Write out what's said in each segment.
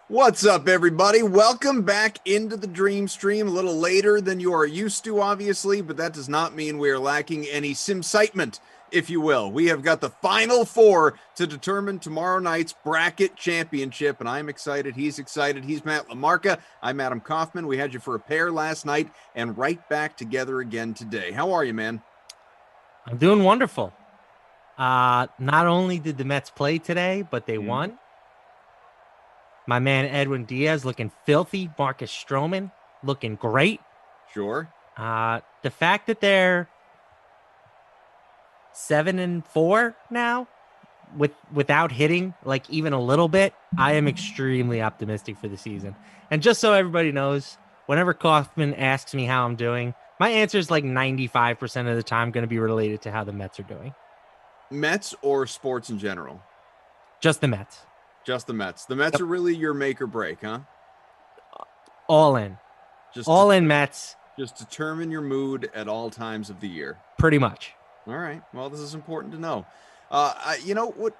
What's up, everybody? Welcome back into the Dream Stream. A little later than you are used to, obviously, but that does not mean we are lacking any simcitement, if you will. We have got the final four to determine tomorrow night's bracket championship, and I'm excited. He's excited. He's Matt Lamarca. I'm Adam Kaufman. We had you for a pair last night and right back together again today. How are you, man? I'm doing wonderful. Not only did the Mets play today, but they won. My man Edwin Diaz looking filthy. Marcus Stroman looking great. Sure. The fact that they're 7-4 now, without hitting like even a little bit, I am extremely optimistic for the season. And just so everybody knows, whenever Kaufman asks me how I'm doing, my answer is like 95% of the time going to be related to how the Mets are doing. Mets or sports in general? Just the Mets. Just the Mets. The Mets are really your make or break, huh? All in. All in Mets. Just determine your mood at all times of the year. Pretty much. All right. Well, this is important to know. You know what?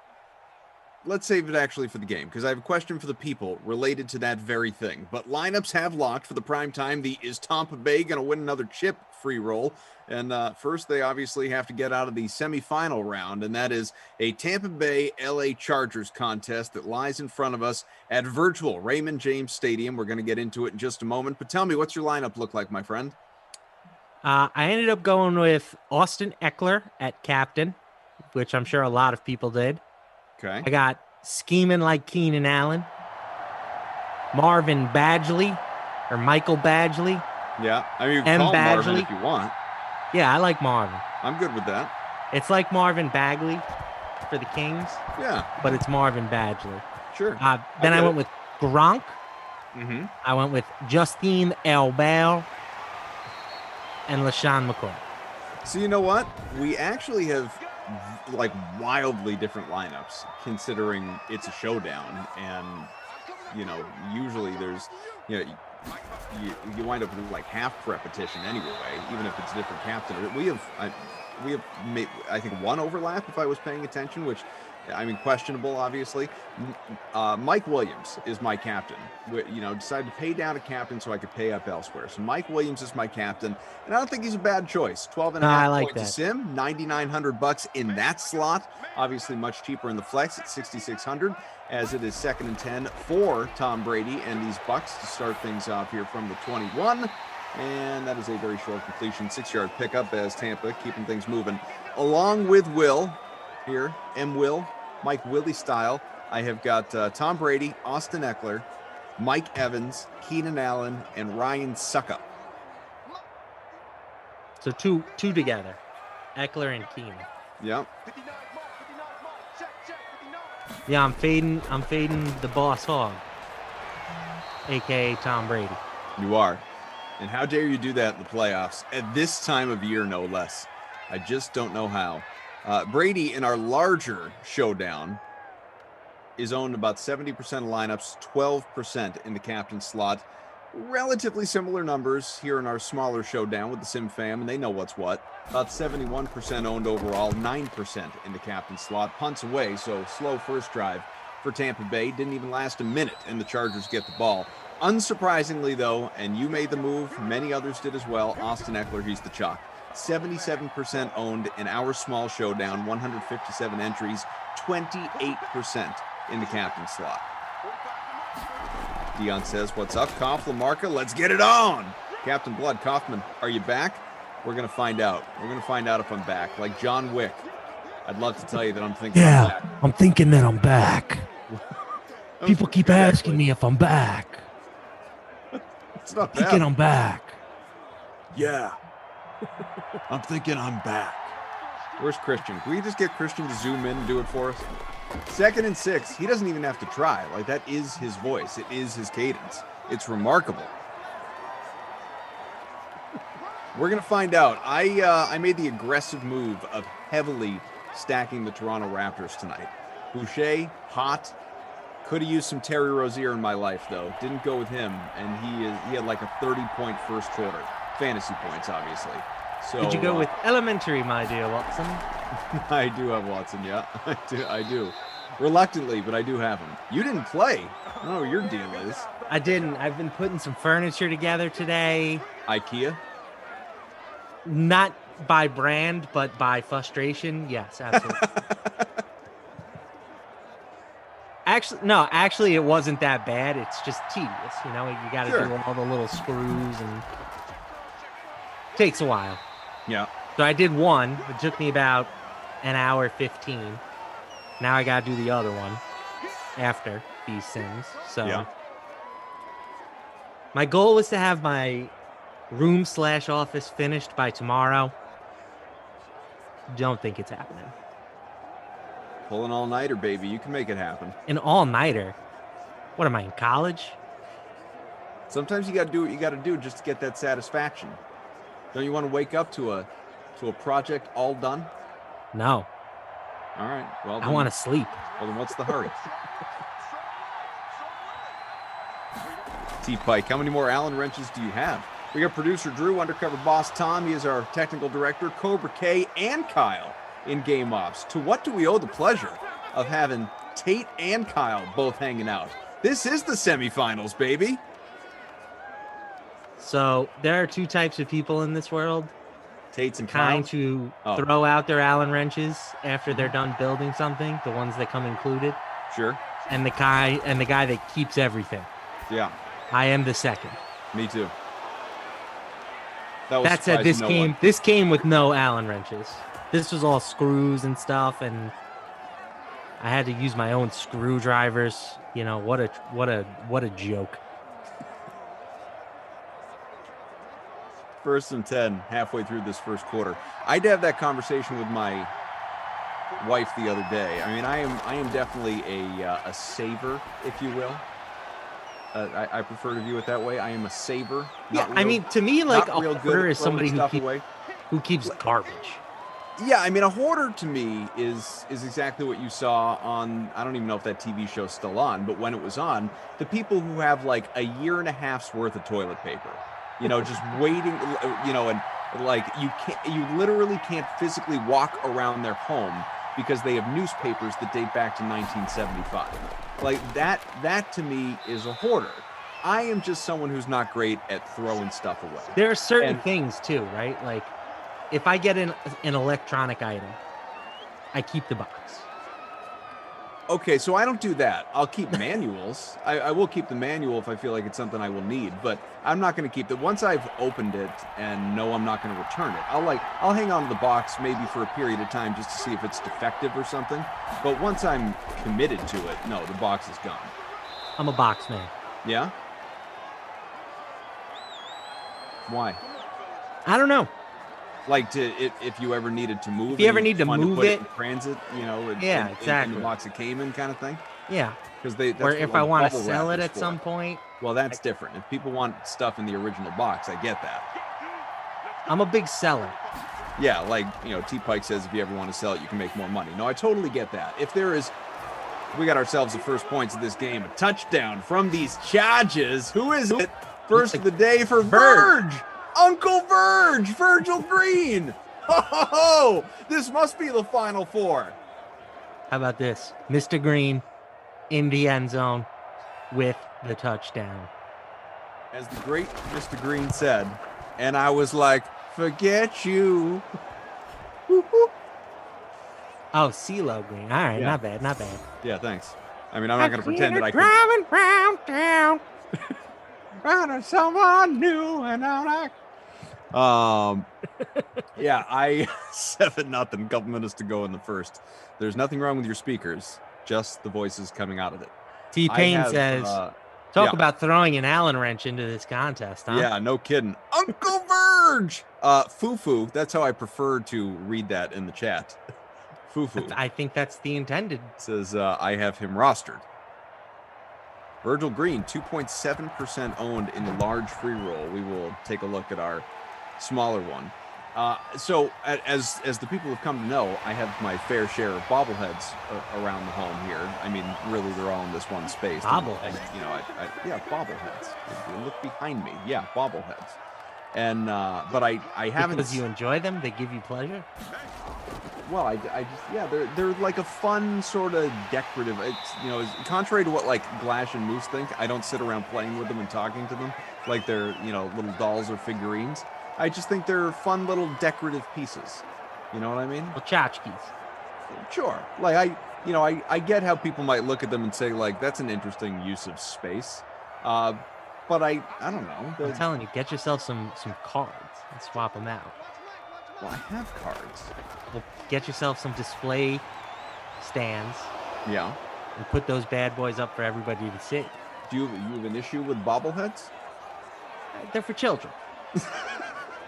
Let's save it actually for the game, because I have a question for the people related to that very thing. But lineups have locked for the prime time. Is Tampa Bay going to win another chip free roll? And first, they obviously have to get out of the semifinal round, and that is a Tampa Bay LA Chargers contest that lies in front of us at virtual Raymond James Stadium. We're going to get into it in just a moment. But tell me, what's your lineup look like, my friend? I ended up going with Austin Eckler at captain, which I'm sure a lot of people did. Okay. I got scheming like Keenan Allen, Marvin Badgley, or Michael Badgley. Yeah, I mean, you can call Marvin if you want. Yeah, I like Marvin. I'm good with that. It's like Marvin Bagley for the Kings. Yeah. But it's Marvin Badgley. Sure. Then I went with Gronk. Mm-hmm. I went with Justine Elbell and LaShawn McCoy. So you know what? We actually have like wildly different lineups, considering it's a showdown, and usually there's you wind up with like half repetition anyway, even if it's a different captain. We have made, I think, one overlap if I was paying attention, which I mean questionable obviously. Mike Williams is my captain. Decided to pay down a captain so I could pay up elsewhere. So Mike Williams is my captain, and I don't think he's a bad choice. 12.5 points a sim, $9,900 in that slot. Obviously much cheaper in the flex at $6,600, as it is 2nd and 10 for Tom Brady and these Bucks to start things off here from the 21. And that is a very short completion, 6-yard pickup as Tampa keeping things moving. Along with Will here, Will, Mike Willie style, I have got Tom Brady, Austin Eckler, Mike Evans, Keenan Allen, and Ryan Suckup. So two together, Eckler and Keenan. Yep. Yeah, I'm fading the boss hog, aka Tom Brady. You are. And how dare you do that in the playoffs at this time of year, no less. I just don't know how. Brady, in our larger showdown, is owned about 70% of lineups, 12% in the captain slot. Relatively similar numbers here in our smaller showdown with the Sim fam, and they know what's what. About 71% owned overall, 9% in the captain slot. Punts away, so slow first drive for Tampa Bay. Didn't even last a minute, and the Chargers get the ball. Unsurprisingly, though, and you made the move, many others did as well, Austin Eckler, he's the chalk. 77% owned in our small showdown, 157 entries, 28% in the captain slot. Dion says, what's up, Kauf, Lamarca? Let's get it on! Captain Blood, Kaufman, are you back? We're going to find out. We're going to find out if I'm back. Like John Wick, I'd love to tell you that I'm thinking I'm back. I'm thinking that I'm back. People keep asking me if I'm back. It's not bad. Thinking I'm back. Yeah. I'm thinking I'm back. Where's Christian? Can we just get Christian to zoom in and do it for us? 2nd and 6. He doesn't even have to try. Like, that is his voice. It is his cadence. It's remarkable. We're going to find out. I made the aggressive move of heavily stacking the Toronto Raptors tonight. Boucher, hot. Could have used some Terry Rozier in my life, though. Didn't go with him, and he had like a 30-point first quarter. Fantasy points, obviously. So did you go with elementary, my dear Watson? I do have Watson, yeah. I do. Reluctantly, but I do have them. You didn't play. I don't know what your deal is. I didn't. I've been putting some furniture together today. IKEA? Not by brand, but by frustration. Yes, absolutely. Actually, it wasn't that bad. It's just tedious. You know, you got to do all the little screws and takes a while. Yeah. So I did one. It took me about an hour 15. Now I got to do the other one after these things. So my goal was to have my room/office finished by tomorrow. Don't think it's happening. Pull an all-nighter, baby. You can make it happen. An all-nighter? What am I, in college? Sometimes you got to do what you got to do just to get that satisfaction. Don't you want to wake up to a project all done? No. All right. Well, I want to sleep. Well, then what's the hurry? T-Pike, how many more Allen wrenches do you have? We got producer Drew, undercover boss Tom. He is our technical director, Cobra K, and Kyle in Game Ops. To what do we owe the pleasure of having Tate and Kyle both hanging out? This is the semifinals, baby. So there are two types of people in this world. Tate's and kind Kyle's? to throw out their Allen wrenches after they're done building something, the ones that come included. Sure. And the guy that keeps everything. Yeah. I am the second. Me too. That said, this came with no Allen wrenches. This was all screws and stuff, and I had to use my own screwdrivers. You know, what a joke. 1st and 10, halfway through this first quarter. I did have that conversation with my wife the other day. I mean, I am definitely a saver, if you will. I prefer to view it that way. I am a saver. I mean, to me, like a hoarder is somebody who keeps garbage. Yeah, I mean, a hoarder to me is exactly what you saw on, I don't even know if that TV show's still on, but when it was on, the people who have like a year and a half's worth of toilet paper, you know, just waiting, you know, and like you literally can't physically walk around their home because they have newspapers that date back to 1975. Like that to me is a hoarder. I am just someone who's not great at throwing stuff away. There are certain things too, right? Like if I get an electronic item, I keep the box. Okay, so I don't do that. I'll keep manuals. I will keep the manual if I feel like it's something I will need, but I'm not going to keep it. Once I've opened it and know I'm not going to return it, I'll hang on to the box maybe for a period of time just to see if it's defective or something. But once I'm committed to it, no, the box is gone. I'm a box man. Yeah? Why? I don't know. Like if you ever needed to move, if you ever need to move it in transit, you know, exactly, in the box it came in, kind of thing. Yeah, because or if I want to sell it at some point. Well, that's different. If people want stuff in the original box, I get that. I'm a big seller. Yeah, like, you know, T-Pike says if you ever want to sell it, you can make more money. No, I totally get that. If there is, we got ourselves the first points of this game, a touchdown from these Chargers. Who is it? First of the day for Verge. Uncle Verge, Virgil Green. Oh, this must be the Final Four. How about this? Mr. Green in the end zone with the touchdown. As the great Mr. Green said, and I was like, forget you. Oh, CeeLo Green. All right, not bad. Yeah, thanks. I mean, I'm not going to pretend that I can. Driving round town. Running someone new and I'm like. Yeah, 7-0, couple minutes to go in the first. There's nothing wrong with your speakers, just the voices coming out of it. T-Pain says, talk about throwing an Allen wrench into this contest, huh? Yeah, no kidding. Uncle Verge! Foo-foo, that's how I prefer to read that in the chat. Foo-foo. I think that's the intended. Says, I have him rostered. Virgil Green, 2.7% owned in the large free roll. We will take a look at our smaller one. So as the people have come to know, I have my fair share of bobbleheads around the home here. I mean, really, they're all in this one space. Bobbleheads? You know, yeah, bobbleheads. If you look behind me, yeah, bobbleheads. And but I haven't. Because you enjoy them, they give you pleasure. Well, I just, yeah, they're like a fun sort of decorative. It's, you know, contrary to what like Glash and Moose think, I don't sit around playing with them and talking to them like they're, you know, little dolls or figurines. I just think they're fun little decorative pieces. You know what I mean? Well, tchotchkes. Sure. Like I get how people might look at them and say like that's an interesting use of space. But I don't know. I'm telling you, get yourself some cards and swap them out. Well, I have cards. Well, get yourself some display stands. Yeah. And put those bad boys up for everybody to see. Do you have an issue with bobbleheads? They're for children.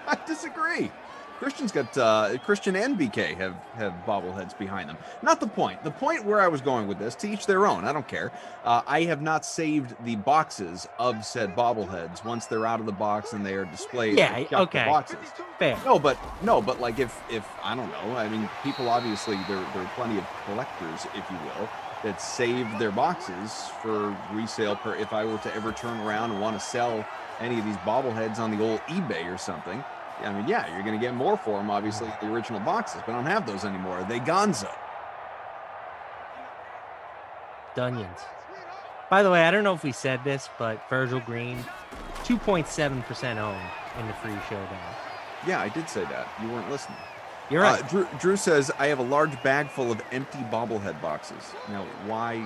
I disagree. Christian and BK have bobbleheads behind them. Not the point. The point where I was going with this, to each their own. I don't care. I have not saved the boxes of said bobbleheads once they're out of the box and they are displayed. Yeah, okay. The boxes. Fair. No, but like if I don't know. I mean, people obviously there are plenty of collectors, if you will, that save their boxes for resale. If I were to ever turn around and want to sell any of these bobbleheads on the old eBay or something. I mean, yeah, you're going to get more for them, obviously, the original boxes, but I don't have those anymore. They gonzo. Dunions. By the way, I don't know if we said this, but Virgil Green, 2.7% owned in the free showdown. Yeah, I did say that. You weren't listening. You're right. Drew says, I have a large bag full of empty bobblehead boxes. Now, why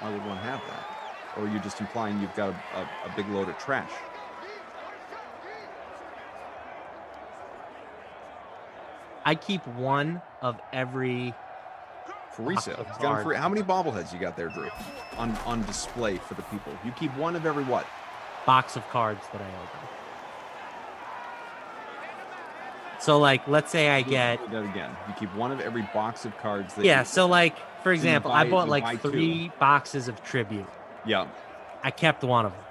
would one have that? Or are you just implying you've got a big load of trash? I keep one of every for resale. How many bobbleheads you got there, Drew? On display for the people. You keep one of every what? Box of cards that I open. So like, let's say I get that again. You keep one of every box of cards that. Yeah. So like, for example, I bought like 3 boxes of tribute. Yeah. I kept one of them.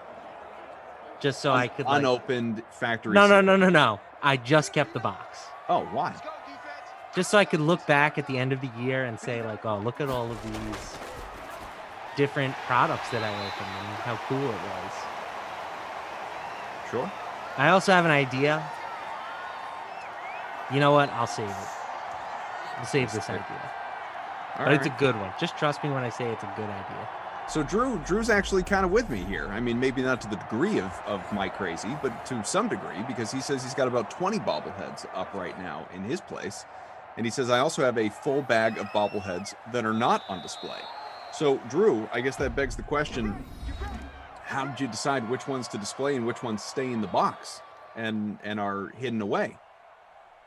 Just so I could unopened factory. No. I just kept the box. Oh, why? Just so I could look back at the end of the year and say, like, oh, look at all of these different products that I opened and how cool it was. Sure. I also have an idea. You know what? I'll save it. I'll save this idea. But it's a good one. Just trust me when I say it's a good idea. So Drew's actually kind of with me here. I mean, maybe not to the degree of my crazy, but to some degree, because he says he's got about 20 bobbleheads up right now in his place. And he says, I also have a full bag of bobbleheads that are not on display. So, Drew, I guess that begs the question, how did you decide which ones to display and which ones stay in the box and are hidden away?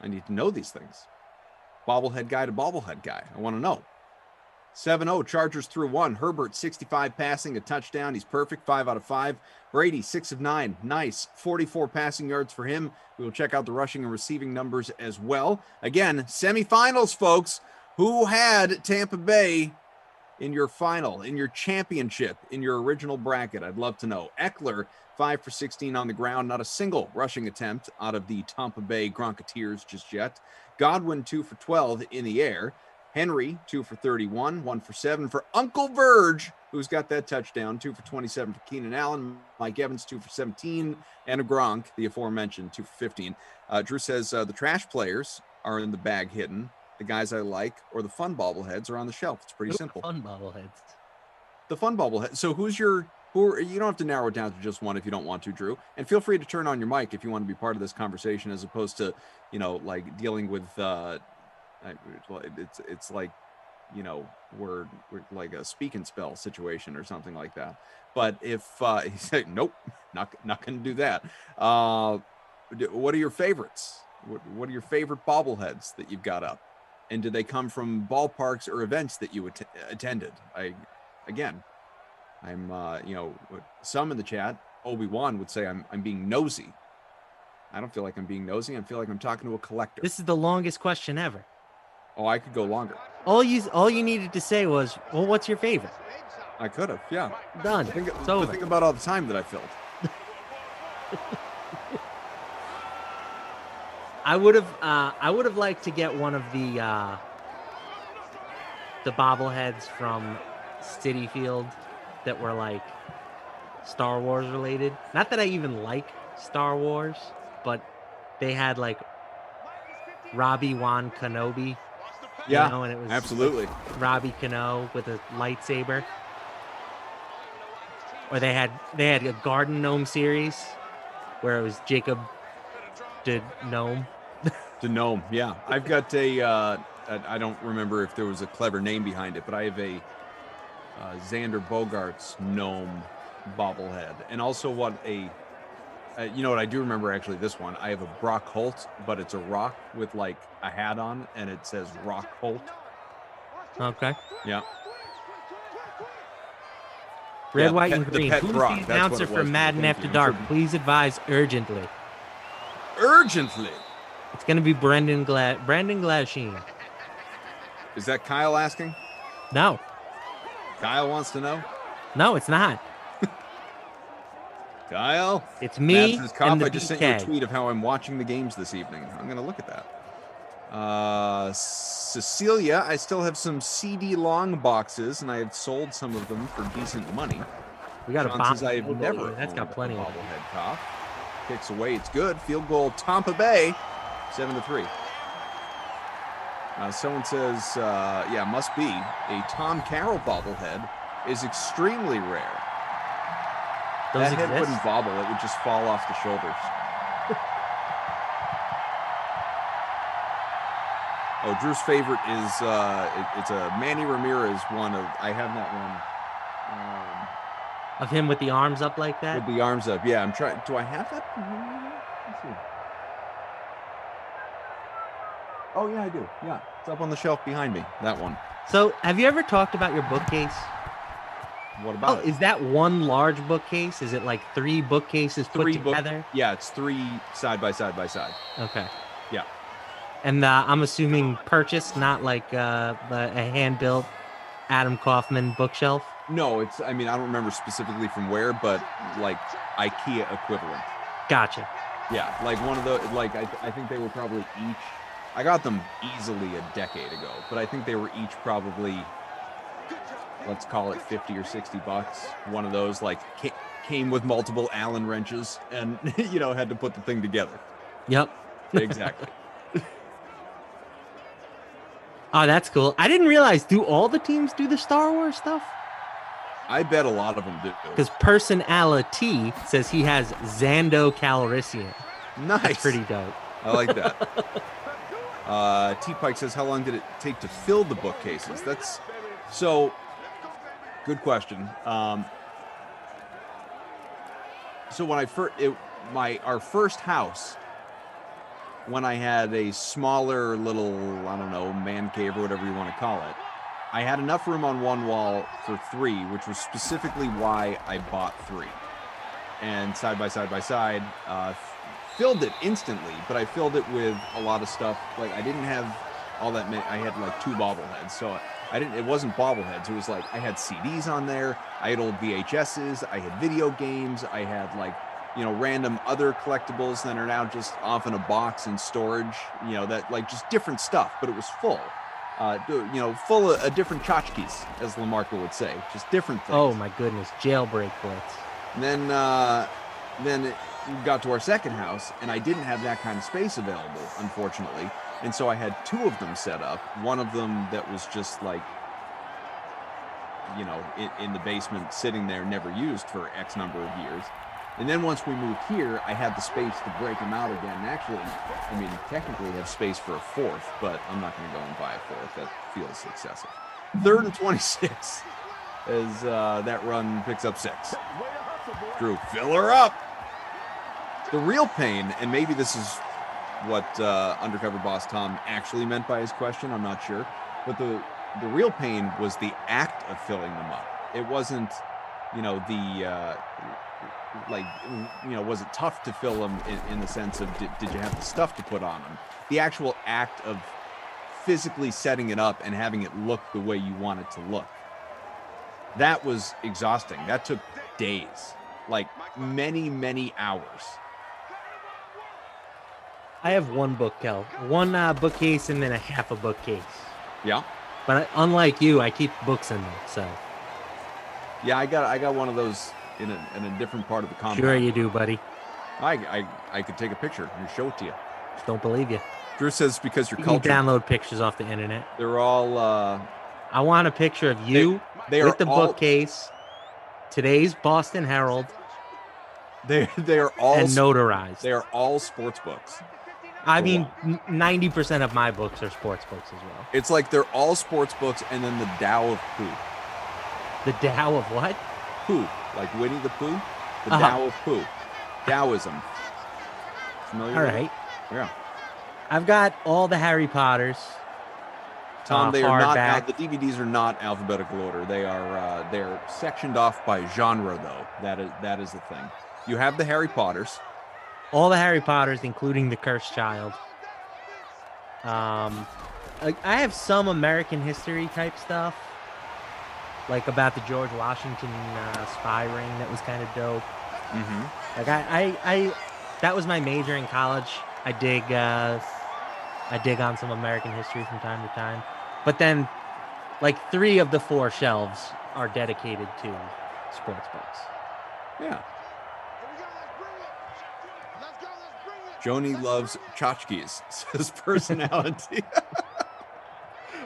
I need to know these things. Bobblehead guy to bobblehead guy. I want to know. 7-0, Chargers through 1. Herbert, 65 passing, a touchdown. He's perfect, 5 out of 5. Brady, 6 of 9. Nice. 44 passing yards for him. We will check out the rushing and receiving numbers as well. Again, semifinals, folks. Who had Tampa Bay in your final, in your championship, in your original bracket? I'd love to know. Eckler, 5 for 16 on the ground. Not a single rushing attempt out of the Tampa Bay Gronkateers just yet. Godwin, 2 for 12 in the air. Henry, 2 for 31, 1 for 7 for Uncle Verge, who's got that touchdown, 2 for 27 for Keenan Allen. Mike Evans, 2 for 17, and a Gronk, the aforementioned, 2 for 15. Drew says the trash players are in the bag hidden. The guys I like, or the fun bobbleheads, are on the shelf. It's pretty simple. Fun bobbleheads. The fun bobblehead. So you don't have to narrow it down to just one if you don't want to, Drew. And feel free to turn on your mic if you want to be part of this conversation, as opposed to, like dealing with. It's like, we're like a speak and spell situation or something like that. But if he said, nope, not going to do that. What are your favorites? What are your favorite bobbleheads that you've got up? And do they come from ballparks or events that you attended? I'm some in the chat, Obi-Wan would say I'm being nosy. I don't feel like I'm being nosy. I feel like I'm talking to a collector. This is the longest question ever. Oh, I could go longer. All you needed to say was, well, what's your favorite? I could have, yeah. Done. Think about all the time that I filled. I would have liked to get one of the bobbleheads from Citi Field that were like Star Wars related. Not that I even like Star Wars, but they had like Robbie Wan Kenobi Yeah, you know, and it was absolutely. like Robbie Cano with a lightsaber. Or they had a Garden Gnome series where it was Jacob the Gnome. The gnome, yeah. I've got I don't remember if there was a clever name behind it, but I have a Xander Bogarts gnome bobblehead. And also you know what, I do remember actually this one. I have a Brock Holt, but it's a rock with like a hat on, and it says Rock Holt. Okay. Yeah. Red, Yeah, white, and green. pet Who's Brock, the that's what announcer it for was. Madden Thank After you. Dark? Please advise urgently. Urgently. It's going to be Brendan Glasheen. Is that Kyle asking? No. Kyle wants to know? No, it's not. Kyle? It's me Says, and the I just sent you a BK. tweet of how I'm watching the games this evening. I'm going to look at that. Cecilia, I still have some CD long boxes, and I have sold some of them for decent money. We got a John bomb. says I have never That's got owned plenty a of bobblehead cop. Kicks away, it's good. Field goal, Tampa Bay, 7-3. Someone says, yeah, must be. A Tom Carroll bobblehead is extremely rare. Those That head exist? wouldn't bobble, it would just fall off the shoulders. Oh, Drew's favorite is, it's a Manny Ramirez one. I have that one. Of him with the arms up like that? With the arms up, yeah. I'm trying, do I have that? Let's see. Oh, yeah, I do. Yeah, it's up on the shelf behind me, that one. So, have you ever talked about your bookcase? What about it? Is that one large bookcase? Is it like 3 bookcases put together? Yeah, it's 3 side by side by side. Okay. Yeah. And I'm assuming purchased, not like a hand-built Adam Kaufman bookshelf? No, it's, I mean, I don't remember specifically from where, but like IKEA equivalent. Gotcha. Yeah, like one of the, like, I think they were probably each, I got them easily a decade ago, but I think they were each probably, let's call it 50 or 60 bucks. One of those, like, came with multiple Allen wrenches and, you know, had to put the thing together. Yep. Exactly. Oh, that's cool. I didn't realize, do all the teams do the Star Wars stuff? I bet a lot of them do. Because Personality says he has Zando Calrissian. Nice. That's pretty dope. I like that. T-Pike says, how long did it take to fill the bookcases? That's, so, good question. So when our first house, when I had a smaller little, I don't know, man cave or whatever you want to call it, I had enough room on one wall for 3, which was specifically why I bought 3. And side by side by side, filled it instantly, but I filled it with a lot of stuff. Like, I didn't have all that many. I had like 2 bobbleheads, so it wasn't bobbleheads. It was like I had CDs on there, I had old VHSs, I had video games, I had like, you know, random other collectibles that are now just off in a box in storage, you know, that like just different stuff, but it was full. You know, full of different tchotchkes, as Lamarca would say, just different things. Oh my goodness, jailbreak blitz. And then it got to our second house, and I didn't have that kind of space available, unfortunately. And so I had 2 of them set up. One of them that was just like, you know, in the basement, sitting there, never used for X number of years. And then once we moved here, I had the space to break them out again. And actually, I mean, technically have space for a 4th, but I'm not going to go and buy a 4th. That feels excessive. 3rd and 26 as that run picks up 6. Drew, fill her up. The real pain, and maybe this is what Undercover Boss Tom actually meant by his question, I'm not sure, but the real pain was the act of filling them up. It wasn't, you know, like, you know, was it tough to fill them in the sense of did you have the stuff to put on them? The actual act of physically setting it up and having it look the way you want it to look. That was exhausting. That took days, like many, many hours. I have one bookcase and then a half a bookcase. Yeah. But unlike you, I keep books in there, so. Yeah, I got one of those in a different part of the compound. Sure you do, buddy. I could take a picture and show it to you. Just don't believe you. Drew says because you're You can cultured. download pictures off the internet. They're all. I want a picture of you They with are the all, bookcase, today's Boston Herald, They are all. and notarized. They are all sports books. I mean, 90% of my books are sports books as well. It's like they're all sports books, and then the Tao of Pooh. The Tao of what? Pooh, like Winnie the Pooh. The Uh-huh. Tao of Pooh. Taoism. Familiar? All with right. it? Yeah. I've got all the Harry Potters. Tom, they are not. hardback. The DVDs are not alphabetical order. They are sectioned off by genre, though. That is the thing. You have the Harry Potters. All the Harry Potters, including the Cursed Child. I have some American history type stuff, like about the George Washington spy ring. That was kind of dope. Mm-hmm. Like I that was my major in college. I dig on some American history from time to time, but then like 3 of the 4 shelves are dedicated to sports books. Yeah. Joni loves tchotchkes, says personality.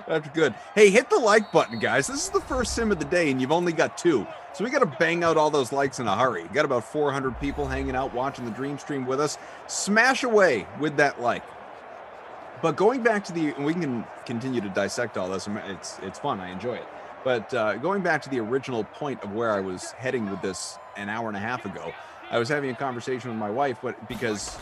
That's good. Hey, hit the like button, guys. This is the first sim of the day, and you've only got 2. So we got to bang out all those likes in a hurry. Got about 400 people hanging out watching the dream stream with us. Smash away with that like. But going back to and we can continue to dissect all this. It's fun. I enjoy it. But going back to the original point of where I was heading with this an hour and a half ago, I was having a conversation with my wife, because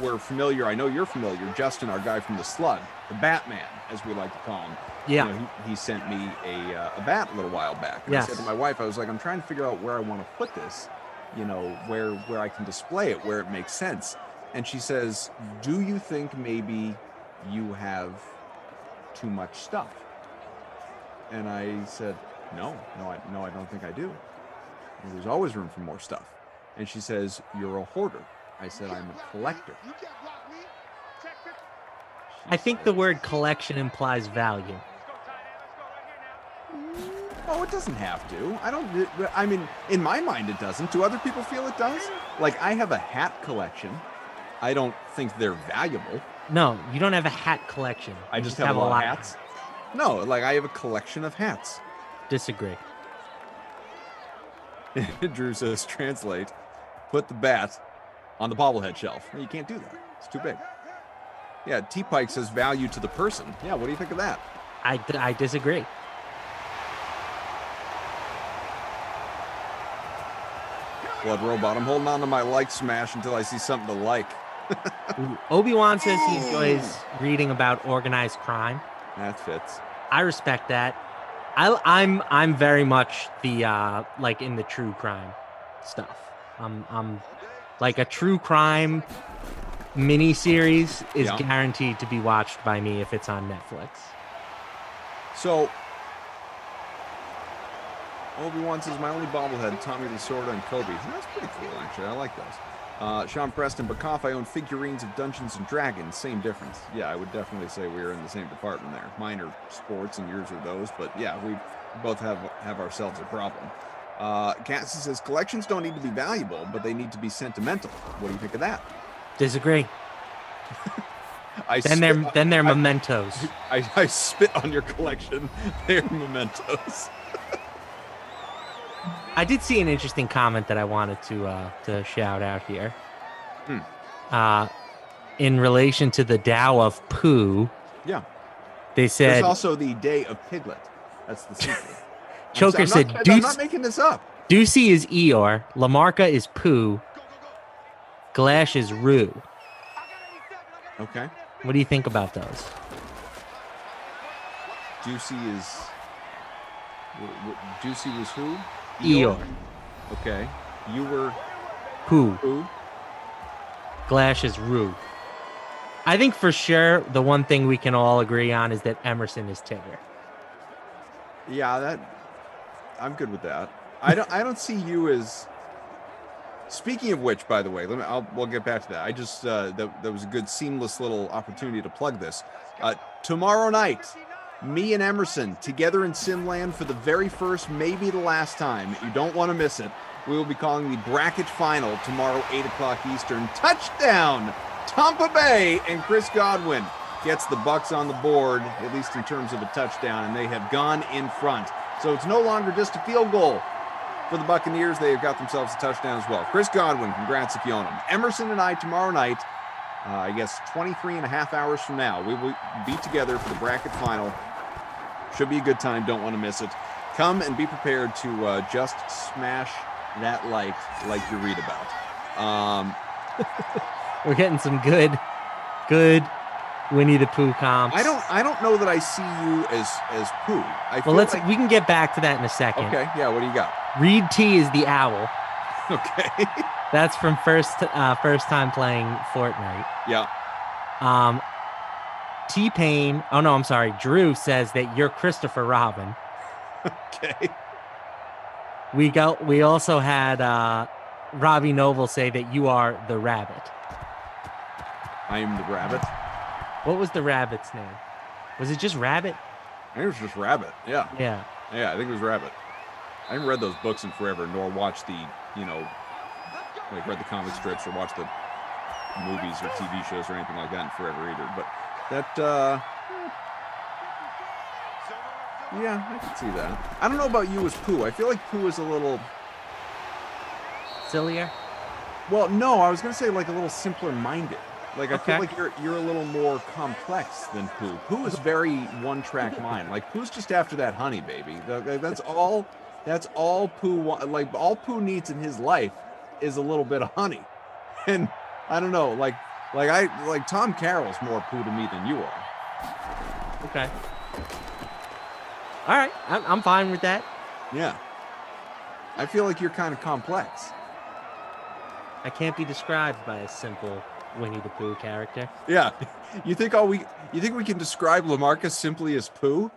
we're familiar. I know you're familiar. Justin, our guy from the Slug, the Batman, as we like to call him. Yeah. You know, he sent me a bat a little while back. And Yes. I said to my wife, I was like, I'm trying to figure out where I want to put this, where I can display it, where it makes sense. And she says, do you think maybe you have too much stuff? And I said, no, I don't think I do. There's always room for more stuff. And she says, you're a hoarder. I said, I'm a collector. I think the word collection implies value. Oh, it doesn't have to. I mean, in my mind, it doesn't. Do other people feel it does? Like, I have a hat collection. I don't think they're valuable. No, you don't have a hat collection. I You just have a lot of hats. hats. No, like, I have a collection of hats. Disagree. Drew says, translate, put the bat on the bobblehead shelf. Well, you can't do that. It's too big. Yeah, T-Pike says value to the person. Yeah, what do you think of that? I disagree. Blood Robot, I'm holding on to my like smash until I see something to like. Obi-Wan says he enjoys reading about organized crime. That fits. I respect that. I'm very much the like in the true crime stuff. I'm like a true crime mini series is guaranteed to be watched by me if it's on Netflix. So Obi-Wan says my only bobblehead, Tommy Lasorda and Kobe. That's pretty cool, actually. I like those. Sean Preston, Bakoff, I own figurines of Dungeons and Dragons. Same difference. Yeah, I would definitely say we're in the same department there. Mine are sports and yours are those, but yeah, we both have ourselves a problem. Cassie says collections don't need to be valuable, but they need to be sentimental. What do you think of that? Disagree. Then they're mementos. I spit on your collection. They're mementos. I did see an interesting comment that I wanted to shout out here. In relation to the Tao of Pooh. Yeah. They said there's also the Day of Piglet. That's the sequel. Choker said I'm not making this up. Ducey is Eeyore, Lamarca is Pooh, Glash is Roo. Okay. What do you think about those? Juicy was who? Eeyore. Okay. You were Pooh. Pooh. Glash is Roo. I think for sure the one thing we can all agree on is that Emerson is Tigger. Yeah, I'm good with that. I don't see you as. Speaking of which, by the way, we'll get back to that. I just that was a good seamless little opportunity to plug this. Tomorrow night, me and Emerson together in Simland for the very first, maybe the last time. You don't want to miss it. We will be calling the bracket final tomorrow, 8 o'clock Eastern. Touchdown Tampa Bay, and Chris Godwin gets the Bucs on the board, at least in terms of a touchdown, and they have gone in front. So it's no longer just a field goal for the Buccaneers. They have got themselves a touchdown as well. Chris Godwin, congrats if you own him. Emerson and I tomorrow night, I guess 23 and a half hours from now, we will be together for the bracket final. Should be a good time. Don't want to miss it. Come and be prepared to just smash that like you read about. We're getting some good Winnie the Pooh comps. I don't know that I see you as Pooh. We can get back to that in a second. Okay, yeah. What do you got? Reed T is the owl. Okay. That's from first time playing Fortnite. Yeah. T-Pain. Oh no, I'm sorry. Drew says that you're Christopher Robin. Okay. We also had Robbie Noble say that you are the rabbit. I am the rabbit. What was the rabbit's name? Was it just Rabbit? I think it was just Rabbit. Yeah. Yeah. Yeah, I think it was Rabbit. I haven't read those books in forever, nor watched the, read the comic strips or watched the movies or TV shows or anything like that in forever either. But that, yeah, I can see that. I don't know about you as Pooh. I feel like Pooh is a little sillier. Well, no, I was gonna say like a little simpler minded. Like I feel Okay. like you're a little more complex than Pooh. Pooh is very one-track mind. Like Pooh's just after that honey, baby. That's all. That's all Pooh. Like all Pooh needs in his life is a little bit of honey. And I don't know. Like Tom Carroll's more Pooh to me than you are. Okay. All right, I'm fine with that. Yeah. I feel like you're kind of complex. I can't be described by a simple Winnie the Pooh character. Yeah. You think we can describe Lamarca simply as Pooh?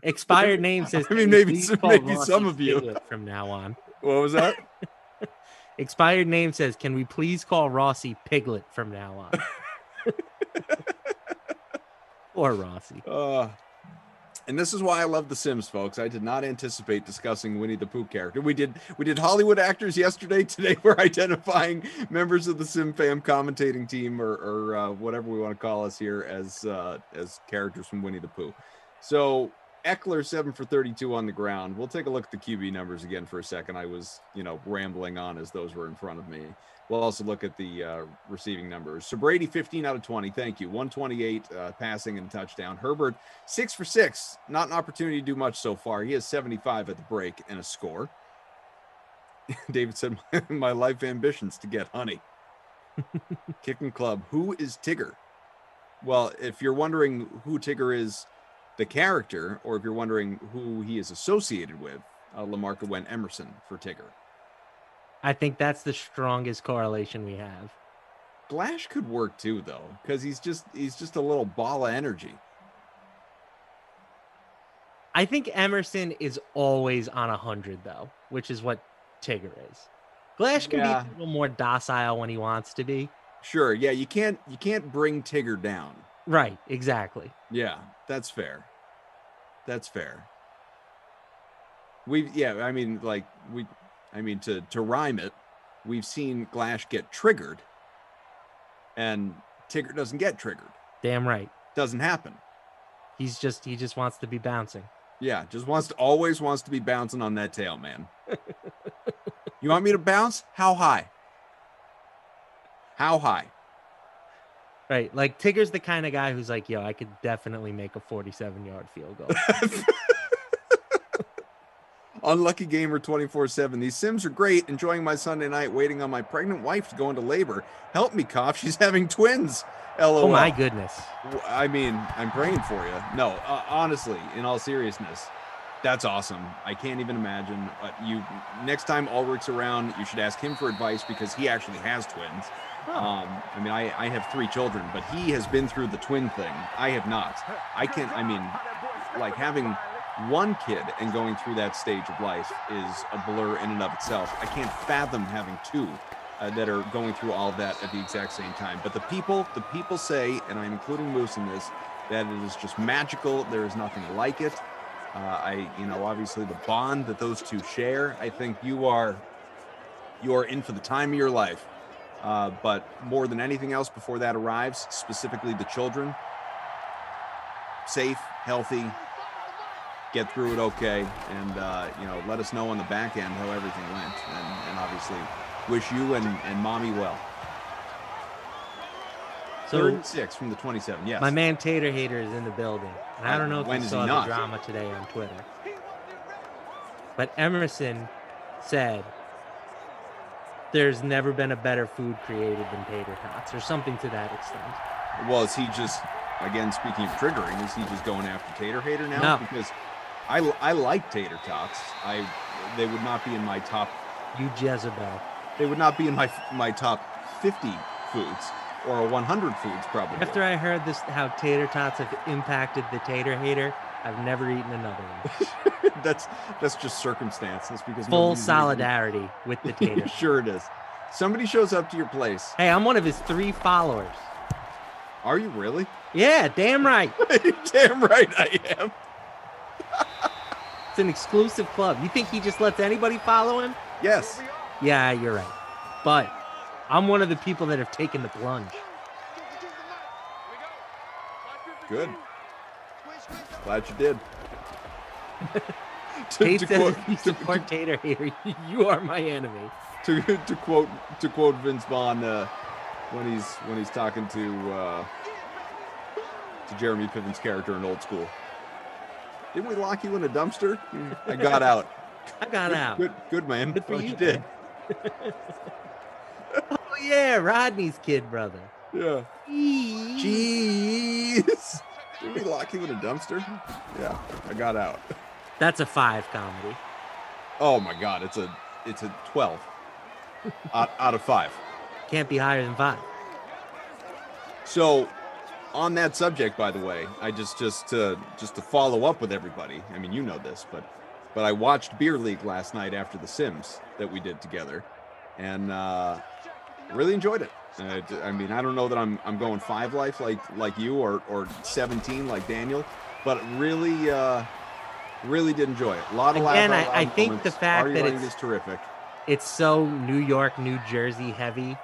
Expired name says. I mean, maybe some of you Piglet from now on. What was that? Expired name says, "Can we please call Rossi Piglet from now on?" Or Rossi. And this is why I love The Sims, folks. I did not anticipate discussing Winnie the Pooh character. We did Hollywood actors yesterday. Today we're identifying members of the Sim Fam commentating team or whatever we want to call us here as characters from Winnie the Pooh. So Eckler 7 for 32 on the ground. We'll take a look at the QB numbers again for a second. I was rambling on as those were in front of me. We'll also look at the receiving numbers. So Brady, 15 out of 20. Thank you. 128 passing and touchdown. Herbert, 6 for 6. Not an opportunity to do much so far. He has 75 at the break and a score. David said, my life ambitions to get honey. Kicking Club. Who is Tigger? Well, if you're wondering who Tigger is, the character, or if you're wondering who he is associated with, Lamarca went Emerson for Tigger. I think that's the strongest correlation we have. Glash could work too, though, because he's just a little ball of energy. I think Emerson is always on 100, though, which is what Tigger is. Glash can be a little more docile when he wants to be. Sure, yeah, you can't bring Tigger down. Right, exactly. Yeah, that's fair. That's fair. To rhyme it, we've seen Glash get triggered, and Tigger doesn't get triggered. Damn right. Doesn't happen. He just wants to be bouncing. Yeah, always wants to be bouncing on that tail, man. You want me to bounce? How high? How high? Right, like Tigger's the kind of guy who's like, yo, I could definitely make a 47-yard field goal. Unlucky Gamer 24/7. These Sims are great. Enjoying my Sunday night, waiting on my pregnant wife to go into labor. Help me, cough. She's having twins. LOL. Oh my goodness. I mean, I'm praying for you. No, honestly, in all seriousness, that's awesome. I can't even imagine. Next time Ulrich's around, you should ask him for advice because he actually has twins. Oh. I have 3 children, but he has been through the twin thing. I have not. Having one kid and going through that stage of life is a blur in and of itself. I can't fathom having 2 that are going through all of that at the exact same time. But the people say, and I'm including Moose in this, that it is just magical. There is nothing like it. Obviously the bond that those 2 share. I think you are in for the time of your life But more than anything else before that arrives, specifically the children, safe, healthy, get through it okay, and let us know on the back end how everything went, and obviously wish you and mommy well. So 36 from the 27, yes. My man Tater Hater is in the building. And I don't know if you saw the drama today on Twitter. But Emerson said there's never been a better food created than tater tots, or something to that extent. Well, is he just, again, speaking of triggering, is he just going after Tater Hater now? No. Because I like tater tots. They would not be in my top. You Jezebel. They would not be in my top 50 foods or 100 foods probably. After I heard this, how tater tots have impacted the Tater Hater, I've never eaten another one. That's just circumstance. That's because full solidarity with the tater. Sure it is. Somebody shows up to your place. Hey, I'm one of his 3 followers. Are you really? Yeah, damn right. Damn right I am. It's an exclusive club. You think he just lets anybody follow him? Yes. Yeah, you're right. But I'm one of the people that have taken the plunge. Good. Glad you did. Tate says if you support Tater Hater, you are my enemy. To quote Vince Vaughn when he's talking to Jeremy Piven's character in Old School. Didn't we lock you in a dumpster? I got out. I got out. Good man. Good for you. You did. Oh yeah, Rodney's kid brother. Yeah. Jeez. Didn't we lock you in a dumpster? Yeah, I got out. That's a 5 comedy. Oh my God, it's a 12 out of 5. Can't be higher than 5. So, on that subject, by the way, I just to follow up with everybody. I mean, you know this, but I watched Beer League last night after The Sims that we did together, and really enjoyed it. I mean, I don't know that I'm going 5 life like you or 17 like Daniel, but really did enjoy it. A lot of Again, laugh. I think the fact that it's terrific. It's so New York, New Jersey heavy.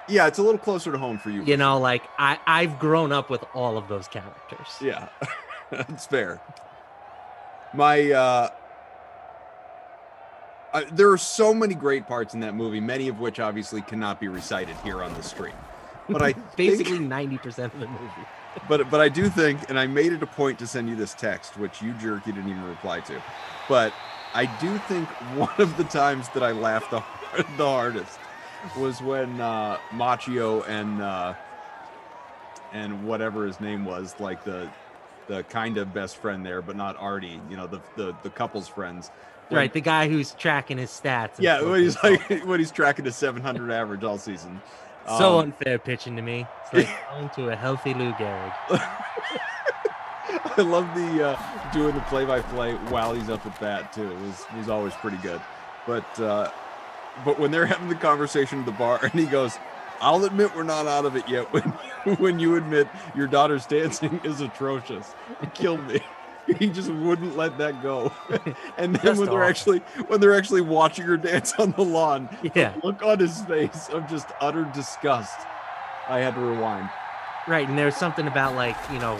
Yeah, it's a little closer to home for you. You know, like I've grown up with all of those characters. Yeah, that's fair. My there are so many great parts in that movie, many of which obviously cannot be recited here on the stream. But I basically 90% of the movie. But I do think, and I made it a point to send you this text, which you jerk, you didn't even reply to. But I do think one of the times that I laughed the hardest was when Machio and whatever his name was, like the kind of best friend there, but not Artie, you know, the couple's friends. Right, the guy who's tracking his stats. Yeah, when he's tracking his 700 average all season. So unfair pitching to me. It's like going to a healthy Lou Gehrig. I love the doing the play-by-play while he's up at bat too. It was always pretty good. But when they're having the conversation at the bar and he goes, "I'll admit we're not out of it yet." When you admit your daughter's dancing is atrocious, it killed me. He just wouldn't let that go. And then when they're actually watching her dance on the lawn, yeah, the look on his face of just utter disgust. I had to rewind. Right, and there's something about, like, you know,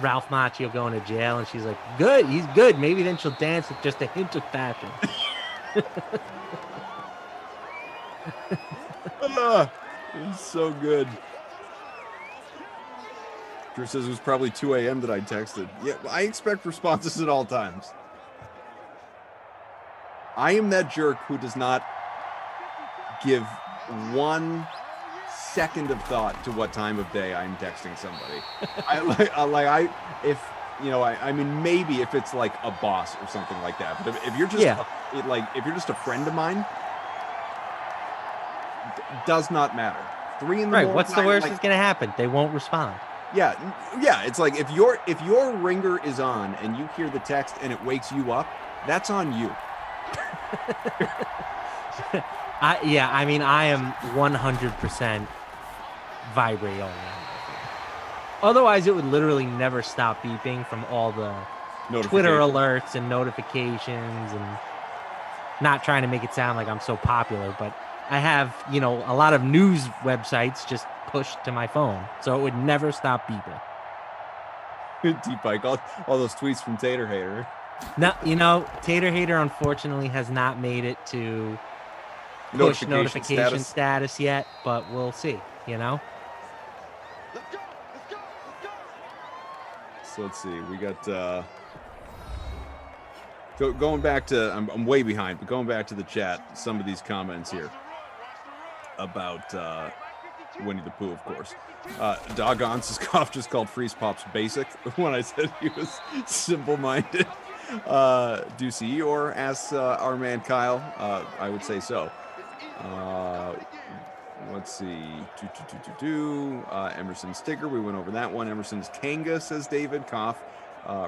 Ralph Macchio going to jail, and she's like, "Good, he's good. Maybe then she'll dance with just a hint of passion." It's so good. Drew says it was probably 2 a.m. that I texted. Yeah, I expect responses at all times. I am that jerk who does not give 1 second of thought to what time of day I'm texting somebody. I mean, maybe if it's like a boss or something like that. But if you're just if you're just a friend of mine, does not matter. 3 in the morning. Right. What's the worst that's gonna happen? They won't respond. Yeah. It's like if your ringer is on and you hear the text and it wakes you up, that's on you. I mean, I am 100% vibrate on. Otherwise, it would literally never stop beeping from all the Twitter alerts and notifications, and not trying to make it sound like I'm so popular, but I have, a lot of news websites just pushed to my phone, so it would never stop beeping. T-Pike, all those tweets from Tater Hater. No, Tater Hater unfortunately has not made it to push notification status yet, but we'll see, So let's see. We got going back to I'm way behind, but going back to the chat, some of these comments here about Winnie the Pooh, of course. Doggone Siskoff just called Freeze Pops basic when I said he was simple-minded. Ducey Eeyore asks our man Kyle. I would say so. Let's see. Emerson's Tigger. We went over that one. Emerson's Kanga, says David. Cough.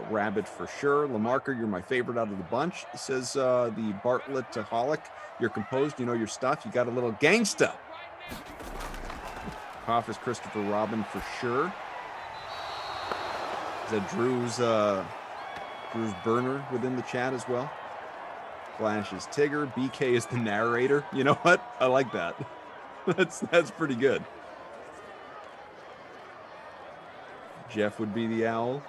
Rabbit for sure. Lamarca, you're my favorite out of the bunch, says the Bartlett-aholic. You're composed. You know your stuff. You got a little gangsta. Cough is Christopher Robin for sure. Is that Drew's burner within the chat as well? Flash is Tigger. BK is the narrator. You know what? I like that. That's pretty good. Jeff would be the owl.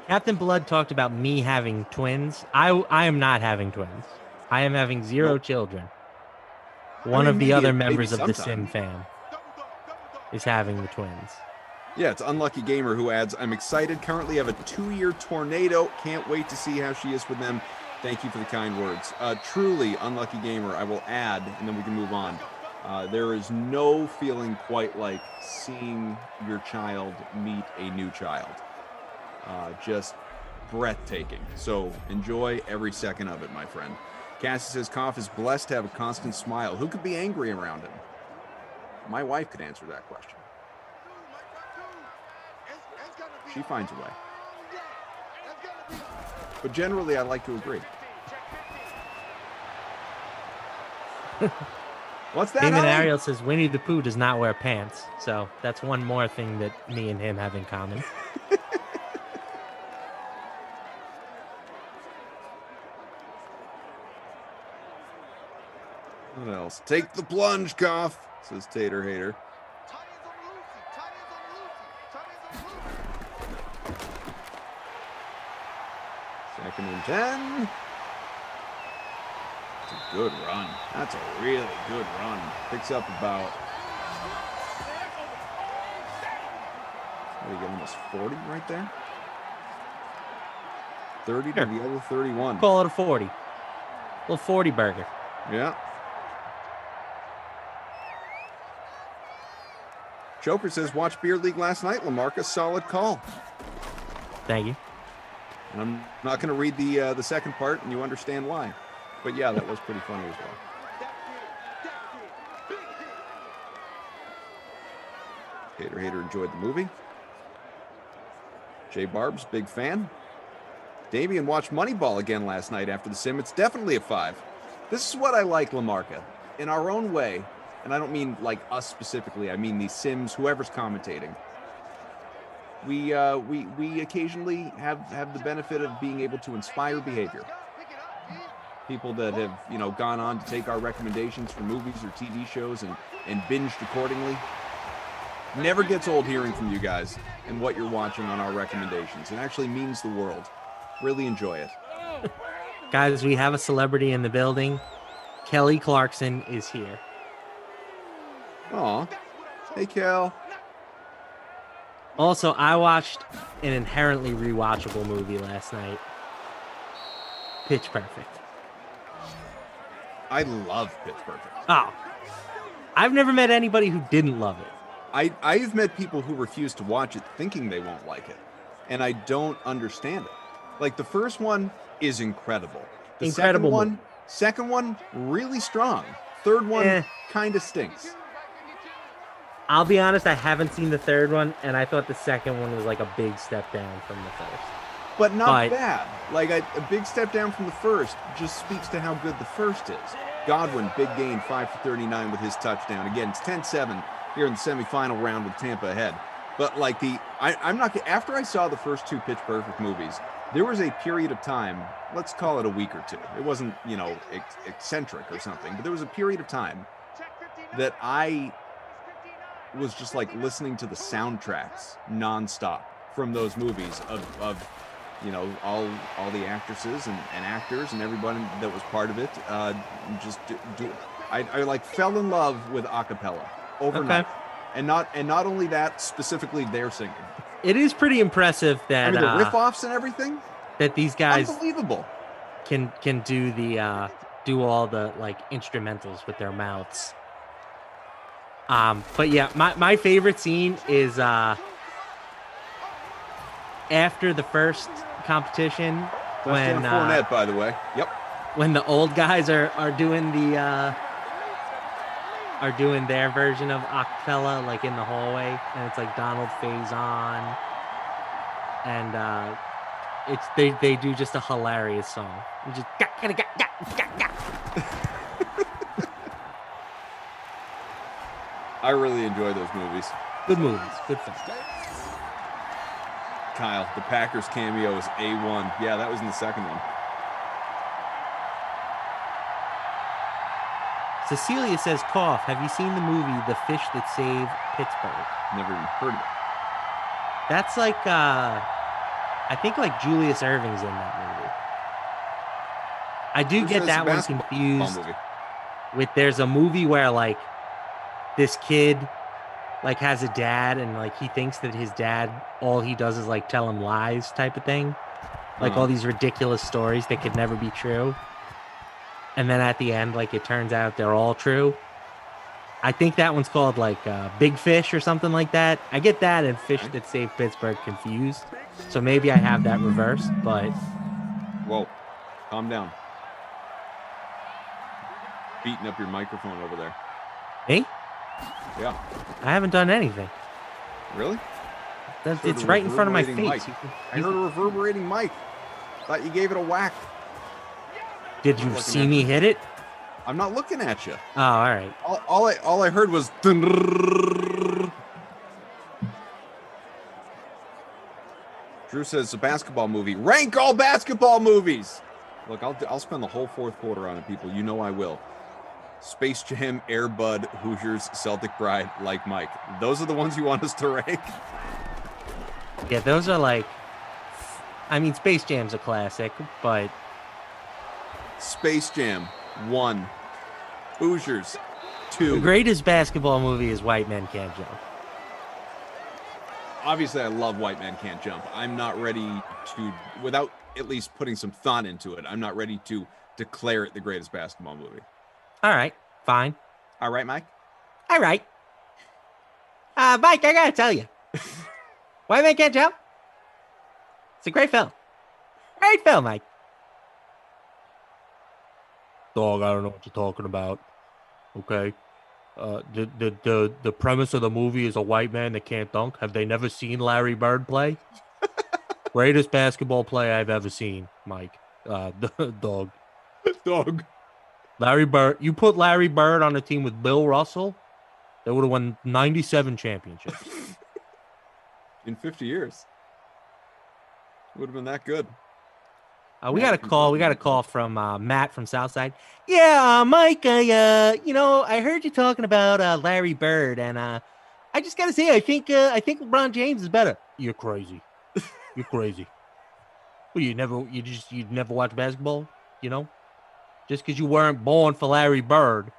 Captain Blood talked about me having twins. I am not having twins. I am having zero children. One of the other members of the Sim fam is having the twins. Yeah, it's Unlucky Gamer who adds, I'm excited. Currently have a 2-year tornado. Can't wait to see how she is with them. Thank you for the kind words. Truly, Unlucky Gamer, I will add, and then we can move on. There is no feeling quite like seeing your child meet a new child. Just breathtaking. So enjoy every second of it, my friend. Cassie says, Cough is blessed to have a constant smile. Who could be angry around him? My wife could answer that question. She finds a way. But generally, I like to agree. What's that? Damon Ariel says Winnie the Pooh does not wear pants. So that's one more thing that me and him have in common. What else? Take the plunge, Cough, says Tater Hater. Second and 10. It's a good run. That's a really good run. Picks up about, what do you get, almost 40 right there? 30 to the other 31. Call it a 40. A little 40 burger. Yeah. Choker says, watch Beer League last night, Lamarca. Solid call. Thank you. And I'm not going to read the second part, and you understand why. But yeah, that was pretty funny as well. Hater Hater enjoyed the movie. Jay Barb's big fan. Damien watched Moneyball again last night after the sim. It's definitely a 5. This is what I like, Lamarca. In our own way, and I don't mean like us specifically, I mean the Sims, whoever's commentating. We occasionally have the benefit of being able to inspire behavior. People that have, gone on to take our recommendations for movies or TV shows and binged accordingly. Never gets old hearing from you guys and what you're watching on our recommendations. It actually means the world. Really enjoy it. Guys, we have a celebrity in the building. Kelly Clarkson is here. Aw. Hey, Kel. Also, I watched an inherently rewatchable movie last night. Pitch Perfect. I love Pitch Perfect. Oh. I've never met anybody who didn't love it. I've met people who refuse to watch it thinking they won't like it. And I don't understand it. Like, the first one is incredible. The incredible second one, really strong. Third one kind of stinks. I'll be honest, I haven't seen the third one, and I thought the second one was like a big step down from the first. But not bad. Like, a big step down from the first just speaks to how good the first is. Godwin, big gain, 5 for 39 with his touchdown. Again, it's 10-7 here in the semifinal round with Tampa ahead. But like I'm not, after I saw the first two Pitch Perfect movies, there was a period of time, let's call it a week or two. It wasn't, eccentric or something, but there was a period of time that I was just like listening to the soundtracks nonstop from those movies of all the actresses and actors and everybody that was part of it. I like fell in love with a cappella overnight. Okay. And not only that, specifically their singing. It is pretty impressive that the riff-offs and everything, that these guys unbelievable can do the do all the like instrumentals with their mouths. But yeah, my favorite scene is after the first competition when Fournette, by the way. Yep. When the old guys are doing their version of acapella, like in the hallway, and it's like Donald Faison, and they do just a hilarious song. You just I really enjoy those movies. Good movies, good fun. Kyle, the Packers cameo is A1. Yeah, that was in the second one. Cecilia says, cough, have you seen the movie The Fish That Saved Pittsburgh? Never even heard of it. That's like, I think like Julius Erving's in that movie. I do get that one confused with, there's a movie where like this kid like has a dad and like he thinks that his dad, all he does is like tell him lies type of thing. Like all these ridiculous stories that could never be true. And then at the end, like, it turns out they're all true. I think that one's called, like, Big Fish or something like that. I get that and Fish That Saved Pittsburgh confused. So maybe I have that reversed, but... Whoa. Calm down. Beating up your microphone over there. Me? Yeah. I haven't done anything. Really? It's right in front of my face. I heard a reverberating mic. Thought you gave it a whack. Did you see me hit it? I'm not looking at you. Oh, all right. All I heard was. Drew says it's a basketball movie. Rank all basketball movies. Look, I'll spend the whole fourth quarter on it, people. You know I will. Space Jam, Air Bud, Hoosiers, Celtic Bride, Like Mike. Those are the ones you want us to rank. Yeah, those are like. I mean, Space Jam's a classic, but. Space Jam 1, Hoosiers 2. The greatest basketball movie is White Men Can't Jump. Obviously, I love White Men Can't Jump. I'm not ready to, without at least putting some thought into it, I'm not ready to declare it the greatest basketball movie. All right, fine. All right, Mike? All right. Mike, I gotta tell you. White Men Can't Jump? It's a great film. Great film, Mike. Dog, I don't know what you're talking about. Okay. The premise of the movie is a white man that can't dunk. Have they never seen Larry Bird play? Greatest basketball play I've ever seen, Mike. Dog. Dog. Larry Bird. You put Larry Bird on a team with Bill Russell, they would have won 97 championships. In 50 years. Would have been that good. We got a call. We got a call from Matt from Southside. Yeah, Mike. I heard you talking about Larry Bird, and I just gotta say, I think LeBron James is better. You're crazy. You're crazy. Well, you never watch basketball. You know, just because you weren't born for Larry Bird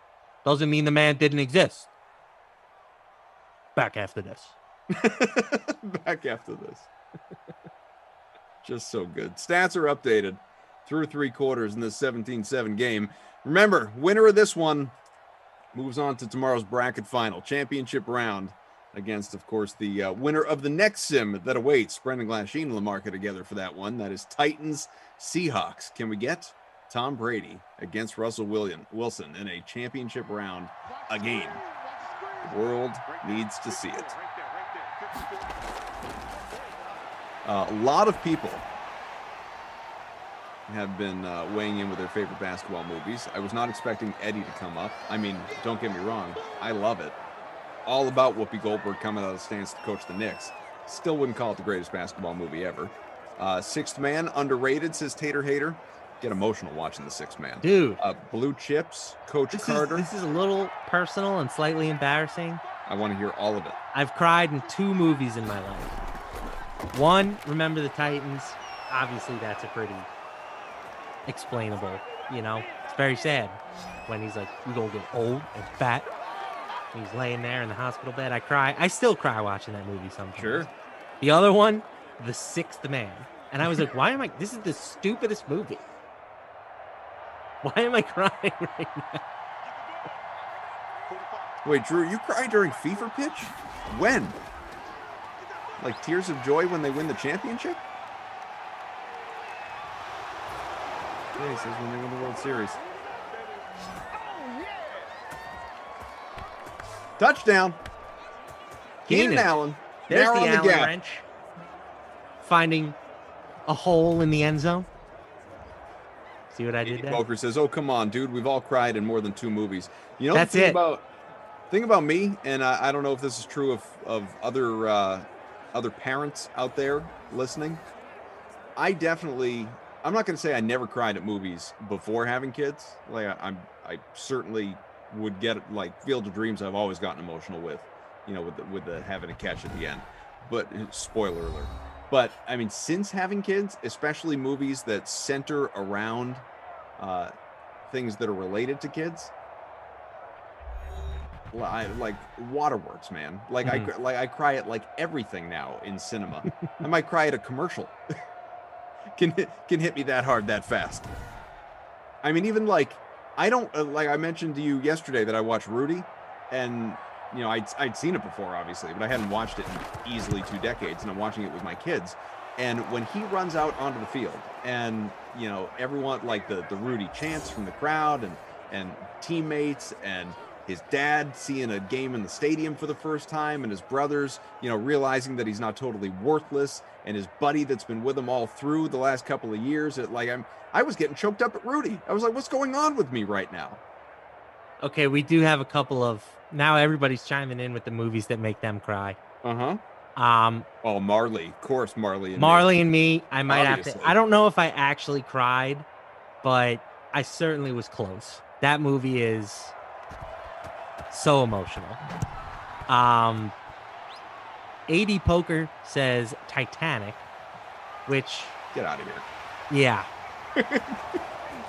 doesn't mean the man didn't exist. Back after this. Back after this. Just so good. Stats are updated through three quarters in this 17-7 game. Remember, winner of this one moves on to tomorrow's bracket final, championship round, against, of course, the winner of the next sim that awaits. Brendan Glasheen and Lamarca together for that one. That is Titans Seahawks. Can we get Tom Brady against Russell Wilson in a championship round again? The world needs to see it. A lot of people have been weighing in with their favorite basketball movies. I was not expecting Eddie to come up. I mean, don't get me wrong. I love it. all about Whoopi Goldberg coming out of the stands to coach the Knicks. Still wouldn't call it the greatest basketball movie ever. Sixth Man, underrated, says Tater Hater. Get emotional watching The Sixth Man. Dude. Blue Chips, Coach Carter. This is a little personal and slightly embarrassing. I want to hear all of it. I've cried in 2 movies in my life. One, Remember the Titans. Obviously, that's a pretty explainable, It's very sad when he's like, you're going to get old and fat. And he's laying there in the hospital bed. I cry. I still cry watching that movie sometimes. Sure. The other one, The Sixth Man. And I was like, this is the stupidest movie. Why am I crying right now? Wait, Drew, you cry during Fever Pitch? When? Like tears of joy when they win the championship? Yeah, he says when they win the World Series. Touchdown. Keenan Allen. There's the Allen Allen wrench. Finding a hole in the end zone. See what I did there? Poker says, "Oh, come on, dude. We've all cried in more than 2 movies." That's the thing about me, and I don't know if this is true of other parents out there listening. I'm not going to say I never cried at movies before having kids. Like I certainly would get like Field of Dreams. I've always gotten emotional with, with the having a catch at the end. But spoiler alert. But I mean, since having kids, especially movies that center around things that are related to kids, like Waterworks, man. Like I cry at like everything now in cinema. I might cry at a commercial. can hit me that hard that fast. I mean, even like I don't like I mentioned to you yesterday that I watched Rudy, and I'd seen it before, obviously, but I hadn't watched it in easily 2 decades, and I'm watching it with my kids. And when he runs out onto the field, and everyone like the Rudy chants from the crowd and teammates and his dad seeing a game in the stadium for the first time, and his brothers, realizing that he's not totally worthless, and his buddy that's been with him all through the last couple of years, I was getting choked up at Rudy. I was like, what's going on with me right now? Okay, we do have a couple of now. Everybody's chiming in with the movies that make them cry. Marley, of course, Marley and me. I might obviously have to. I don't know if I actually cried, but I certainly was close. That movie is so emotional. AD Poker says Titanic, which get out of here. Yeah.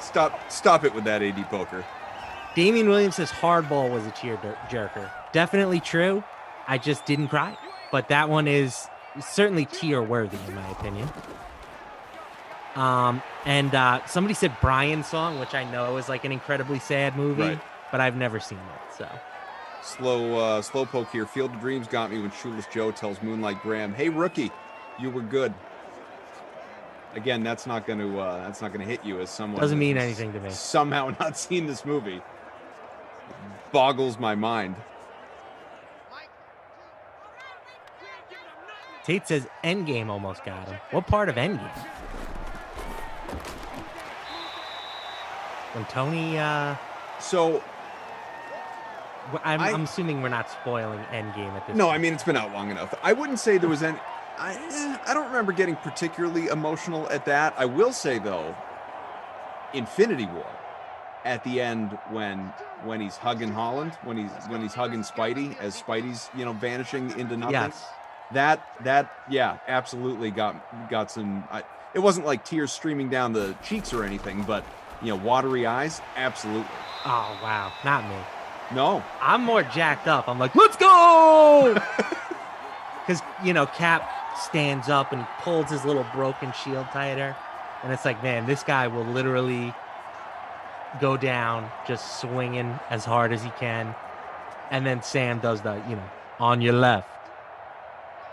Stop it with that AD Poker. Damian Williams says Hardball was a tear-jerker. Definitely true. I just didn't cry. But that one is certainly tear-worthy, in my opinion. And somebody said Brian's Song, which I know is like an incredibly sad movie, right, but I've never seen it, so. Slow poke here. Field of Dreams got me when Shoeless Joe tells Moonlight Graham, "Hey, rookie, you were good." Again, that's not going to hit you as someone doesn't mean anything to me. Somehow not seen this movie. Boggles my mind. Tate says Endgame almost got him. What part of Endgame? When Tony So I'm assuming we're not spoiling Endgame at this No, point. I mean it's been out long enough. I wouldn't say there was any I don't remember getting particularly emotional at that. I will say though, Infinity War, at the end when he's hugging Holland, when he's hugging Spidey as Spidey's vanishing into nothing. Yes. That yeah, absolutely got some. It wasn't like tears streaming down the cheeks or anything, but watery eyes, absolutely. Oh wow, not me. No, I'm more jacked up. I'm like, let's go, because Cap stands up and he pulls his little broken shield tighter, and it's like, man, this guy will literally go down just swinging as hard as he can, and then Sam does the on your left,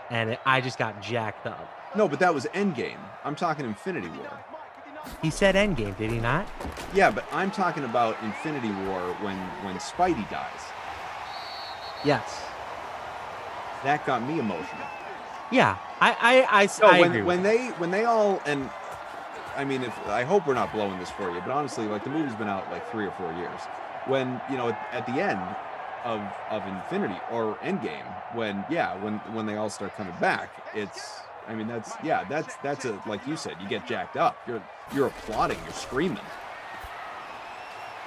and I just got jacked up. No, but that was Endgame. I'm talking Infinity War. He said Endgame, did he not? Yeah, but I'm talking about Infinity War when Spidey dies. Yes. That got me emotional. Yeah, I agree. When they all, and I mean, I hope we're not blowing this for you, but honestly, like the movie's been out like 3 or 4 years. When at the end, of Infinity or Endgame when they all start coming back. That's a, like you said, you get jacked up. You're applauding, you're screaming.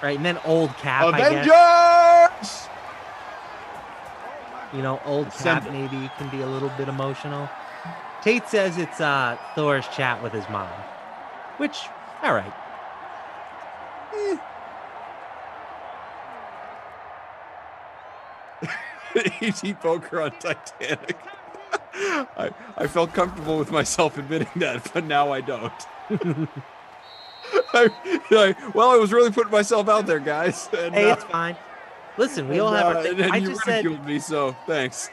Right, and then old Cap, Avengers! I guess. Old Assemble. Cap maybe can be a little bit emotional. Tate says it's Thor's chat with his mom, which, all right. Easy poker on Titanic. I felt comfortable with myself admitting that, but now I don't. I was really putting myself out there, guys. And, hey, it's fine. Listen, we all have our thing. I just ridiculed me, so thanks.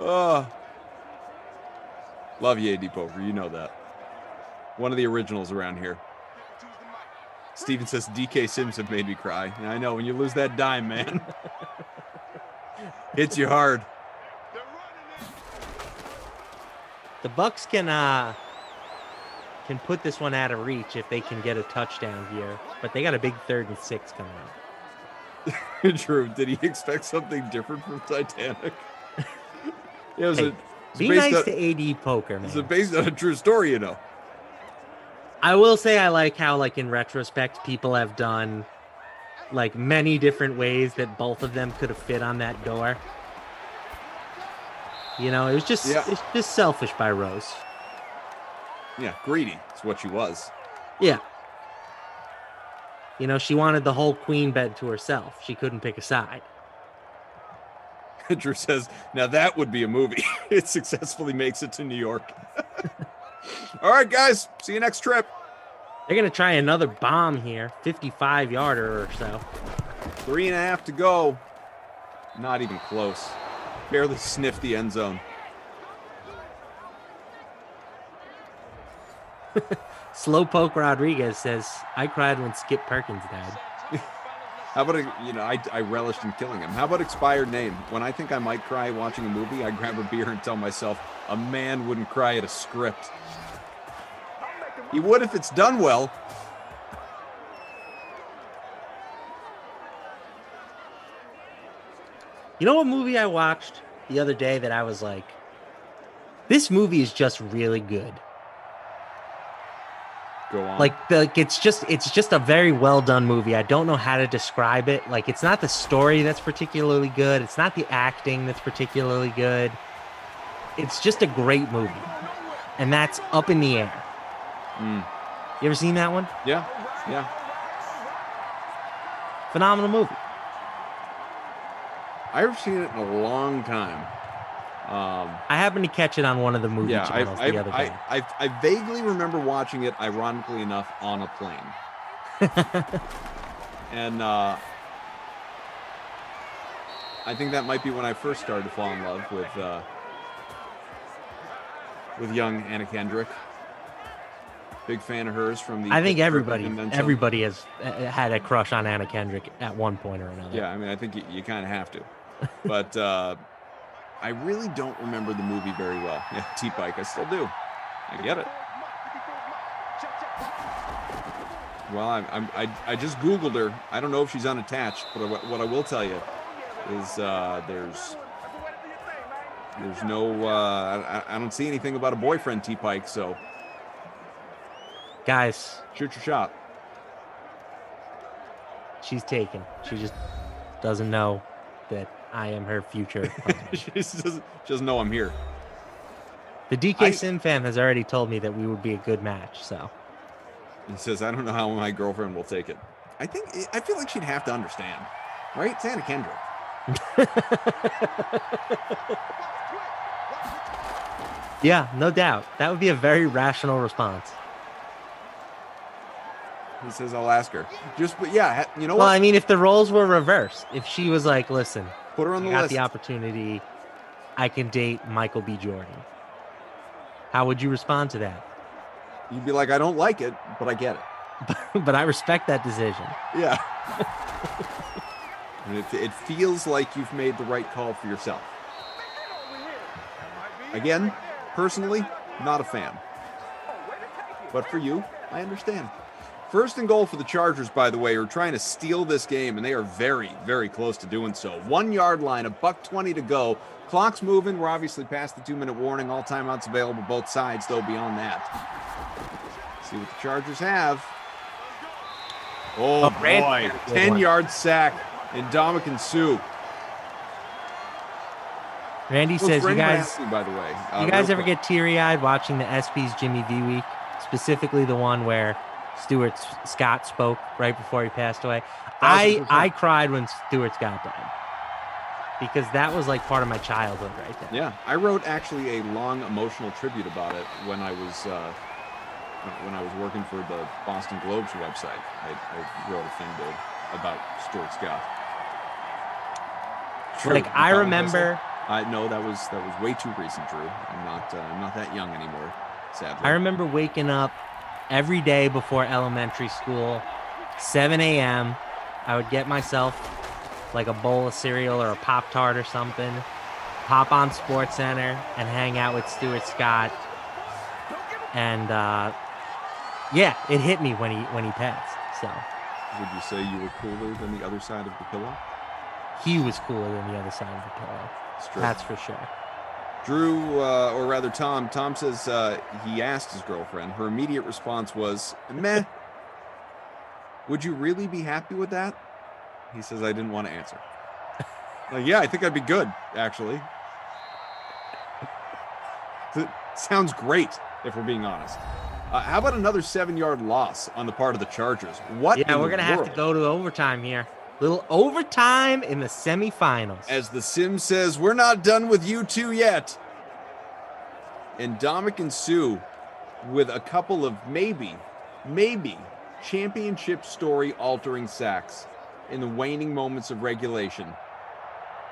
Oh, love you, AD Poker. You know that. One of the originals around here. Steven says DK Sims have made me cry. And I know when you lose that dime, man, hits you hard. The Bucks can put this one out of reach if they can get a touchdown here, but they got a big 3rd and 6 coming up. Drew, did he expect something different from Titanic? Be nice to AD Poker, man. It's based on a true story, I will say I like how, like, in retrospect, people have done, like, many different ways that both of them could have fit on that door. It was just it's just selfish by Rose. Yeah, greedy is what she was. Yeah. She wanted the whole queen bed to herself. She couldn't pick a side. Drew says, now that would be a movie. It successfully makes it to New York. All right, guys. See you next trip. They're going to try another bomb here. 55-yarder or so. 3.5 to go. Not even close. Barely sniffed the end zone. Slowpoke Rodriguez says, I cried when Skip Perkins died. How about, I relished in killing him. How about expired name? When I think I might cry watching a movie, I grab a beer and tell myself, a man wouldn't cry at a script. He would if it's done well. You know what movie I watched the other day that I was like, this movie is just really good. Go on. It's just a very well done movie. I don't know how to describe it. Like, it's not the story that's particularly good. It's not the acting that's particularly good. It's just a great movie. And that's Up in the Air. You ever seen that one? Yeah. Phenomenal movie. I haven't seen it in a long time. I happened to catch it on one of the movie channels the other day. I vaguely remember watching it, ironically enough, on a plane. And I think that might be when I first started to fall in love with young Anna Kendrick. Big fan of hers from the. I think everybody has had a crush on Anna Kendrick at one point or another. Yeah, I mean, I think you kind of have to. But I really don't remember the movie very well. Yeah, T-Bike, I still do. I get it. Well, I just Googled her. I don't know if she's unattached, but what I will tell you is there's no I don't see anything about a boyfriend, T-Pike, so guys, shoot your shot. She's taken. She just doesn't know that I am her future husband. She doesn't know I'm here. The DK Sim fan has already told me that we would be a good match, so. He says, I don't know how my girlfriend will take it. I feel like she'd have to understand. Right? It's Anna Kendrick. Yeah, no doubt. That would be a very rational response. He says, I'll ask her. But yeah, you know what? Well, I mean, if the roles were reversed, if she was like, listen, put her on the list. Got the opportunity, I can date Michael B. Jordan. How would you respond to that? You'd be like, I don't like it, but I get it. But I respect that decision. Yeah. And it feels like you've made the right call for yourself. Again, personally, not a fan. But for you, I understand. First and goal for the Chargers, by the way, are trying to steal this game, and they are very, very close to doing so. 1 yard line, $1:20 to go. Clock's moving. We're obviously past the 2-minute warning. All timeouts available both sides, though, beyond that. See what the Chargers have. Oh, boy. 10-yard sack in Ndamukong Suh. Randy says, you guys, asking, by the way, you guys ever get teary-eyed watching the SB's Jimmy V week, specifically the one where Stuart Scott spoke right before he passed away? I cried when Stuart Scott died because that was like part of my childhood right there. Yeah, I wrote actually a long emotional tribute about it when I was working for the Boston Globe's website. I wrote a thing about Stuart Scott. True. Like I remember. No, that was way too recent, Drew. I'm not that young anymore, sadly. I remember waking up every day before elementary school, 7 a.m. I would get myself like a bowl of cereal or a Pop-Tart or something, hop on SportsCenter and hang out with Stuart Scott. And yeah, it hit me when he passed. So would you say you were cooler than the other side of the pillow? He was cooler than the other side of the pillow. That's for sure. Drew, or rather Tom says he asked his girlfriend. Her immediate response was, meh. Would you really be happy with that? He says, I didn't want to answer. Yeah, I think I'd be good, actually. It sounds great, if we're being honest. How about another 7-yard loss on the part of the Chargers? What? Yeah, we're going to have to go to overtime here. Little overtime in the semifinals. As the Sim says, we're not done with you two yet. And Ndamukong Suh with a couple of maybe championship story altering sacks in the waning moments of regulation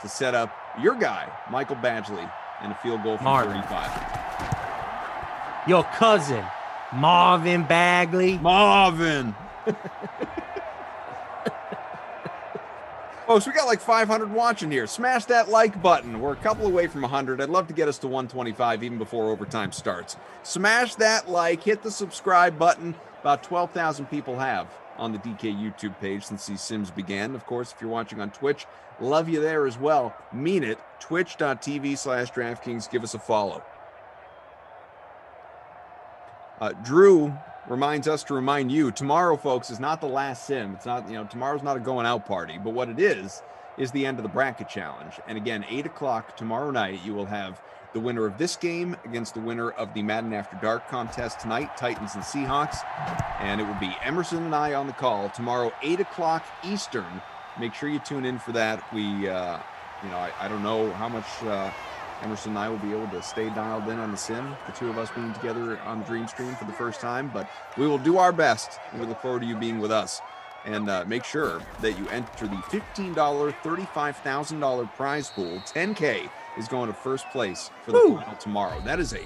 to set up your guy, Michael Badgley, and a field goal from 35. Your cousin, Marvin Bagley. Marvin. Folks, we got like 500 watching here. Smash that like button. We're a couple away from 100. I'd love to get us to 125 even before overtime starts. Smash that like, hit the subscribe button. About 12,000 people have on the DK YouTube page since these Sims began. Of course, if you're watching on Twitch, love you there as well. Mean it. Twitch.tv/DraftKings. Give us a follow. Drew reminds us to remind you, tomorrow, folks, is not the last Sim. It's not, tomorrow's not a going out party, but what it is the end of the bracket challenge. And again, 8 o'clock tomorrow night, you will have the winner of this game against the winner of the Madden After Dark contest tonight, Titans and Seahawks. And it will be Emerson and I on the call tomorrow, 8 o'clock Eastern. Make sure you tune in for that. We, I don't know how much Emerson and I will be able to stay dialed in on the Sim, the two of us being together on the Dream Stream for the first time, but we will do our best, and we look forward to you being with us. And make sure that you enter the $15, $35,000 prize pool. $10K is going to first place for the final tomorrow. That is a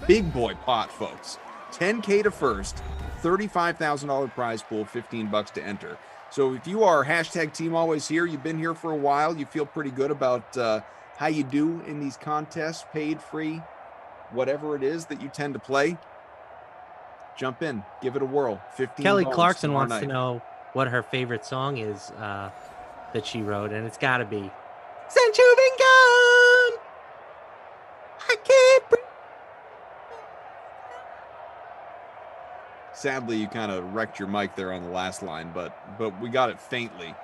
big boy pot, folks. $10K to first, $35,000 prize pool, $15 to enter. So if you are hashtag Team Always Here, you've been here for a while, you feel pretty good about how you do in these contests, paid, free, whatever it is that you tend to play, jump in, give it a whirl. 15. Kelly Clarkson wants to know what her favorite song is that she wrote, and it's got to be "Since You've Been Gone, I Can't Breathe." Sadly, you kind of wrecked your mic there on the last line, but we got it faintly.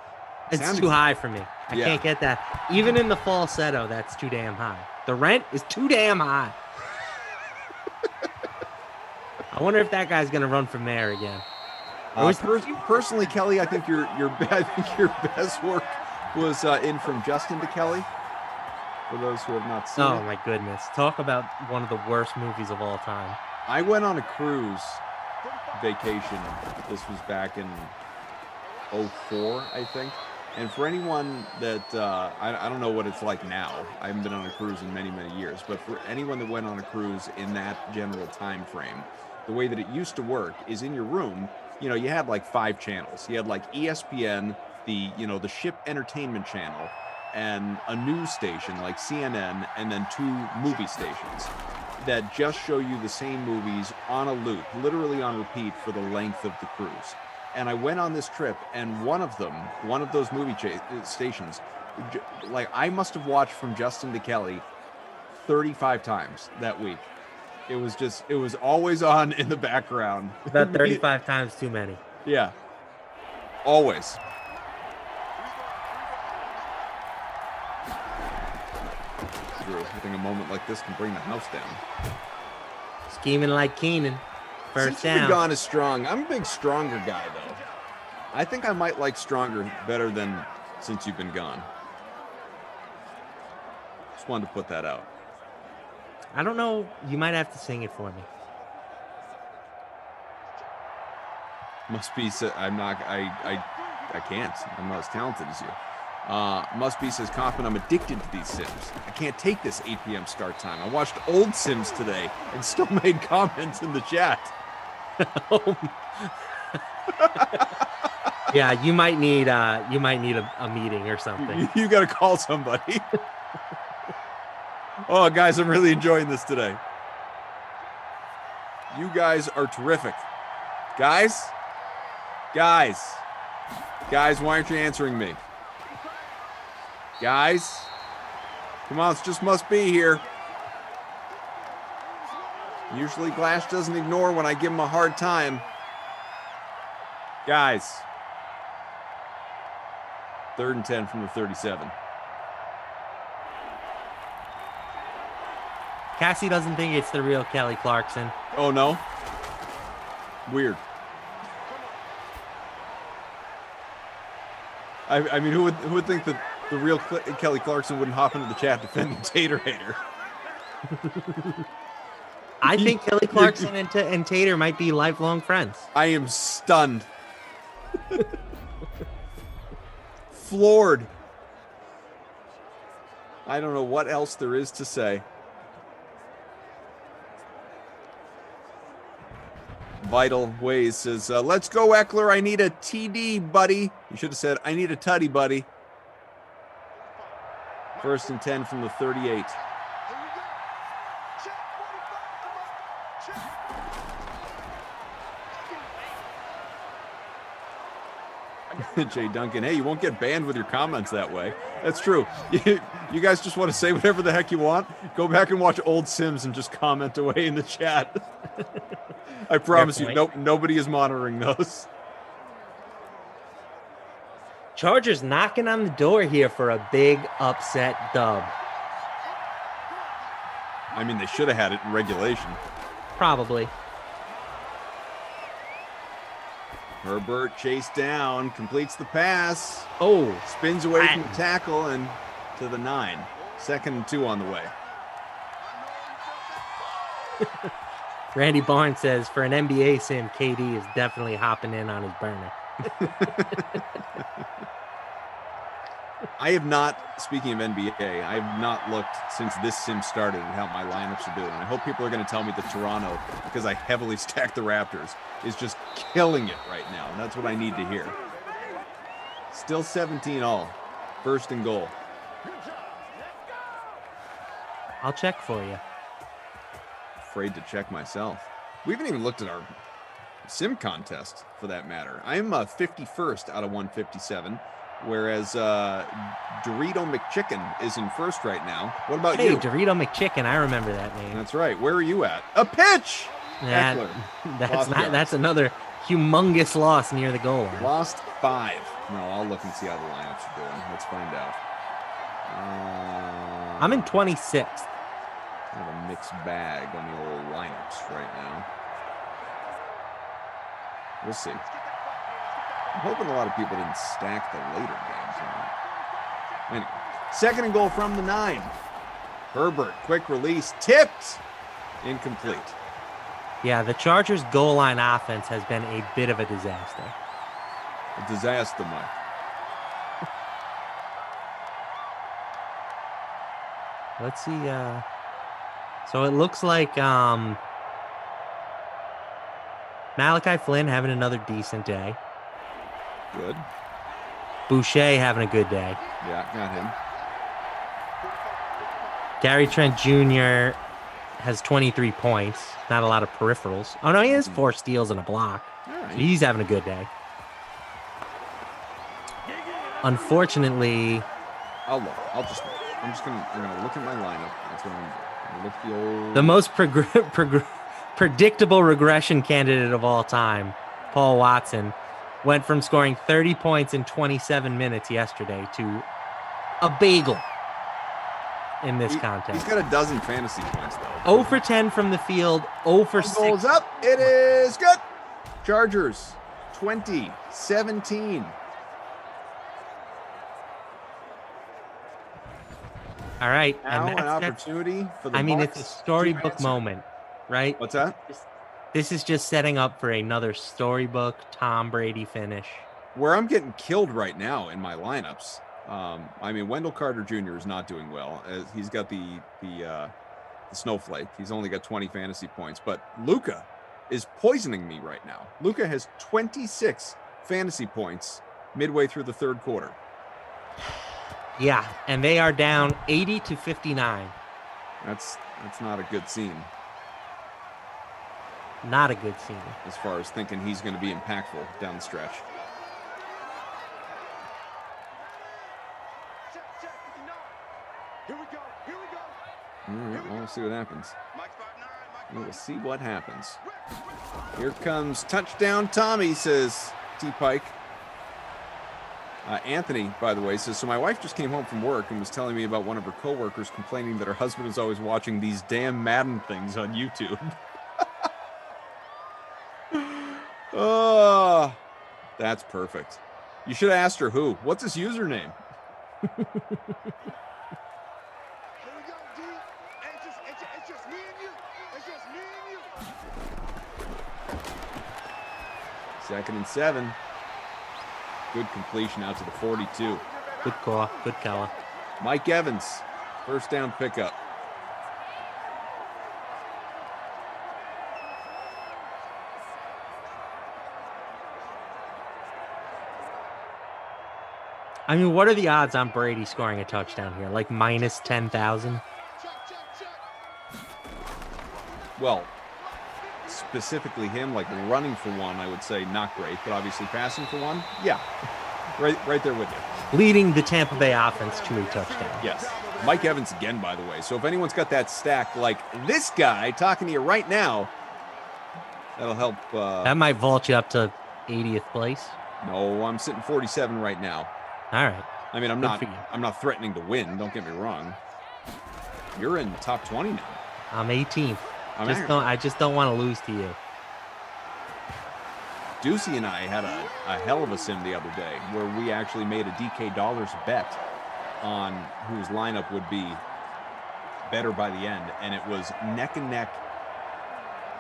It's too high for me. I can't get that. Even in the falsetto, that's too damn high. The rent is too damn high. I wonder if that guy's going to run for mayor again. Personally, Kelly, I think your best work was in From Justin to Kelly. For those who have not seen it. Oh, my goodness. Talk about one of the worst movies of all time. I went on a cruise vacation. This was back in 2004, I think. And for anyone that, I don't know what it's like now. I haven't been on a cruise in many, many years. But for anyone that went on a cruise in that general time frame, the way that it used to work is in your room, you had like 5 channels. You had like ESPN, the ship entertainment channel, and a news station like CNN, and then 2 movie stations that just show you the same movies on a loop, literally on repeat for the length of the cruise. and I went on this trip, and one of those movie stations, like I must have watched From Justin to Kelly 35 times that week. It was always on in the background. About 35 times too many. Yeah. Always. Drew, I think a moment like this can bring the house down. Scheming like Keenan. First Since down. you've been gone is strong. I'm a big stronger guy, though. I think I might like stronger better than since you've been gone. Just wanted to put that out. I don't know. You might have to sing it for me. Must be. I'm not. I can't. I'm not as talented as you. Must be, says Kaufman, I'm addicted to these Sims. I can't take this 8 p.m. start time. I watched old Sims today and still made comments in the chat. Yeah, you might need a meeting or something. You got to call somebody. Oh, guys, I'm really enjoying this today. You guys are terrific. Guys, why aren't you answering me? Guys, come on, it's just must be here. Usually Glash doesn't ignore when I give him a hard time. Guys. 3rd and 10 from the 37. Cassie doesn't think it's the real Kelly Clarkson. Oh, no? Weird. I mean, who would think that the real Kelly Clarkson wouldn't hop into the chat defending Tater Hater? I think Kelly Clarkson and Tater might be lifelong friends. I am stunned. Floored. I don't know what else there is to say. Vital Ways says, let's go, Eckler. I need a TD, buddy. You should have said, I need a tutty, buddy. 1st and 10 from the 38. Jay Duncan, hey, you won't get banned with your comments that way. That's true. You guys just want to say whatever the heck you want. Go back and watch old Sims and just comment away in the chat. I promise you, nobody is monitoring those. Chargers knocking on the door here for a big upset dub. I mean, they should have had it in regulation. Probably. Herbert chased down, completes the pass. Oh, spins away from the tackle and to the 9. 2nd and 2 on the way. Randy Barnes says, for an NBA sim, KD is definitely hopping in on his burner. I have not, speaking of NBA, I have not looked since this sim started at how my lineups are doing. I hope people are going to tell me that Toronto, because I heavily stacked the Raptors, is just killing it right now. And that's what I need to hear. Still 17 all. 1st and goal. I'll check for you. Afraid to check myself. We haven't even looked at our sim contest, for that matter. I'm 51st out of 157, whereas Dorito McChicken is in 1st right now. What about you? Hey, Dorito McChicken, I remember that name. That's right. Where are you at? A pitch! That's another humongous loss near the goal line. Lost 5. No, I'll look and see how the lineups are doing. Let's find out. I'm in 26th. Kind of a mixed bag on the old lineups right now. We'll see. I'm hoping a lot of people didn't stack the later games. Anyway, 2nd and goal from the 9. Herbert, quick release, tipped, incomplete. Yeah, the Chargers' goal line offense has been a bit of a disaster. A disaster, Mike. Let's see. So it looks like Malachi Flynn having another decent day. Good. Boucher having a good day. Yeah, got him. Gary Trent Jr. has 23 points. Not a lot of peripherals. Oh, no, he has 4 steals and a block. All right. So he's having a good day. Unfortunately, I'll look. I'm gonna look at my lineup. That's what I'm gonna look at the old. the most predictable regression candidate of all time, Paul Watson, went from scoring 30 points in 27 minutes yesterday to a bagel in this contest. He's got a dozen fantasy points, though. 0 for 10 from the field, 0 for 6. Goals up. It is good. Chargers, 20-17. All right. Now and an opportunity for the it's a Bucs storybook to moment, right? What's that? This is just setting up for another storybook Tom Brady finish. Where I'm getting killed right now in my lineups. Wendell Carter Jr. is not doing well. He's got the snowflake. He's only got 20 fantasy points. But Luka is poisoning me right now. Luka has 26 fantasy points midway through the third quarter. Yeah, and they are down 80-59. That's not a good scene. Not a good scene. As far as thinking he's going to be impactful down the stretch. All right, we'll see what happens. We'll see what happens. Here comes touchdown Tommy, says T-Pike. Anthony, by the way, says, so my wife just came home from work and was telling me about one of her coworkers complaining that her husband is always watching these damn Madden things on YouTube. Oh, that's perfect. You should have asked her who. What's his username? Second and 7. Good completion out to the 42. Good call. Good call. Mike Evans, first down pickup. What are the odds on Brady scoring a touchdown here? Like minus 10,000? Well, specifically him, like running for one, I would say not great, but obviously passing for one, yeah. Right there with you. Leading the Tampa Bay offense to a touchdown. Yes. Mike Evans again, by the way. So if anyone's got that stack like this guy talking to you right now, that'll help. That might vault you up to 80th place. No, I'm sitting 47 right now. All right. I'm not threatening to win. Don't get me wrong. You're in the top 20 now. I'm 18th. I just don't want to lose to you. Ducey and I had a hell of a sim the other day where we actually made a DK Dollars bet on whose lineup would be better by the end, and it was neck and neck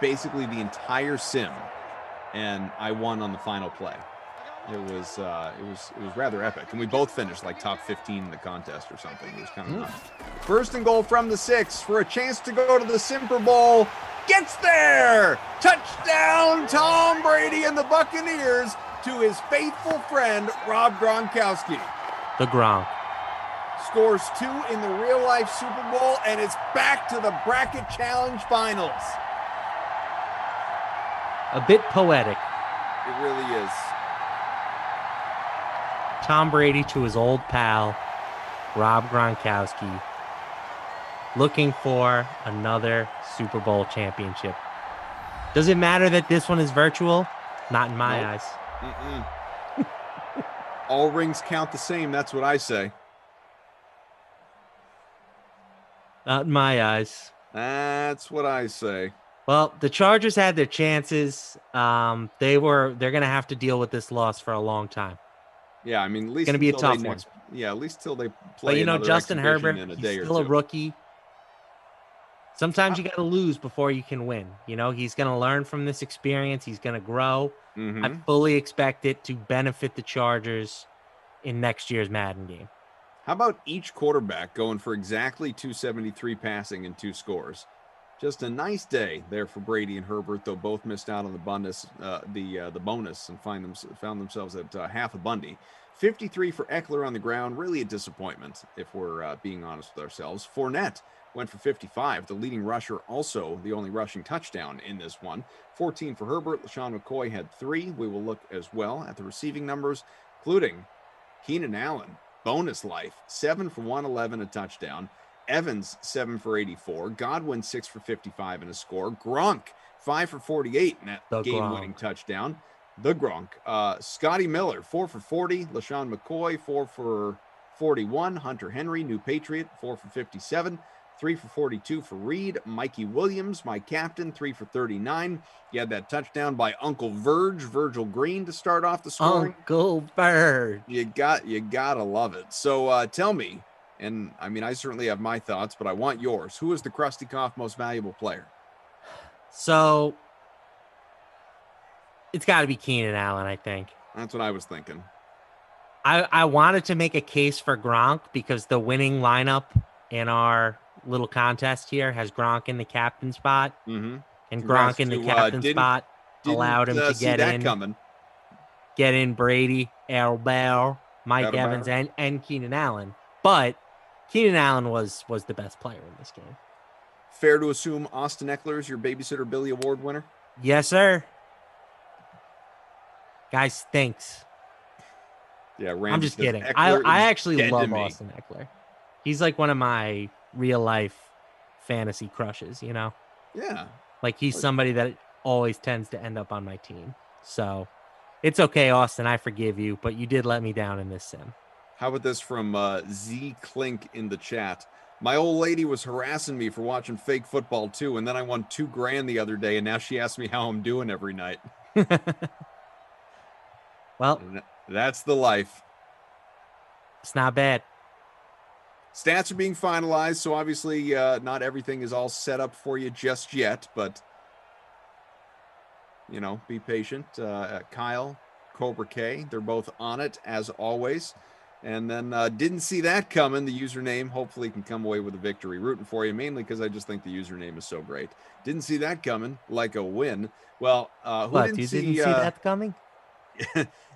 basically the entire sim, and I won on the final play. It was rather epic, and we both finished like top 15 in the contest or something. It was kind of nuts. First and goal from the 6 for a chance to go to the Super Bowl. Gets there! Touchdown, Tom Brady and the Buccaneers to his faithful friend Rob Gronkowski. The Gronk scores 2 in the real-life Super Bowl, and it's back to the Bracket Challenge Finals. A bit poetic. It really is. Tom Brady to his old pal, Rob Gronkowski, looking for another Super Bowl championship. Does it matter that this one is virtual? Not in my eyes. All rings count the same. That's what I say. Not in my eyes. That's what I say. Well, the Chargers had their chances. They're going to have to deal with this loss for a long time. Yeah, at least it's going to be a tough one. Yeah, at least till they play. But Justin Herbert, in a he's day still or a two. rookie. Sometimes you got to lose before you can win. He's going to learn from this experience. He's going to grow. Mm-hmm. I fully expect it to benefit the Chargers in next year's Madden game. How about each quarterback going for exactly 273 passing and 2 scores? Just a nice day there for Brady and Herbert, though both missed out on the bonus, and found themselves at half a Bundy. 53 for Eckler on the ground, really a disappointment if we're being honest with ourselves. Fournette went for 55, the leading rusher, also the only rushing touchdown in this one. 14 for Herbert. LaShawn McCoy had 3. We will look as well at the receiving numbers, including Keenan Allen, bonus life, 7 for 111, a touchdown. Evans, 7 for 84. Godwin, 6 for 55 and a score. Gronk, 5 for 48 in that game-winning touchdown. The Gronk. Scotty Miller, 4 for 40. LaShawn McCoy, 4 for 41. Hunter Henry, new Patriot, 4 for 57. 3 for 42 for Reed. Mikey Williams, my captain, 3 for 39. You had that touchdown by Uncle Virgil Green to start off the scoring. Uncle Verge. You gotta love it. So tell me, and I mean, I certainly have my thoughts, but I want yours. Who is the Krusty Koff most valuable player? So it's got to be Keenan Allen, I think. That's what I was thinking. I wanted to make a case for Gronk because the winning lineup in our little contest here has Gronk in the captain spot. Mm-hmm. And Gronk in the captain spot allowed him to get in Brady, Albert, Mike Evans, and Keenan Allen. But Keenan Allen was the best player in this game. Fair to assume Austin Eckler is your Babysitter Billy Award winner? Yes, sir. Guy stinks. Yeah, Randy, I'm just kidding. I actually love Austin Eckler. He's like one of my real life fantasy crushes, you know? Yeah. Like he's somebody that always tends to end up on my team. So it's okay, Austin. I forgive you, but you did let me down in this sim. How about this from Z Clink in the chat? My old lady was harassing me for watching fake football too, and then I won $2,000 the other day, and now she asks me how I'm doing every night. Well, that's the life. It's not bad. Stats are being finalized, so obviously not everything is all set up for you just yet, but, you know, be patient. Kyle, Cobra K, they're both on it, as always. And then didn't see that coming. The username hopefully can come away with a victory. Rooting for you, mainly because I just think the username is so great. Didn't see that coming, like a win. Well, didn't see that coming?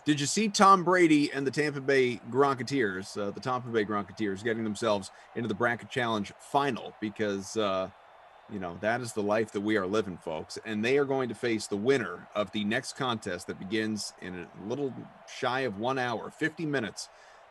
Did you see Tom Brady and the Tampa Bay Gronketeers, getting themselves into the Bracket Challenge final? Because, you know, that is the life that we are living, folks. And they are going to face the winner of the next contest that begins in a little shy of 1 hour, 50 minutes.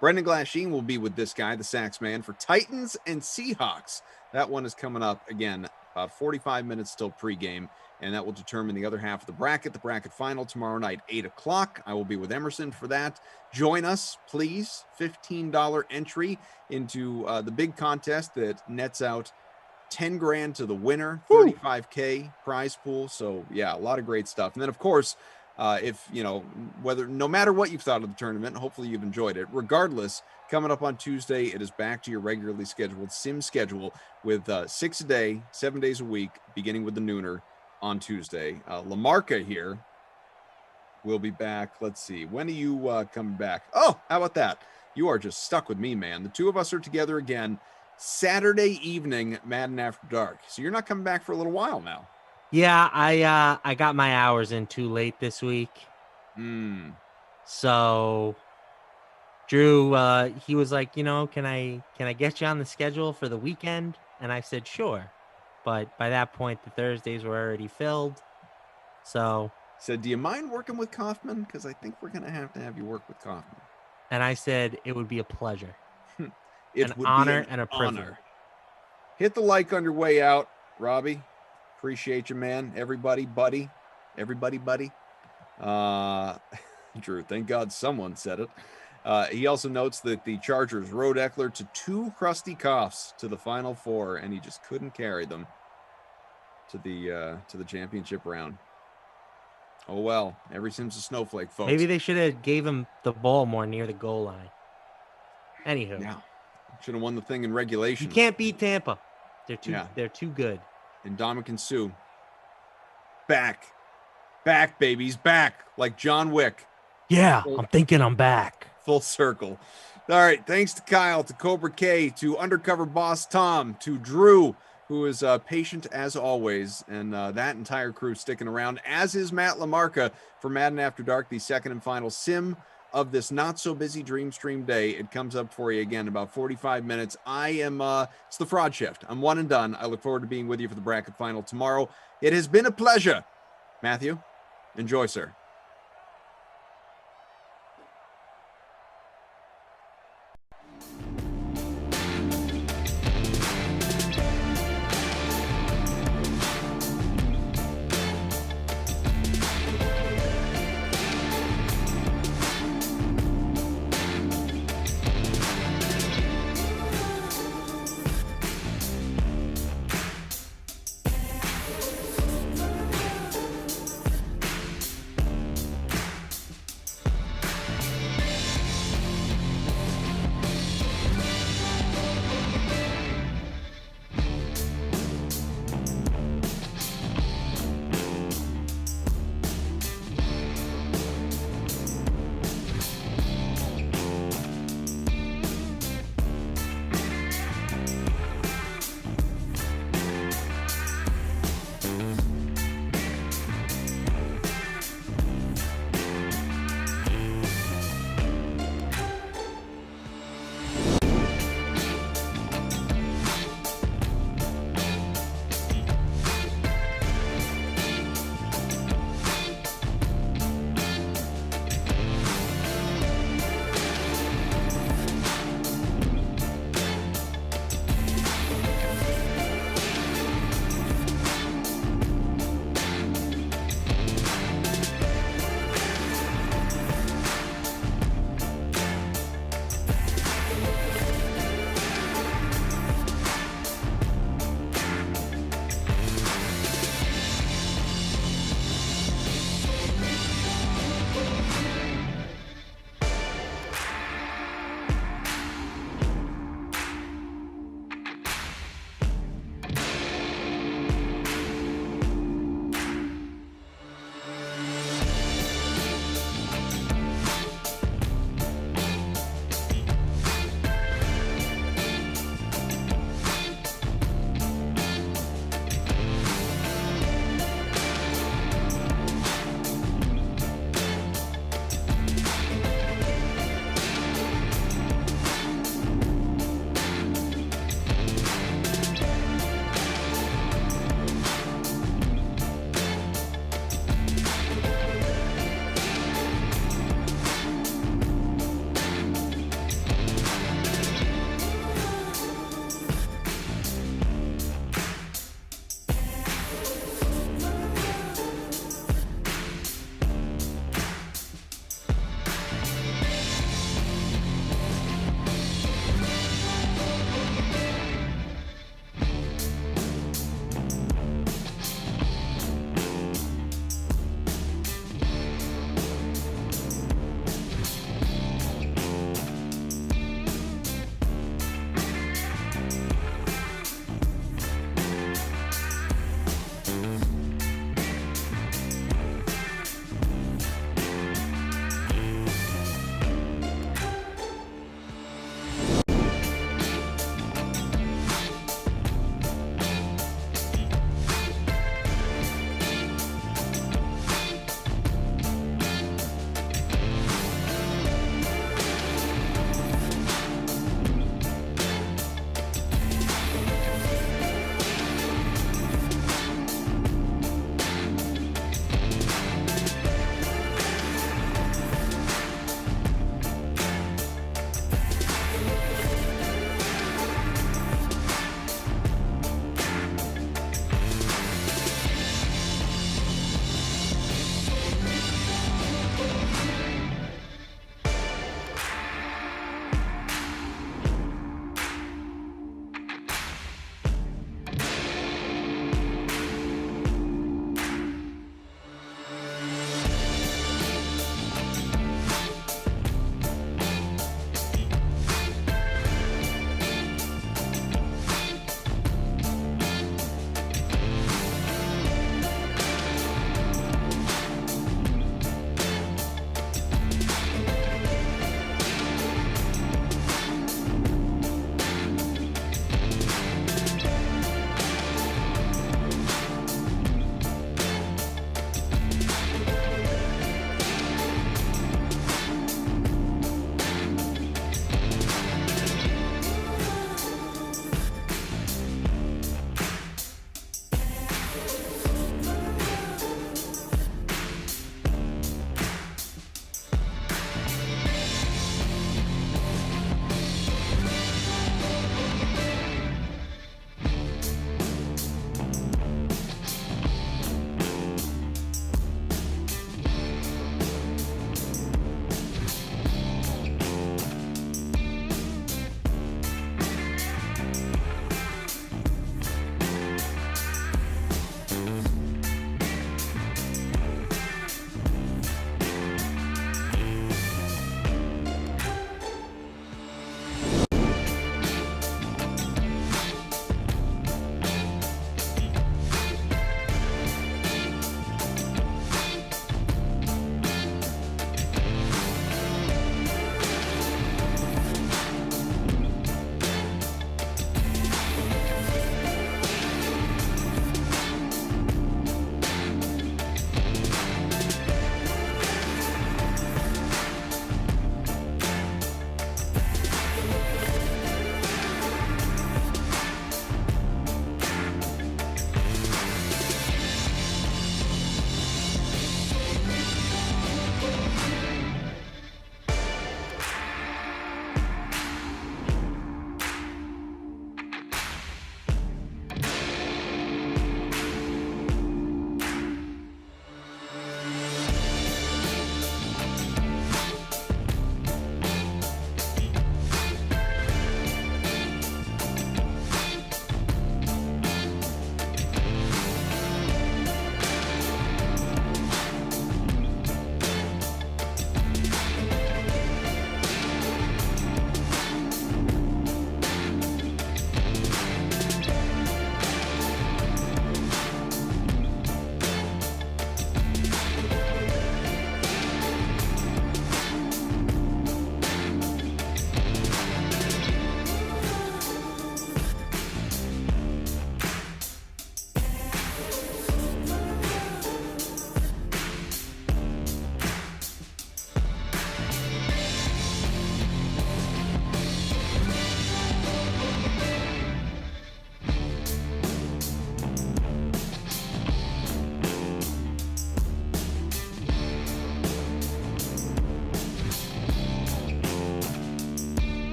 Brendan Glasheen will be with this guy, the Sax Man, for Titans and Seahawks. That one is coming up, again, about 45 minutes till pregame. And that will determine the other half of the bracket final tomorrow night, 8 o'clock. I will be with Emerson for that. Join us, please. $15 entry into the big contest that nets out $10,000 to the winner, $35K prize pool. So, yeah, a lot of great stuff. And then, of course, if, you know, no matter what you've thought of the tournament, hopefully you've enjoyed it. Regardless, coming up on Tuesday, it is back to your regularly scheduled sim schedule with 6 a day, 7 days a week, beginning with the nooner on Tuesday. Lamarca here will be back. Let's see. When are you coming back? Oh, how about that? You are just stuck with me, man. The two of us are together again Saturday evening, Madden After Dark. So you're not coming back for a little while now. Yeah, I got my hours in too late this week. So Drew, he was like, you know, can I get you on the schedule for the weekend? And I said, sure. But by that point, the Thursdays were already filled. So said, do you mind working with Kaufman? Because I think we're going to have you work with Kaufman. And I said, it would be a pleasure. It an would honor be and a privilege. Hit the like on your way out, Robbie. Appreciate you, man. Everybody, buddy. Drew, thank God someone said it. He also notes that the Chargers rode Eckler to 2 Krusty Koffs to the Final Four, and he just couldn't carry them to the championship round. Oh well, every sim's a snowflake, folks. Maybe they should have gave him the ball more near the goal line. Anywho, yeah, should have won the thing in regulation. You can't beat Tampa. They're too good. And Dominican Sue, back, babies, back like John Wick. Yeah, I'm thinking I'm back. Full circle. All right. Thanks to Kyle, to Cobra K, to Undercover Boss Tom, to Drew, who is patient as always, and that entire crew sticking around, as is Matt Lamarca for Madden After Dark, the second and final sim of this not so busy Dream Stream day. It comes up for you again in about 45 minutes. It's the Fraud Shift. I'm one and done. I look forward to being with you for the bracket final tomorrow. It has been a pleasure. Matthew, enjoy, sir.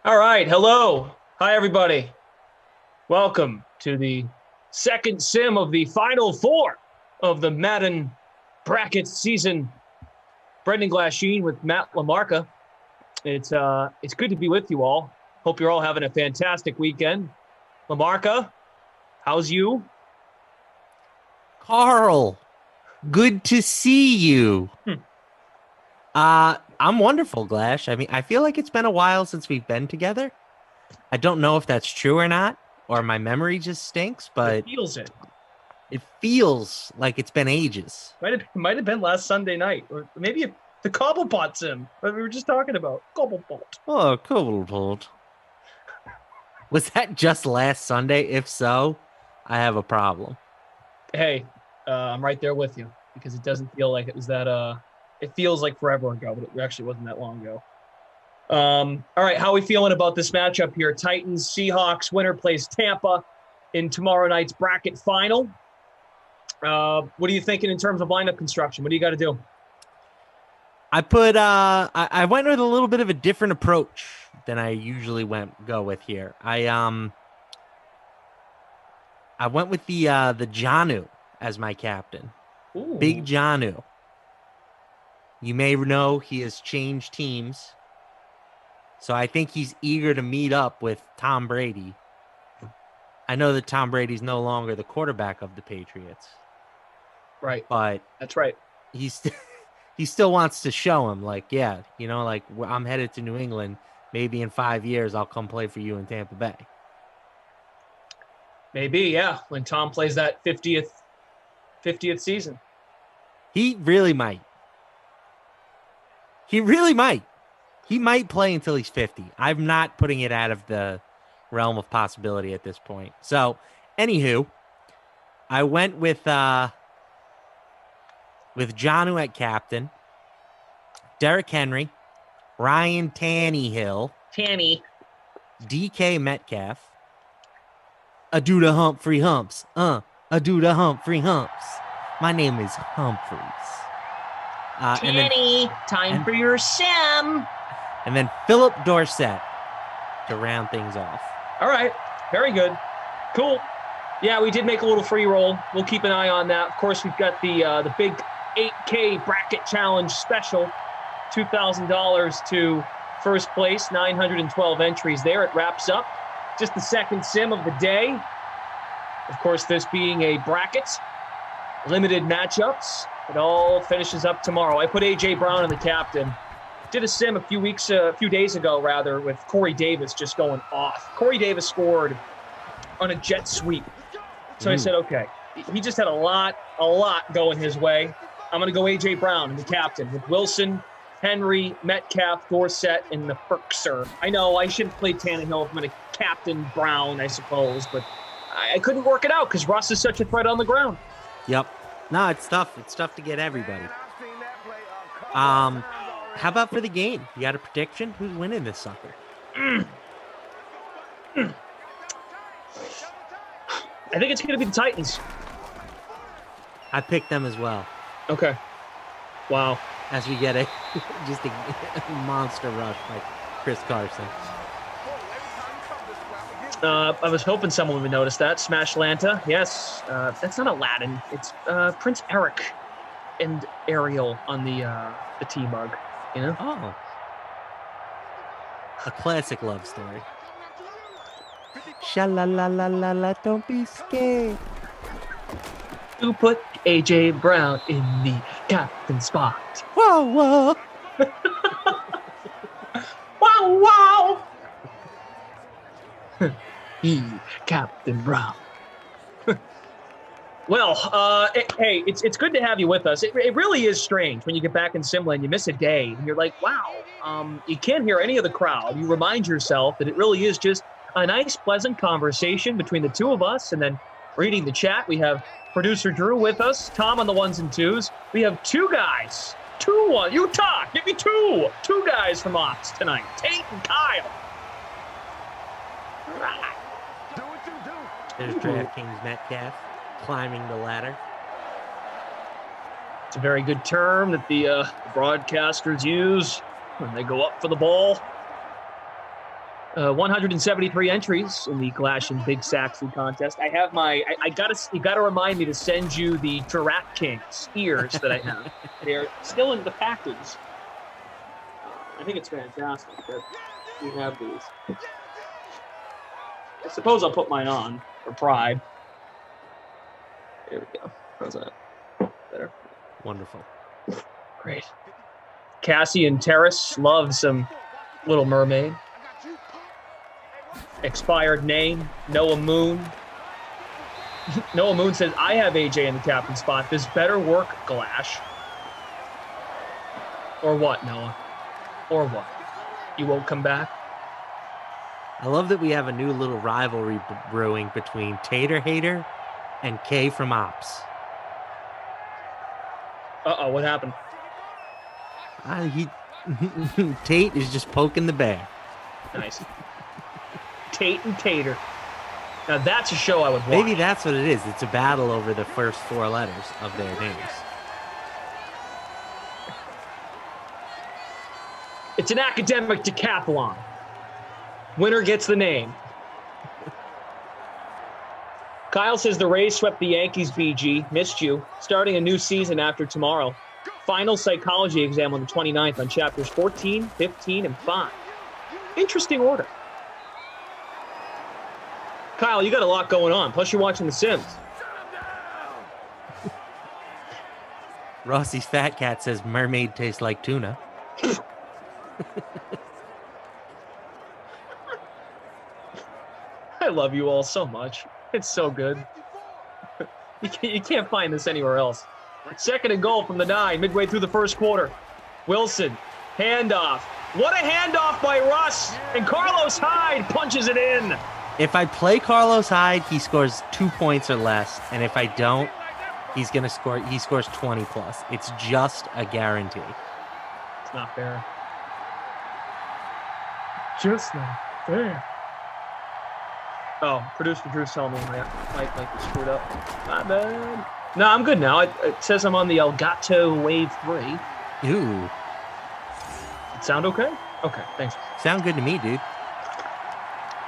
All right. Hello. Hi, everybody. Welcome to the second sim of the final four of the Madden bracket season. Brendan Glasheen with Matt Lamarca. It's good to be with you all. Hope you're all having a fantastic weekend. Lamarca, how's you? Carl, good to see you. I'm wonderful, Glash. I mean, I feel like it's been a while since we've been together. I don't know if that's true or not, or my memory just stinks, but It feels it. It feels like it's been ages. Might have been last Sunday night, or maybe the Cobblepot sim that we were just talking about. Cobblepot. Oh, cool. Was that just last Sunday? If so, I have a problem. Hey, I'm right there with you because it doesn't feel like it was that. It feels like forever ago, but it actually wasn't that long ago. All right, how are we feeling about this matchup here? Titans, Seahawks, winner plays Tampa in tomorrow night's bracket final. What are you thinking in terms of lineup construction? What do you got to do? I went with a little bit of a different approach than I usually go with here. I went with the Janu as my captain. Ooh. Big Janu. You may know he has changed teams. So I think he's eager to meet up with Tom Brady. I know that Tom Brady's no longer the quarterback of the Patriots. Right. But that's right. He still wants to show him, like, yeah, you know, like, I'm headed to New England. Maybe in 5 years, I'll come play for you in Tampa Bay. Maybe, yeah, when Tom plays that 50th season. He really might. He might play until he's 50. I'm not putting it out of the realm of possibility at this point. So, anywho, I went with Jonu at captain, Derrick Henry, Ryan Tannehill, DK Metcalf, Aduda Humphrey Humps, Aduda Humphrey Humps. My name is Humphreys. Time for your sim. And then Philip Dorsett to round things off. All right. Very good. Cool. Yeah, we did make a little free roll. We'll keep an eye on that. Of course, we've got the big 8K bracket challenge special. $2,000 to first place, 912 entries there. It wraps up. Just the second sim of the day. Of course, this being a bracket, limited matchups. It all finishes up tomorrow. I put A.J. Brown in the captain. Did a sim a few days ago, with Corey Davis just going off. Corey Davis scored on a jet sweep. So I said, okay, he just had a lot going his way. I'm going to go A.J. Brown in the captain with Wilson, Henry, Metcalf, Dorsett, and the Ferkser. I know I should have played Tannehill if I'm going to captain Brown, I suppose, but I couldn't work it out because Russ is such a threat on the ground. Yep. No, it's tough. It's tough to get everybody. How about for the game? You got a prediction? Who's winning this sucker? I think it's going to be the Titans. I picked them as well. Okay. Wow. As we get just a monster rush by Chris Carson. I was hoping someone would notice that. Smash Lanta. Yes. That's not Aladdin. It's Prince Eric and Ariel on the T-Mug. You know? Oh. A classic love story. Sha-la-la-la-la-la, don't be scared. Who put A.J. Brown in the captain spot? Whoa. Wow. Captain Brown. Well, hey, it's good to have you with us. It really is strange when you get back in Simland, you miss a day, and you're like, wow, you can't hear any of the crowd. You remind yourself that it really is just a nice, pleasant conversation between the two of us, and then reading the chat. We have producer Drew with us, Tom on the ones and twos. We have two guys, Utah, give me two guys from Ops tonight, Tate and Kyle. There's DraftKings Metcalf climbing the ladder. It's a very good term that the broadcasters use when they go up for the ball. 173 entries in the Glash and Big Sack Food Contest. I have you gotta remind me to send you the DraftKings ears that I have. They're still in the package. I think it's fantastic that we have these. I suppose I'll put mine on for pride. There we go. How's that? Better. Wonderful. Great. Cassie and Terrace love some Little Mermaid. Expired name, Noah Moon. Noah Moon says, I have AJ in the captain spot. This better work, Glash. Or what, Noah? Or what? You won't come back? I love that we have a new little rivalry brewing between Tater Hater and Kay from Ops. Uh-oh, what happened? Tate is just poking the bear. Nice. Tate and Tater. Now that's a show I would watch. Maybe that's what it is. It's a battle over the first 4 letters of their names. It's an academic decathlon. Winner gets the name. Kyle says the Rays swept the Yankees, BG. Missed you. Starting a new season after tomorrow. Final psychology exam on the 29th on chapters 14, 15, and 5. Interesting order. Kyle, you got a lot going on. Plus, you're watching The Sims. Rossi's Fat Cat says mermaid tastes like tuna. I love you all so much. It's so good. You can't find this anywhere else. Second and goal from the 9, midway through the first quarter. Wilson, handoff. What a handoff by Russ. And Carlos Hyde punches it in. If I play Carlos Hyde, he scores 2 points or less. And if I don't, he scores 20 plus. It's just a guarantee. It's not fair. Just not fair. Oh, producer Drew's telling me my mic might be screwed up. My bad. No, I'm good now. It says I'm on the Elgato Wave 3. Ooh. It sound okay? Okay, thanks. Sound good to me, dude.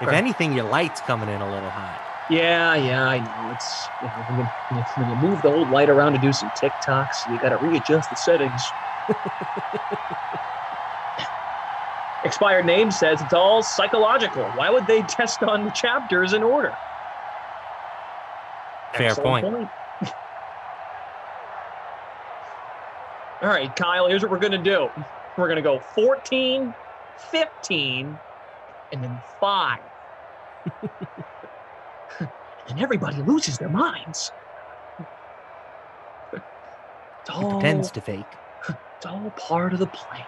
If anything, your light's coming in a little high. Yeah, I know. It's when you move the old light around to do some TikToks, you got to readjust the settings. Expired name says it's all psychological. Why would they test on the chapters in order? Fair Excellent point. All right, Kyle, here's what we're going to do. We're going to go 14, 15, and then 5. And everybody loses their minds. He pretends to fake. It's all part of the plan.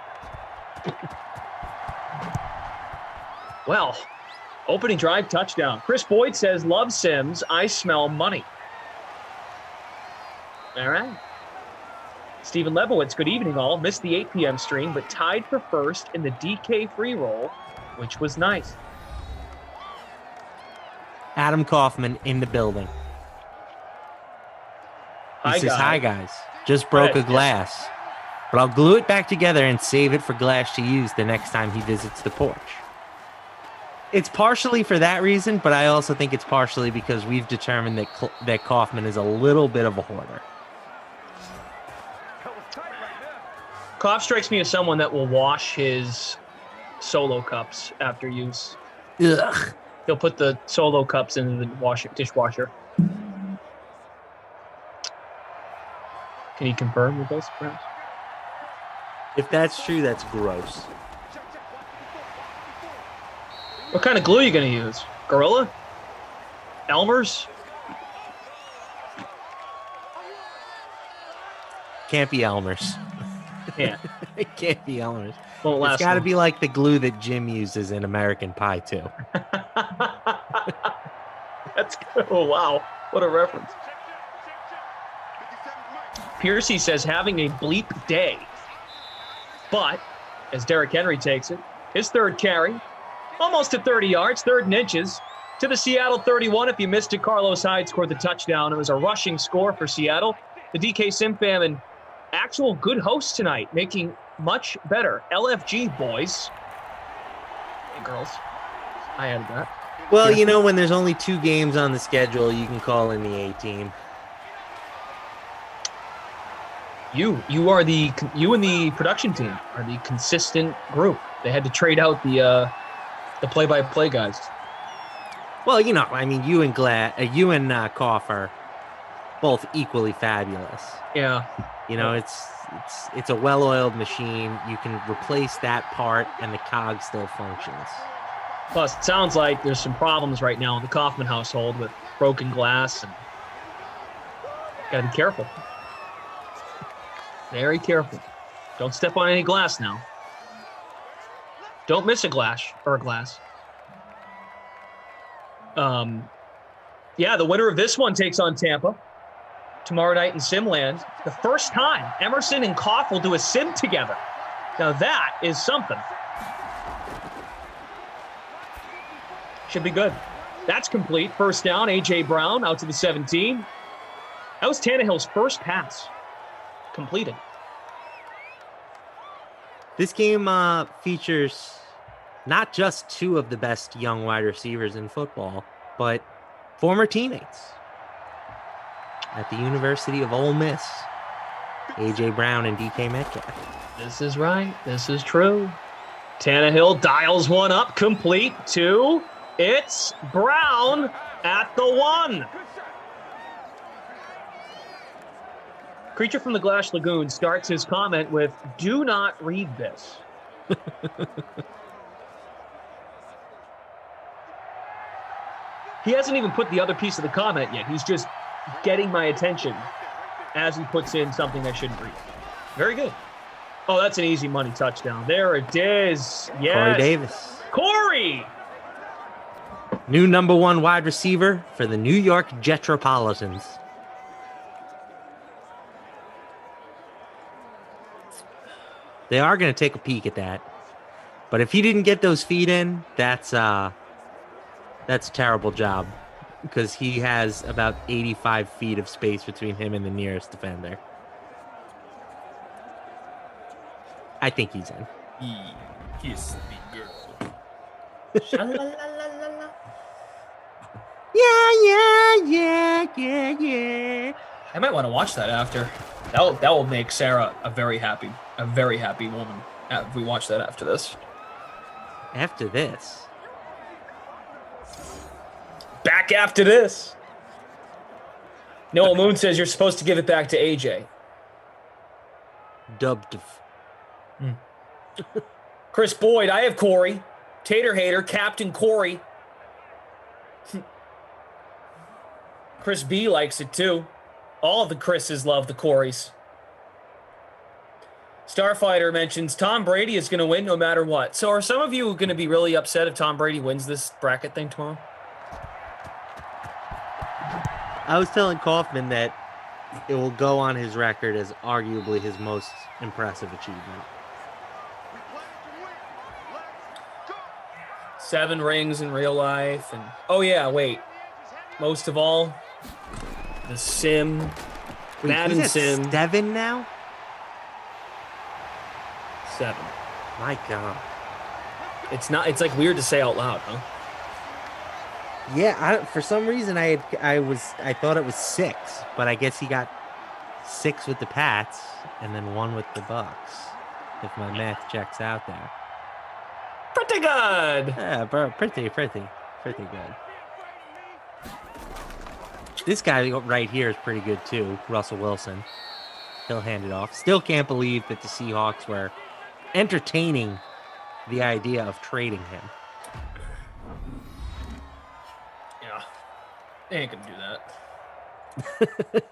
Well, opening drive touchdown. Chris Boyd says, love Sims. I smell money. All right. Stephen Lebowitz, good evening all. Missed the 8 p.m. stream, but tied for first in the DK free roll, which was nice. Adam Kaufman in the building. He says, hi, guys. Just broke a glass. But I'll glue it back together and save it for Glash to use the next time he visits the porch. It's partially for that reason, but I also think it's partially because we've determined that Kaufman is a little bit of a hoarder. Koff strikes me as someone that will wash his solo cups after use. Ugh. He'll put the solo cups in the dishwasher. Can you confirm with us, perhaps? If that's true, that's gross. What kind of glue are you going to use? Gorilla? Elmer's? Can't be Elmer's. Yeah. It can't be Elmer's. Won't last It's got to long. be like the glue that Jim uses in American Pie, too. That's good. Oh, wow. What a reference. Piercy says having a bleep day. But, as Derrick Henry takes it, his third carry, almost at 30 yards, 3rd and inches, to the Seattle 31. If you missed it, Carlos Hyde scored the touchdown. It was a rushing score for Seattle. The DK Sim Famine, actual good host tonight, making much better. LFG boys and girls. I added that. Well, Yeah. when there's only 2 games on the schedule, you can call in the A team. You and the production team are the consistent group. They had to trade out the play-by-play guys. Well, you and Koff are both equally fabulous. Yeah. It's a well-oiled machine. You can replace that part, and the cog still functions. Plus, it sounds like there's some problems right now in the Kaufman household with broken glass, and gotta be careful. Very careful. Don't step on any glass now. Don't miss a glass. Yeah, the winner of this one takes on Tampa tomorrow night in Simland. The first time Emerson and Koff will do a sim together. Now that is something. Should be good. That's complete. First down, A.J. Brown out to the 17. That was Tannehill's first pass completed. This game features not just 2 of the best young wide receivers in football, but former teammates at the University of Ole Miss, A.J. Brown and D.K. Metcalf. This is right. This is true. Tannehill dials one up, complete to... It's Brown at the 1. Creature from the Glass Lagoon starts his comment with, "Do not read this." He hasn't even put the other piece of the comment yet. He's just getting my attention as he puts in something I shouldn't read. Very good. Oh, that's an easy money touchdown. There it is. Yes. Corey Davis. Corey! New number 1 wide receiver for the New York Jetropolitans. They are going to take a peek at that. But if he didn't get those feet in, that's a terrible job. Because he has about 85 feet of space between him and the nearest defender. I think he's in. Kiss me, girl. Yeah. I might want to watch that after. That will make Sarah a very happy woman if we watch that after this. After this. Back after this. Noah Moon says you're supposed to give it back to AJ. Dubbed. Chris Boyd, I have Corey. Tater Hater, Captain Corey. Chris B likes it too. All of the Chris's love the Coreys. Starfighter mentions Tom Brady is going to win no matter what. So are some of you going to be really upset if Tom Brady wins this bracket thing tomorrow? I was telling Kaufman that it will go on his record as arguably his most impressive achievement. 7 rings in real life. And oh, yeah, wait. Most of all, the sim. Wait, Madden he's at sim. 7 now? 7. My God. It's like weird to say out loud, huh? Yeah, for some reason I thought it was 6, but I guess he got 6 with the Pats and then 1 with the Bucks. If my math checks out there. Pretty good. Yeah, bro, pretty good. This guy right here is pretty good too, Russell Wilson. He'll hand it off. Still can't believe that the Seahawks were entertaining the idea of trading him. Yeah. They ain't gonna do that.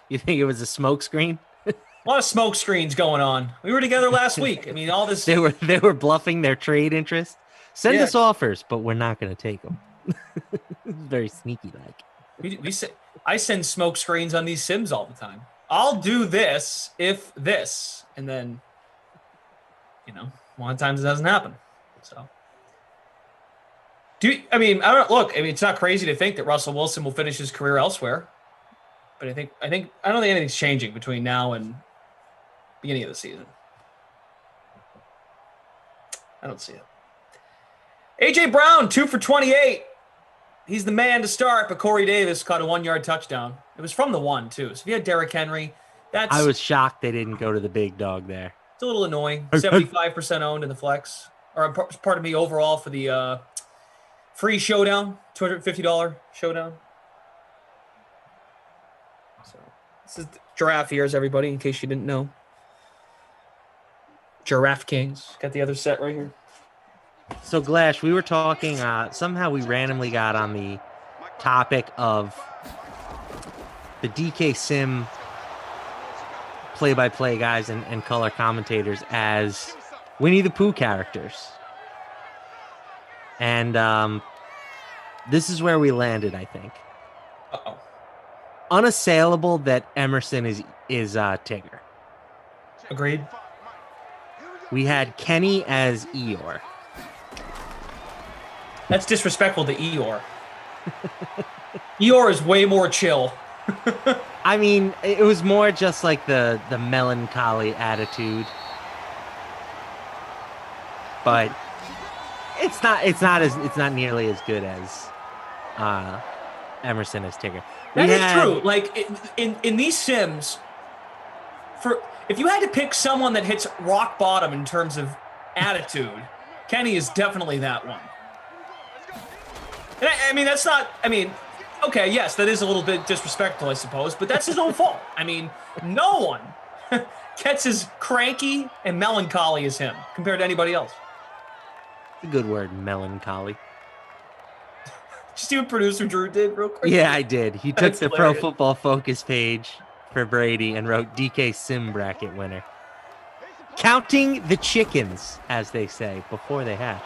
You think it was a smokescreen? A lot of smoke screens going on. We were together last week. I mean, all this. They were bluffing their trade interest. Send us offers, but we're not going to take them. Very sneaky like. I send smoke screens on these sims all the time. I'll do this if this, and then, a lot of times it doesn't happen. So, it's not crazy to think that Russell Wilson will finish his career elsewhere, but I don't think anything's changing between now and beginning of the season. I don't see it. A.J. Brown, 2 for 28. He's the man to start, but Corey Davis caught a 1-yard touchdown. It was from the 1, too. So if you had Derrick Henry, I was shocked they didn't go to the big dog there. It's a little annoying. 75% owned in the flex. Or pardon me, overall for the free showdown, $250 showdown. So this is giraffe ears, everybody, in case you didn't know. DraftKings. Got the other set right here. So, Glash, we were talking, somehow we randomly got on the topic of the DK Sim play-by-play guys and color commentators as Winnie the Pooh characters. And this is where we landed, I think. Uh-oh. Unassailable that Emerson is Tigger. Agreed. We had Kenny as Eeyore. That's disrespectful to Eeyore. Eeyore is way more chill. I mean, it was more just like the melancholy attitude. But it's not nearly as good as Emerson as Tigger. That is true. Like in these Sims, if you had to pick someone that hits rock bottom in terms of attitude, Kenny is definitely that one. And I mean, that's not. I mean, okay, yes, that is a little bit disrespectful, I suppose, but that's his own fault. I mean, no one gets as cranky and melancholy as him compared to anybody else. It's a good word, melancholy. Did you see what producer Drew did real quick? Yeah, I did. He took That's the hilarious. Pro Football Focus page for Brady and wrote DK Sim bracket winner. Counting the chickens, as they say, before they hatch.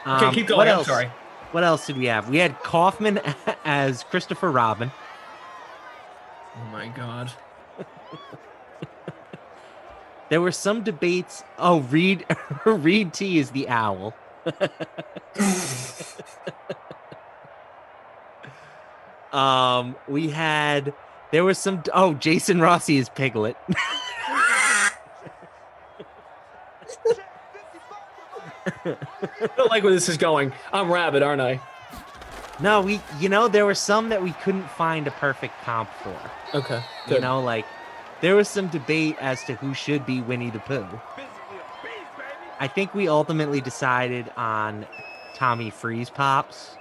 Okay, keep going. What I'm else? sorry. What else did we have? We had Kaufman as Christopher Robin. Oh my God. There were some debates. Oh, Reed T is the owl. There was some. Oh, Jason Rossi is Piglet. I don't like where this is going. I'm Rabbit, aren't I? No, there were some that we couldn't find a perfect comp for. Okay. You know, like there was some debate as to who should be Winnie the Pooh. I think we ultimately decided on Tommy Freeze Pops.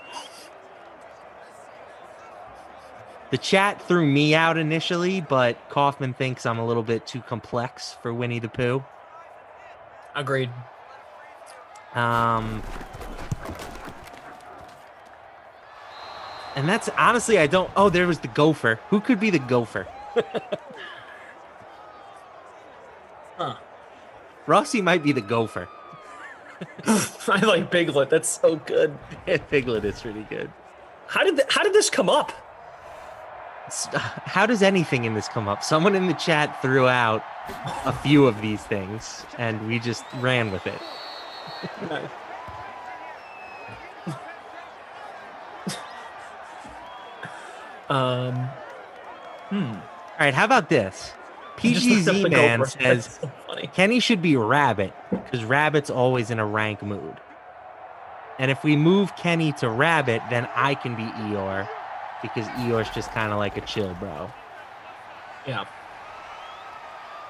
The chat threw me out initially, but Kaufman thinks I'm a little bit too complex for Winnie the Pooh. Agreed. And that's honestly, I don't. Oh, there was the gopher. Who could be the gopher? Huh. Rossi might be the gopher. I like Piglet. That's so good. Piglet is pretty good. How did this come up? How does anything in this come up? Someone in the chat threw out a few of these things, and we just ran with it. Nice. All right, how about this? PGZ Man says so funny. Kenny should be Rabbit because Rabbit's always in a rank mood. And if we move Kenny to Rabbit, then I can be Eeyore because Eeyore's just kind of like a chill bro. Yeah.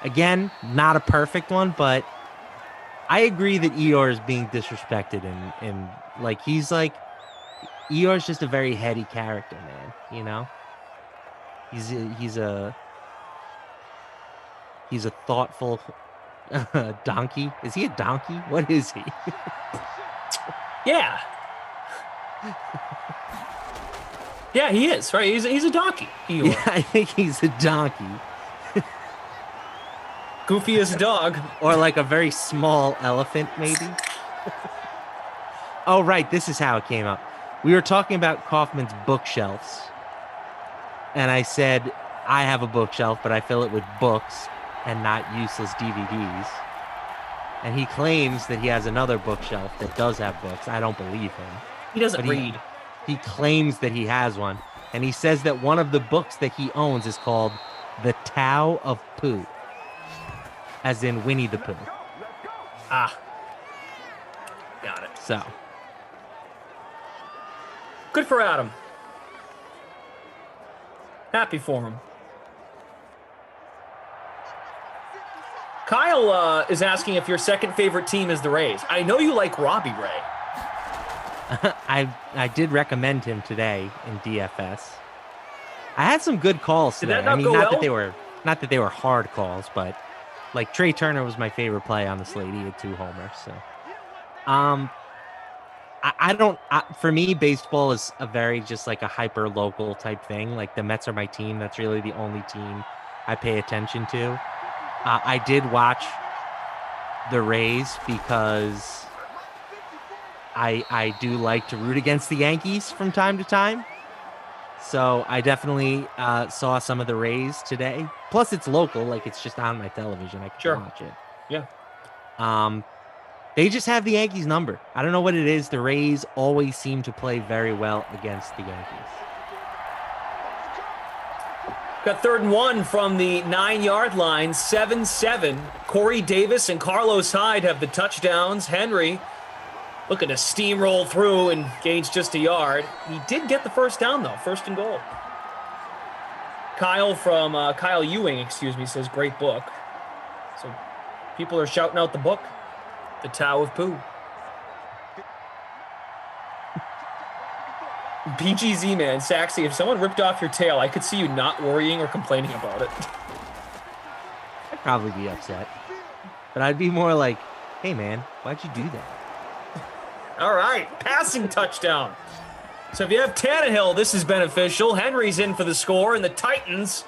Again, not a perfect one, but I agree that Eeyore is being disrespected and like Eeyore's just a very heady character, man. You know, he's a thoughtful donkey. Is he a donkey? What is he? Yeah. Yeah, he is, right? He's a donkey. Eeyore. Yeah, I think he's a donkey. Goofy as a dog. Or like a very small elephant, maybe. Oh, right. This is how it came up. We were talking about Kaufman's bookshelves. And I said, I have a bookshelf, but I fill it with books and not useless DVDs. And he claims that he has another bookshelf that does have books. I don't believe him. He doesn't But read. He claims that he has one. And he says that one of the books that he owns is called The Tao of Pooh. As in Winnie the Pooh. Ah. Got it. So, Good for Adam. Happy for him. Kyle is asking if your second favorite team is the Rays. I know you like Robbie Ray. I did recommend him today in DFS. I had some good calls Did today. that not go not well? that they were hard calls, but like Trey Turner was my favorite play on the slate. He had 2 homers. So, for me, baseball is a very just like a hyper local type thing. Like the Mets are my team. That's really the only team I pay attention to. I did watch the Rays because I do like to root against the Yankees from time to time. So I definitely saw some of the Rays today. Plus, it's local. Like, it's just on my television. I can watch it. Yeah. They just have the Yankees number. I don't know what it is. The Rays always seem to play very well against the Yankees. Got 3rd and 1 from the 9-yard line, 7-7. Corey Davis and Carlos Hyde have the touchdowns. Henry looking to steamroll through and gains just a yard. He did get the first down, though. 1st and goal. Kyle Ewing, says great book. So people are shouting out the book, The Tao of Pooh. BGZ man, Saxy, if someone ripped off your tail, I could see you not worrying or complaining about it. I'd probably be upset. But I'd be more like, hey, man, why'd you do that? All right, passing touchdown. So if you have Tannehill, this is beneficial. Henry's in for the score, and the Titans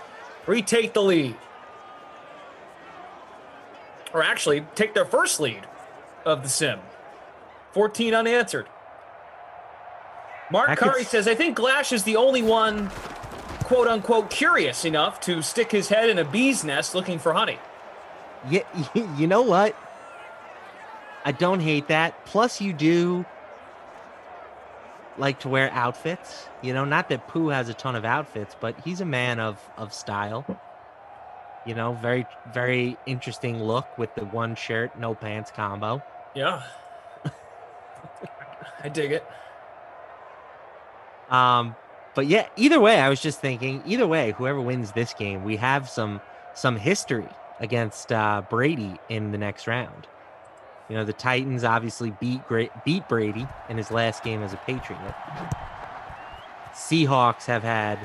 retake the lead. Or actually, take their first lead of the sim. 14 unanswered. Mark Curry says, I think Glash is the only one, quote-unquote, curious enough to stick his head in a bee's nest looking for honey. Yeah, you know what? I don't hate that. Plus, you do like to wear outfits. You know, not that Pooh has a ton of outfits, but he's a man of style. You know, very, very interesting look with the one shirt, no pants combo. Yeah. I dig it. But yeah, either way, I was just thinking, either way, whoever wins this game, we have some history against Brady in the next round. You know, the Titans obviously beat Brady in his last game as a Patriot. Seahawks have had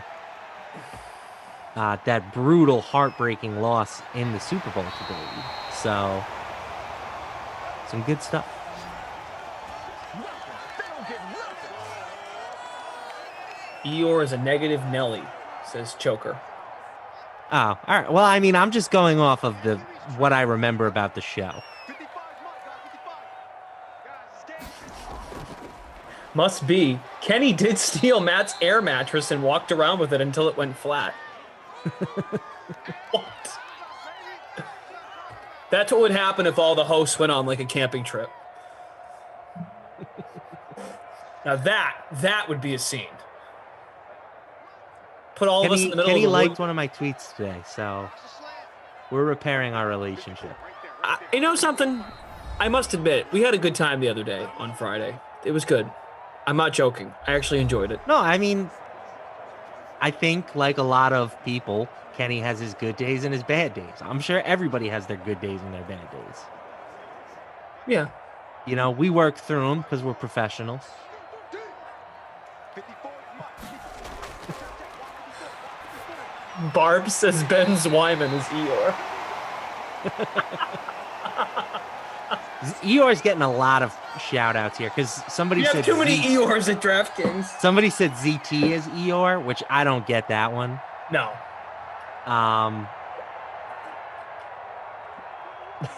that brutal, heartbreaking loss in the Super Bowl to Brady. So, some good stuff. Eeyore is a negative Nelly, says Choker. Oh, all right. Well, I mean, I'm just going off of what I remember about the show. Must be. Kenny did steal Matt's air mattress and walked around with it until it went flat. What? That's what would happen if all the hosts went on like a camping trip. Now that would be a scene. Put all of us in the middle Kenny of the liked one of my tweets today, so we're repairing our relationship. You know something? I must admit, we had a good time the other day on Friday. It was good. I'm not joking. I actually enjoyed it. No, I mean, I think like a lot of people, Kenny has his good days and his bad days. I'm sure everybody has their good days and their bad days. Yeah. You know, we work through them because we're professionals. Barb says Ben Zwyman is Eeyore. Eeyore's getting a lot of shout outs here because somebody said too many Eeyores at DraftKings. Somebody said ZT is Eeyore, which I don't get that one. No.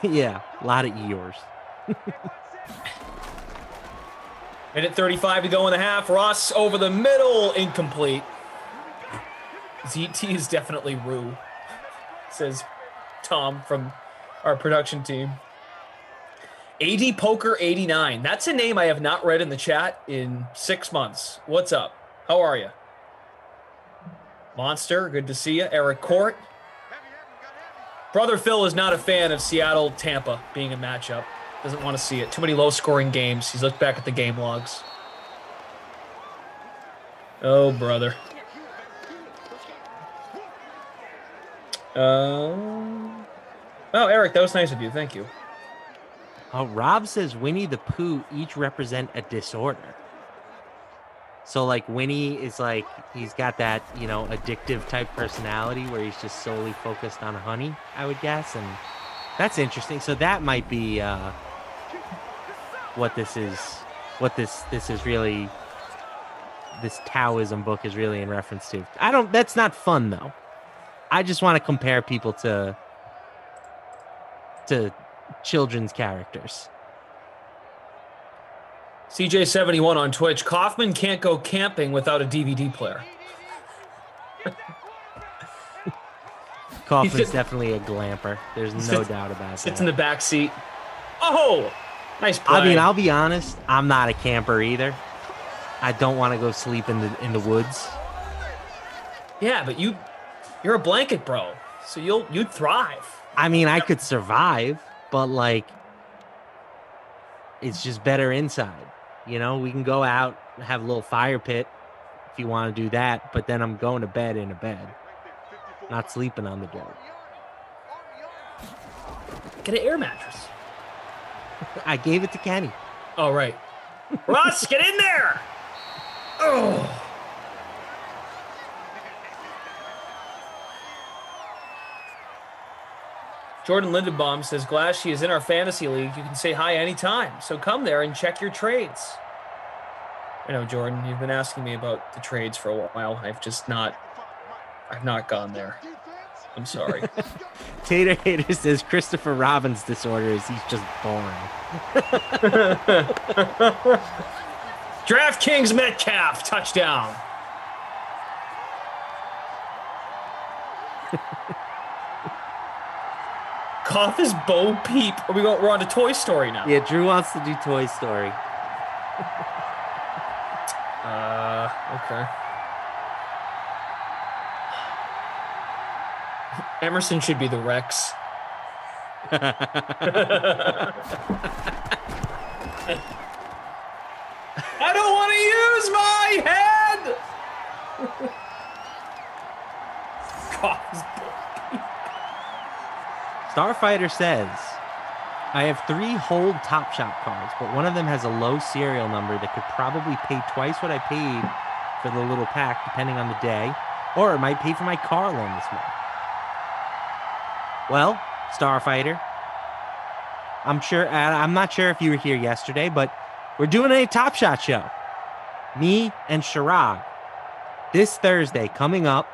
Yeah, a lot of Eeyores. Minute 35 to go in the half. Ross over the middle, incomplete. ZT is definitely Rue, says Tom from our production team. AD Poker 89. That's a name I have not read in the chat in 6 months. What's up? How are you? Monster, good to see you. Eric Court. Brother Phil is not a fan of Seattle-Tampa being a matchup. Doesn't want to see it. Too many low-scoring games. He's looked back at the game logs. Oh, brother. Oh, Eric, that was nice of you. Thank you. Rob says Winnie the Pooh each represent a disorder. So like Winnie is like, he's got that, addictive type personality where he's just solely focused on honey, I would guess. And that's interesting. So that might be what this is really, this Taoism book is really in reference to. That's not fun though. I just want to compare people to children's characters. CJ71 on Twitch. Kaufman can't go camping without a DVD player. Kaufman's definitely a glamper. There's no doubt about that. Sits in the back seat. Oh, nice play. I mean, I'll be honest. I'm not a camper either. I don't want to go sleep in the woods. Yeah, but you're a blanket bro, so you'd thrive. I mean, I could survive, but like, it's just better inside. We can go out, have a little fire pit if you want to do that, but then I'm going to bed in a bed, not sleeping on the dirt. Get an air mattress. I gave it to Kenny. Oh, right. Russ, get in there! Oh. Jordan Lindenbaum says, Glass, she is in our fantasy league. You can say hi anytime. So come there and check your trades. I know, Jordan, you've been asking me about the trades for a while. I've not gone there. I'm sorry. Tater Hater says Christopher Robin's disorder is he's just boring. DraftKings Metcalf, touchdown. Cough is Bo Peep. We're on to Toy Story now. Yeah, Drew wants to do Toy Story. Okay. Emerson should be the Rex. I don't want to use my head! Cough is Bo Peep. Starfighter says, I have 3 hold Top Shot cards, but one of them has a low serial number that could probably pay twice what I paid for the little pack, depending on the day, or it might pay for my car loan this month. Well, Starfighter, I'm not sure if you were here yesterday, but we're doing a Top Shot show. Me and Shirag. This Thursday, coming up,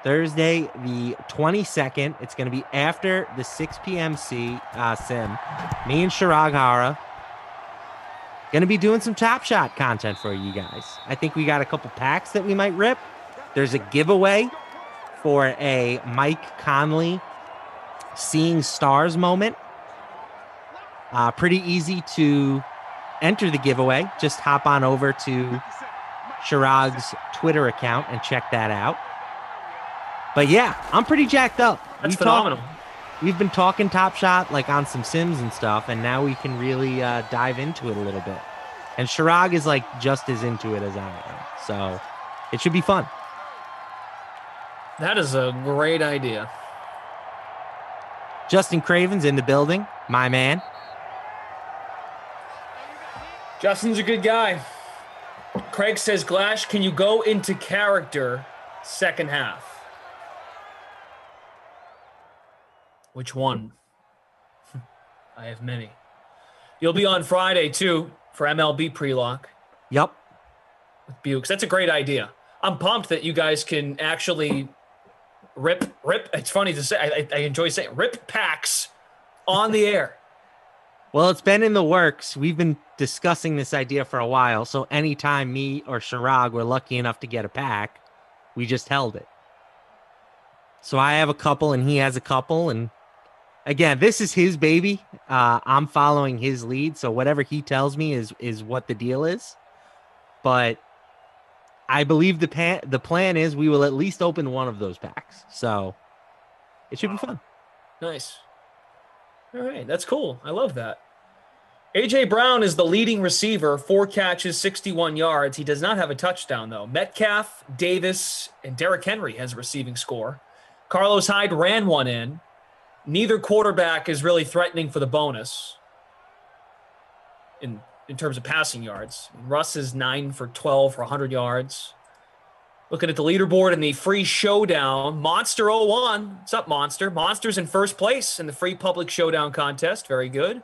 Thursday, the 22nd. It's going to be after the 6 p.m. sim. Me and Shirag Hara going to be doing some Top Shot content for you guys. I think we got a couple packs that we might rip. There's a giveaway for a Mike Conley Seeing Stars moment. Pretty easy to enter the giveaway. Just hop on over to Shirag's Twitter account and check that out. But yeah, I'm pretty jacked up. That's phenomenal. We've been talking Top Shot like on some Sims and stuff, and now we can really dive into it a little bit. And Shirag is like just as into it as I am. So it should be fun. That is a great idea. Justin Craven's in the building, my man. Justin's a good guy. Craig says, Glash, can you go into character second half? Which one? I have many. You'll be on Friday, too, for MLB pre-lock. Yep. With Bukes. That's a great idea. I'm pumped that you guys can actually rip. It's funny to say. I enjoy saying rip packs on the air. Well, it's been in the works. We've been discussing this idea for a while. So anytime me or Shirag were lucky enough to get a pack, we just held it. So I have a couple and he has a couple. And again, this is his baby. I'm following his lead. So whatever he tells me is what the deal is. But I believe the plan is we will at least open one of those packs. So it should be fun. Nice. All right. That's cool. I love that. A.J. Brown is the leading receiver, 4 catches, 61 yards. He does not have a touchdown, though. Metcalf, Davis, and Derrick Henry has a receiving score. Carlos Hyde ran one in. Neither quarterback is really threatening for the bonus in terms of passing yards. Russ is 9 for 12 for 100 yards. Looking at the leaderboard in the free showdown, Monster 01. What's up, Monster? Monster's in first place in the free public showdown contest. Very good.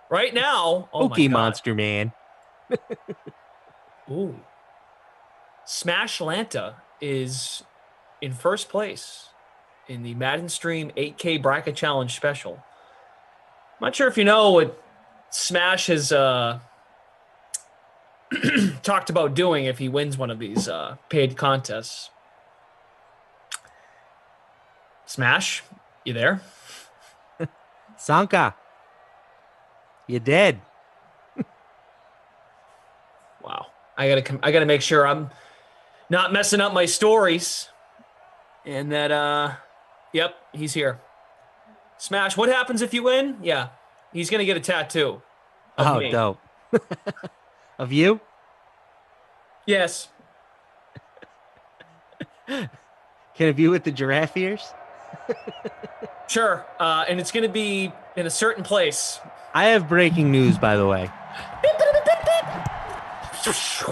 Right now, oh Okay, my God. Monster Man. Ooh. Smash Lanta is in first place in the Madden Stream 8K Bracket Challenge Special. I'm not sure if you know what Smash has talked about doing if he wins one of these paid contests. Smash, you there? Sanka. You dead. Wow. I gotta make sure I'm not messing up my stories. And that yep, he's here. Smash, what happens if you win? Yeah. He's gonna get a tattoo. Of me. Dope. Of you? Yes. Can it be with the giraffe ears? Sure. And it's gonna be in a certain place. I have breaking news, by the way.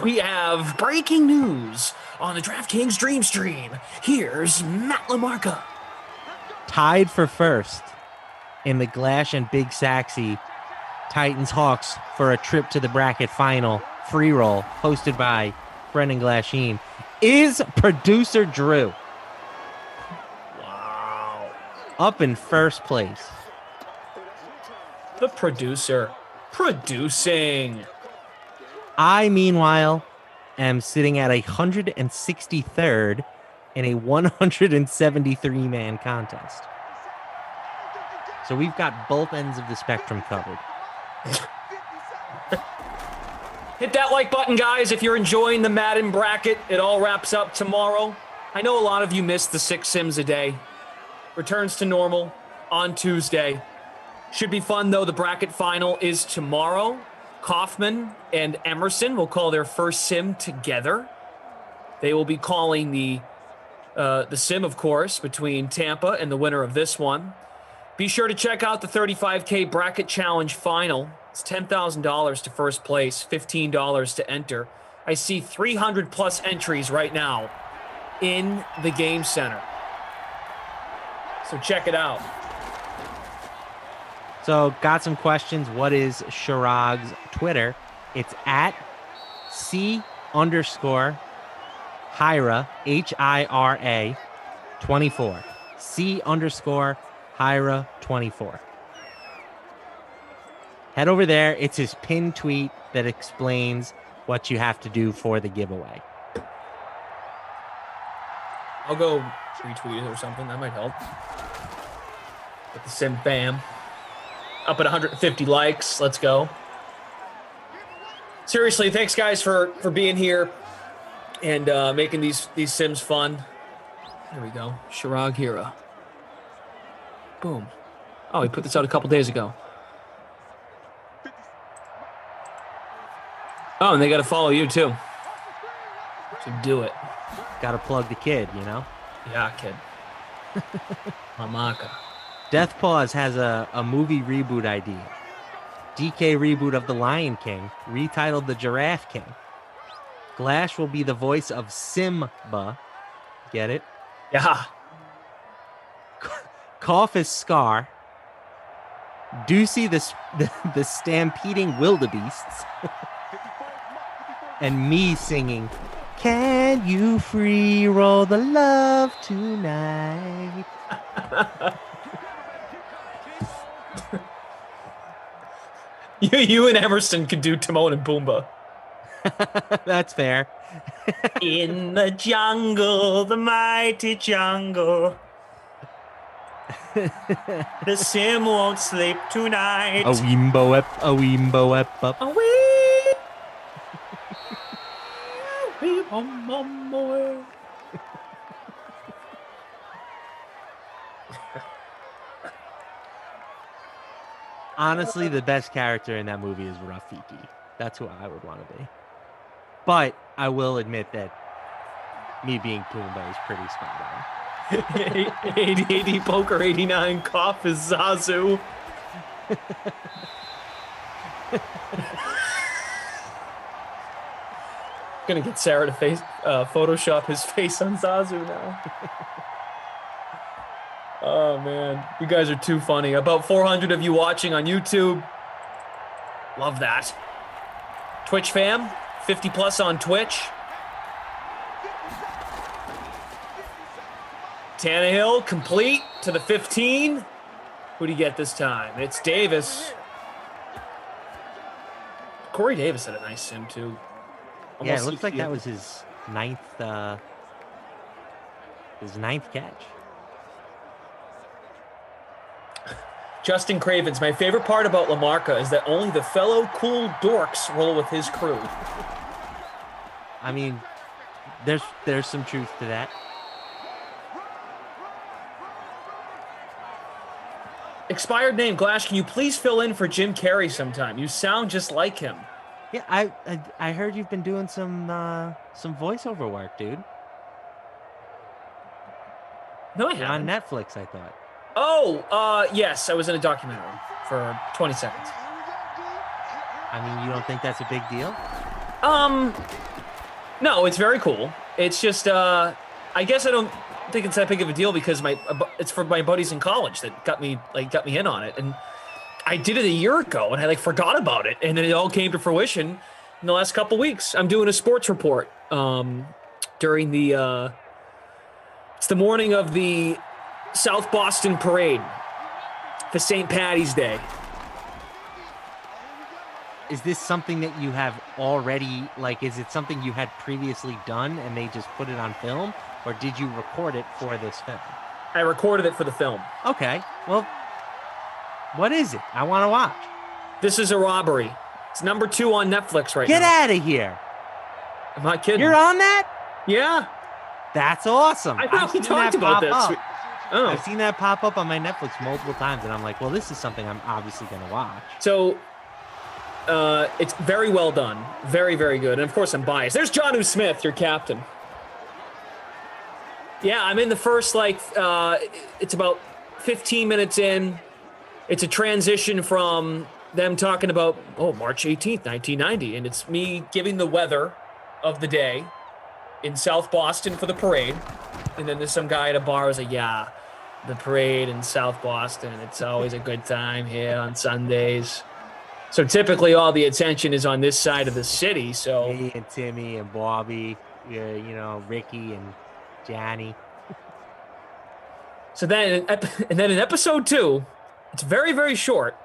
We have breaking news on the DraftKings Dream Stream. Here's Matt Lamarca. Tied for first in the Glash and Big Saxy Titans Hawks for a trip to the bracket final free roll hosted by Brendan Glasheen is producer Drew. Wow. Up in first place. The producer producing. I, meanwhile, am sitting at 163rd in a 173-man contest. So we've got both ends of the spectrum covered. Hit that like button, guys, if you're enjoying the Madden bracket. It all wraps up tomorrow. I know a lot of you missed the 6 sims a day. Returns to normal on Tuesday. Should be fun, though. The bracket final is tomorrow. Kaufman and Emerson will call their first sim together. They will be calling the sim, of course, between Tampa and the winner of this one. Be sure to check out the 35K Bracket Challenge final. It's $10,000 to first place, $15 to enter. I see 300 plus entries right now in the game center. So check it out. So, got some questions. What is Shirag's Twitter? It's at C_Hira, Hira 24. C_Hira 24. Head over there. It's his pinned tweet that explains what you have to do for the giveaway. I'll go retweet it or something. That might help. Get the sim fam up at 150 likes. Let's go. Seriously, thanks guys for being here and making these sims fun. There we go. Shirag Hira. Boom. Oh, he put this out a couple days ago. Oh, and they got to follow you too. So do it. Got to plug the kid, you know? Yeah, kid. Lamarca. Death Paws has a movie reboot idea. DK reboot of The Lion King, retitled The Giraffe King. Glash will be the voice of Simba. Get it? Yeah. Cough is Scar. Doocy the stampeding wildebeests. And me singing, "Can you free roll the love tonight?" You and Emerson could do Timon and Pumbaa. That's fair. In the jungle, the mighty jungle. The sim won't sleep tonight. A wimbo ep, a wimbo ep up. A wee bum bum boy. Honestly, the best character in that movie is Rafiki. That's who I would want to be. But I will admit that me being Pumbaa is pretty spot on. 80 poker, 89 cough is Zazu. Gonna get Sarah to Photoshop his face on Zazu now. Oh man, you guys are too funny. About 400 of you watching on YouTube. Love that. Twitch fam, 50 plus on Twitch. Tannehill complete to the 15. Who do you get this time? It's Davis. Corey Davis had a nice sim too. Yeah, it looks like that was his ninth catch. Justin Cravens, my favorite part about Lamarca is that only the fellow cool dorks roll with his crew. I mean, there's some truth to that. Expired name, Glash, can you please fill in for Jim Carrey sometime? You sound just like him. Yeah, I heard you've been doing some voiceover work, dude. No, I You're haven't. on Netflix, I thought. Oh, yes, I was in a documentary for 20 seconds. I mean, you don't think that's a big deal? No, it's very cool. It's just, I guess I don't think it's that big of a deal because it's for my buddies in college that got me in on it, and I did it a year ago and I forgot about it, and then it all came to fruition in the last couple weeks. I'm doing a sports report during the it's the morning of the South Boston Parade for St. Patty's Day. Is this something that you have already, is it something you had previously done and they just put it on film, or did you record it for this film? I recorded it for the film. Okay, well, what is it? I want to watch. This is a robbery. It's number 2 on Netflix right now. Get out of here. I'm not kidding. You're on that? Yeah. That's awesome. I thought we talked about this. Oh. I've seen that pop up on my Netflix multiple times, and I'm like, well, this is something I'm obviously going to watch. So it's very well done. Very, very good. And, of course, I'm biased. There's Jonnu Smith, your captain. Yeah, I'm in the first, it's about 15 minutes in. It's a transition from them talking about, March 18th, 1990. And it's me giving the weather of the day in South Boston for the parade. And then there's some guy at a bar who's like, yeah, the parade in South Boston. It's always a good time here on Sundays. So typically all the attention is on this side of the city. So me and Timmy and Bobby, Ricky and Johnny. So then in episode 2, it's very, very short,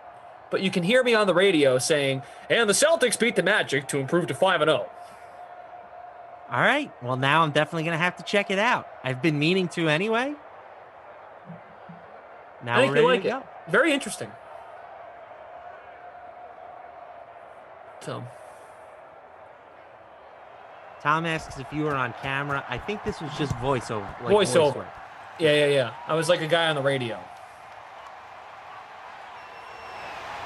but you can hear me on the radio saying, and the Celtics beat the Magic to improve to 5-0. All right. Well, now I'm definitely going to have to check it out. I've been meaning to anyway. Now I think we're you ready like to it. go. Very interesting. So Tom asks if you were on camera. I think this was just voiceover. Voiceover. Yeah. I was like a guy on the radio.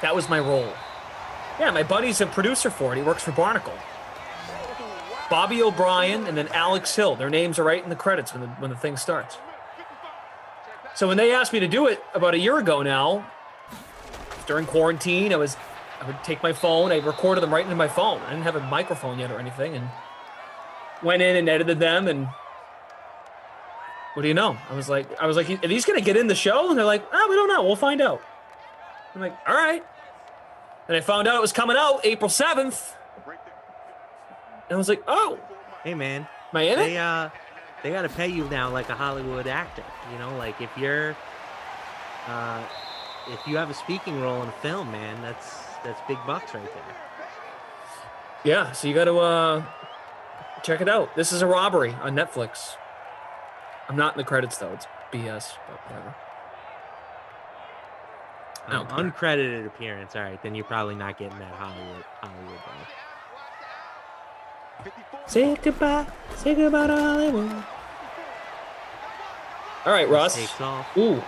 That was my role. Yeah, my buddy's a producer for it. He works for Barnacle. Bobby O'Brien and then Alex Hill. Their names are right in the credits when the thing starts. So when they asked me to do it about a year ago now, during quarantine, I would take my phone. I recorded them right into my phone. I didn't have a microphone yet or anything, and went in and edited them. And what do you know? I was like, are these going to get in the show? And they're like, we don't know. We'll find out. I'm like, all right. And I found out it was coming out April 7th. And I was like, oh. Hey, man. Am I in it? They got to pay you now like a Hollywood actor. Like if you have a speaking role in a film, man, that's big bucks right there. Yeah, so you got to check it out. This is a robbery on Netflix. I'm not in the credits, though. It's BS, but whatever. Uncredited appearance. All right, then you're probably not getting that Hollywood though. Say goodbye to Hollywood. All right, Russ. Takes off. Ooh.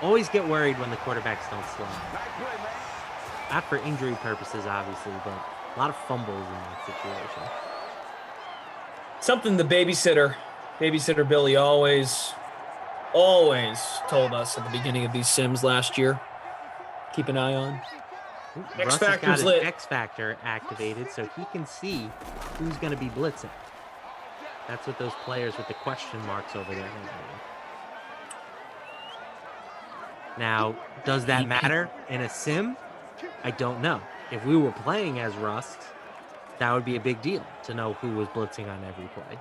Always get worried when the quarterbacks don't slide. Not for injury purposes, obviously, but a lot of fumbles in that situation. Something the babysitter Billy always told us at the beginning of these sims last year. Keep an eye on. Ooh, X Russ has Factor's got his lit. X Factor activated, so he can see who's going to be blitzing. That's what those players with the question marks over there are doing. Now, does that matter in a sim? I don't know. If we were playing as Rust, that would be a big deal to know who was blitzing on every play.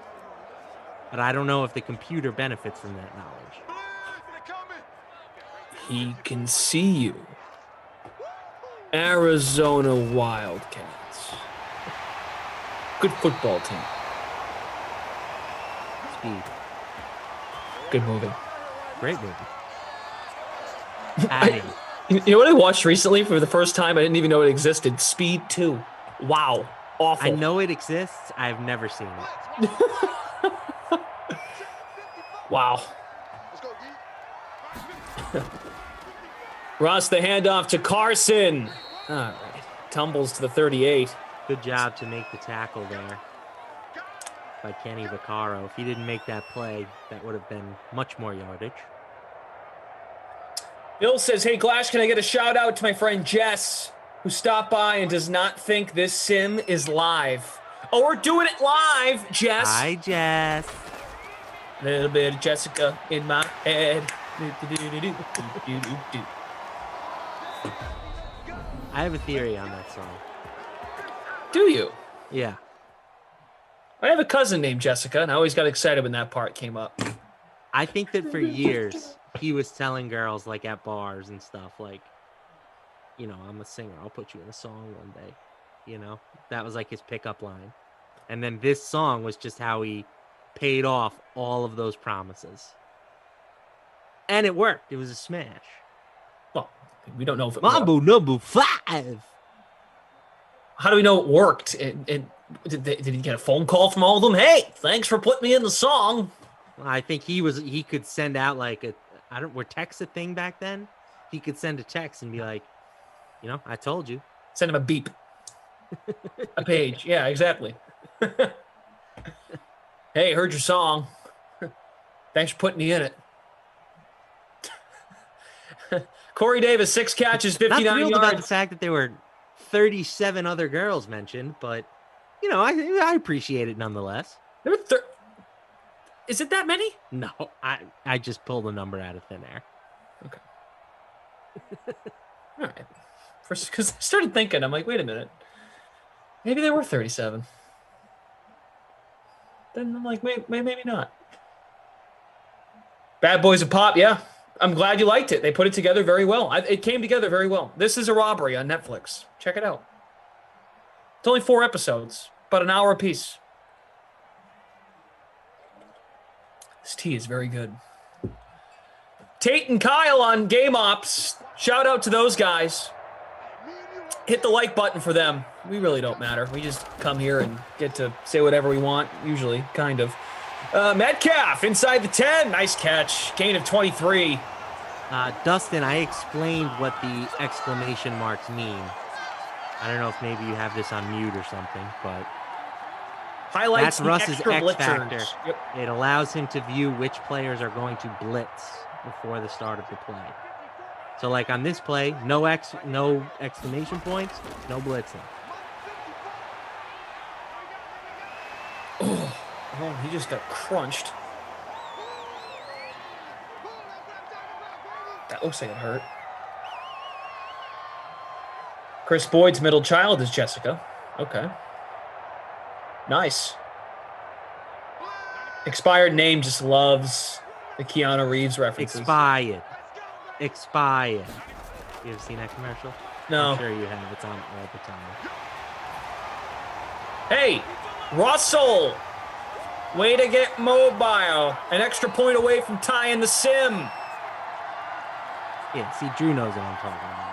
But I don't know if the computer benefits from that knowledge. He can see you. Arizona Wildcats. Good football team. Speed. Good movie. Great movie. Adding. You know what I watched recently for the first time? I didn't even know it existed. Speed 2. Wow. Awful. I know it exists. I've never seen it. Wow. Ross, the handoff to Carson. All right. Tumbles to the 38. Good job to make the tackle there by Kenny Vaccaro. If he didn't make that play, that would have been much more yardage. Bill says, hey, Glash, can I get a shout out to my friend Jess, who stopped by and does not think this sim is live. Oh, we're doing it live, Jess. Hi, Jess. A little bit of Jessica in my head. I have a theory on that song. Do you? Yeah. I have a cousin named Jessica, and I always got excited when that part came up. I think that for years, he was telling girls, like, at bars and stuff, like, you know, I'm a singer. I'll put you in a song one day. You know? That was, like, his pickup line. And then this song was just how he paid off all of those promises. And it worked. It was a smash. Well, we don't know if it Mambo worked. number 5. How do we know it worked? And did he get a phone call from all of them? Hey, thanks for putting me in the song. I think he could send out like were texts a thing back then? He could send a text and be like, you know, I told you. Send him a beep. A page. Yeah, exactly. Hey, heard your song. Thanks for putting me in it. Corey Davis, 6 catches, 59 Not thrilled yards. about the fact that there were 37 other girls mentioned, but you know, I appreciate it nonetheless. There were Is it that many? No, I just pulled a number out of thin air. Okay. All right. Because I started thinking, I'm like, wait a minute. Maybe there were 37. Then I'm like, maybe not. Bad Boys of Pop, yeah. I'm glad you liked it. They put it together very well. It came together very well. This is a Robbery on Netflix. Check it out. It's only 4 episodes, about an hour apiece. This tea is very good. Tate and Kyle on Game Ops. Shout out to those guys. Hit the like button for them. We really don't matter. We just come here and get to say whatever we want, usually, kind of. Metcalf inside the 10. Nice catch. Gain of 23. Dustin, I explained what the exclamation marks mean. I don't know if maybe you have this on mute or something, but Highlights that's Russ's extra X blitzers. factor. Yep. It allows him to view which players are going to blitz before the start of the play. So like on this play, no exclamation points, no blitzing. Oh, he just got crunched. That looks like it hurt. Chris Boyd's middle child is Jessica. Okay. Nice. Expired name just loves the Keanu Reeves references. Expired. You ever seen that commercial? No. I'm sure you have. It's on all the time. Hey, Russell. Way to get mobile. An extra point away from tying the sim. Yeah, see, Drew knows what I'm talking about.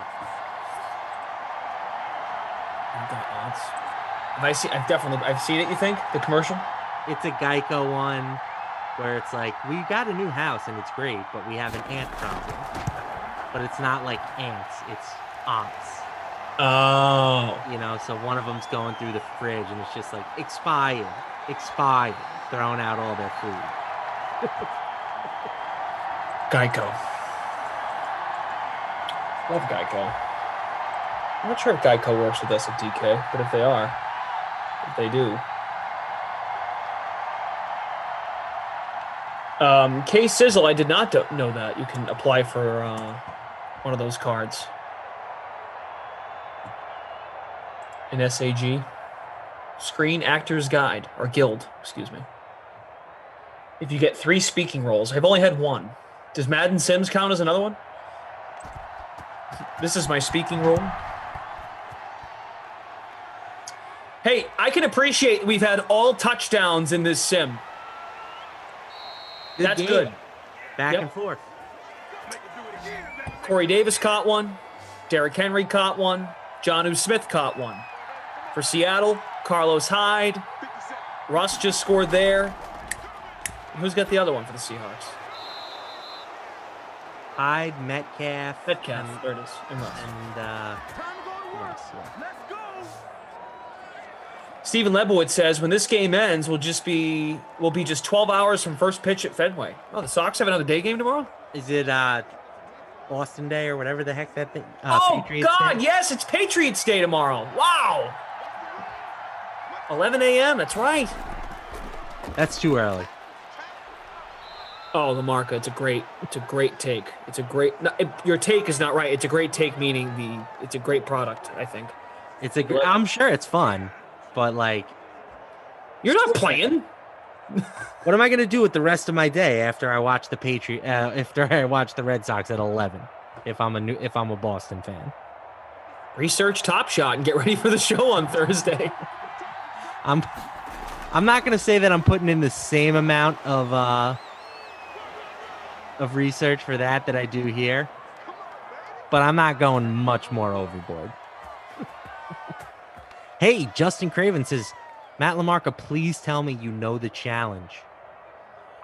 I've seen it, you think? The commercial? It's a Geico one where it's like, we got a new house and it's great, but we have an ant problem. but it's not like ants, it's ants. Oh. You know, so one of them's going through the fridge and it's just like expired, throwing out all their food. Geico. Love Geico. I'm not sure if Geico works with us at DK, but if they do. K-Sizzle, I did not know that. You can apply for one of those cards. An SAG. Screen Actors Guide, or Guild, excuse me. If you get 3 speaking roles. I've only had 1. Does Madden Sims count as another one? This is my speaking role. Hey, I can appreciate we've had all touchdowns in this sim. That's game. good. Back and forth. Corey Davis caught one. Derrick Henry caught one. Jonnu Smith caught one. For Seattle, Carlos Hyde. Russ just scored there. Who's got the other one for the Seahawks? Hyde, Metcalf. There it is. And Russ. Russ, yeah. Stephen Lebowitz says, when this game ends, we'll be just 12 hours from first pitch at Fenway. Oh, the Sox have another day game tomorrow? Is it Boston Day or whatever the heck that thing? Patriots God, Day? Yes, it's Patriots Day tomorrow. Wow. 11 a.m., that's right. That's too early. Oh, Lamarca, it's a great take. It's a great. Your take is not right. It's a great take, meaning it's a great product. I think. I'm sure it's fun, but like, you're not playing. What am I gonna do with the rest of my day after I watch the after I watch the Red Sox at 11? If I'm a Boston fan, research Top Shot and get ready for the show on Thursday. I'm not gonna say that I'm putting in the same amount of research for that I do here, but I'm not going much more overboard. Hey, Justin Craven says, Matt Lamarca, please tell me you know the challenge.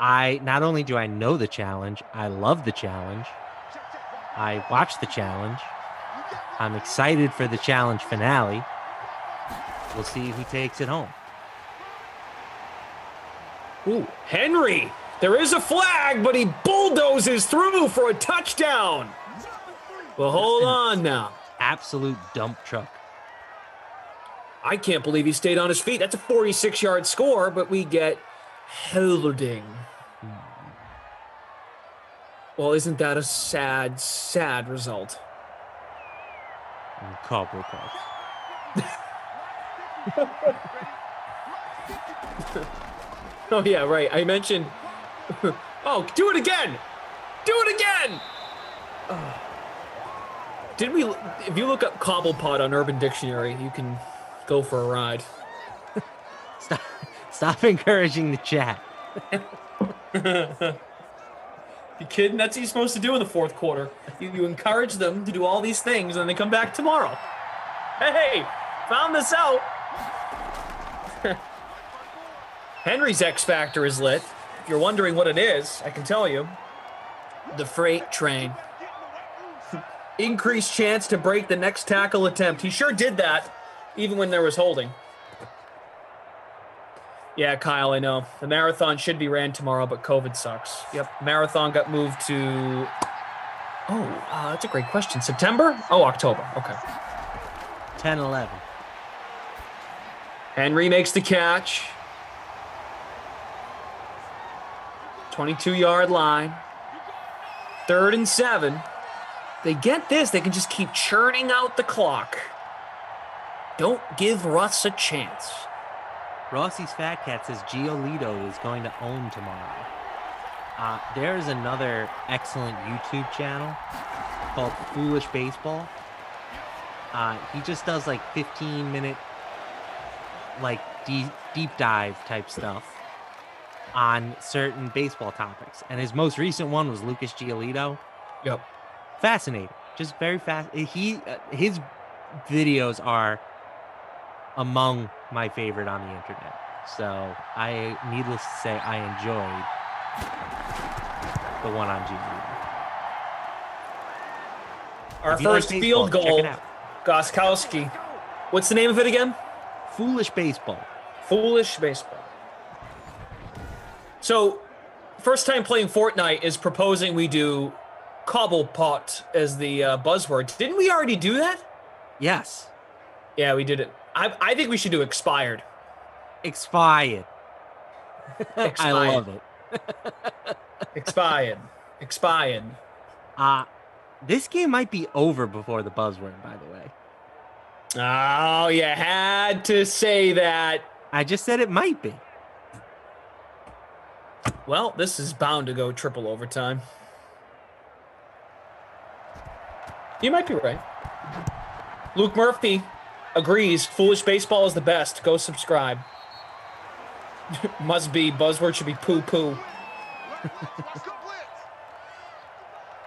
Not only do I know the challenge, I love the challenge. I watched the challenge. I'm excited for the challenge finale. We'll see who takes it home. Ooh, Henry! There is a flag, but he bulldozes through for a touchdown. Well, hold on now. Absolute dump truck. I can't believe he stayed on his feet. That's a 46-yard score, but we get Hoarding. Well, isn't that a sad, sad result? Couple pucks. Oh, yeah, right. I mentioned... Oh, do it again! Do it again! Oh. If you look up cobblepot on Urban Dictionary, you can go for a ride. Stop encouraging the chat. You kidding? That's what you're supposed to do in the fourth quarter. You encourage them to do all these things, and they come back tomorrow. Hey, found this out. Henry's X Factor is lit. If you're wondering what it is, I can tell you. The freight train. Increased chance to break the next tackle attempt. He sure did that, even when there was holding. Yeah, Kyle, I know. The marathon should be ran tomorrow, but COVID sucks. Yep, marathon got moved to... Oh, that's a great question. September? Oh, October. Okay. 10-11. Henry makes the catch. 22-yard line. 3rd and 7. They get this, they can just keep churning out the clock. Don't give Russ a chance. Rossi's Fat Cat says Giolito is going to own tomorrow. There is another excellent YouTube channel called Foolish Baseball. He just does like 15-minute like deep dive type stuff on certain baseball topics. And his most recent one was Lucas Giolito. Yep. Fascinating. Just very fast. His videos are among my favorite on the internet. So needless to say, I enjoyed the one on Giolito. Our If you like first baseball, field goal, check it out. Goskowski. What's the name of it again? Foolish baseball. Foolish baseball. So, first time playing Fortnite is proposing we do cobblepot as the buzzword. Didn't we already do that? Yes. Yeah, we did it. I think we should do expired. Expired. I Expired. love it. Expired. Expired. This game might be over before the buzzword, by the way. Oh, you had to say that. I just said it might be. Well, this is bound to go triple overtime. You might be right. Luke Murphy agrees. Foolish baseball is the best. Go subscribe. Must be. Buzzword should be poo-poo.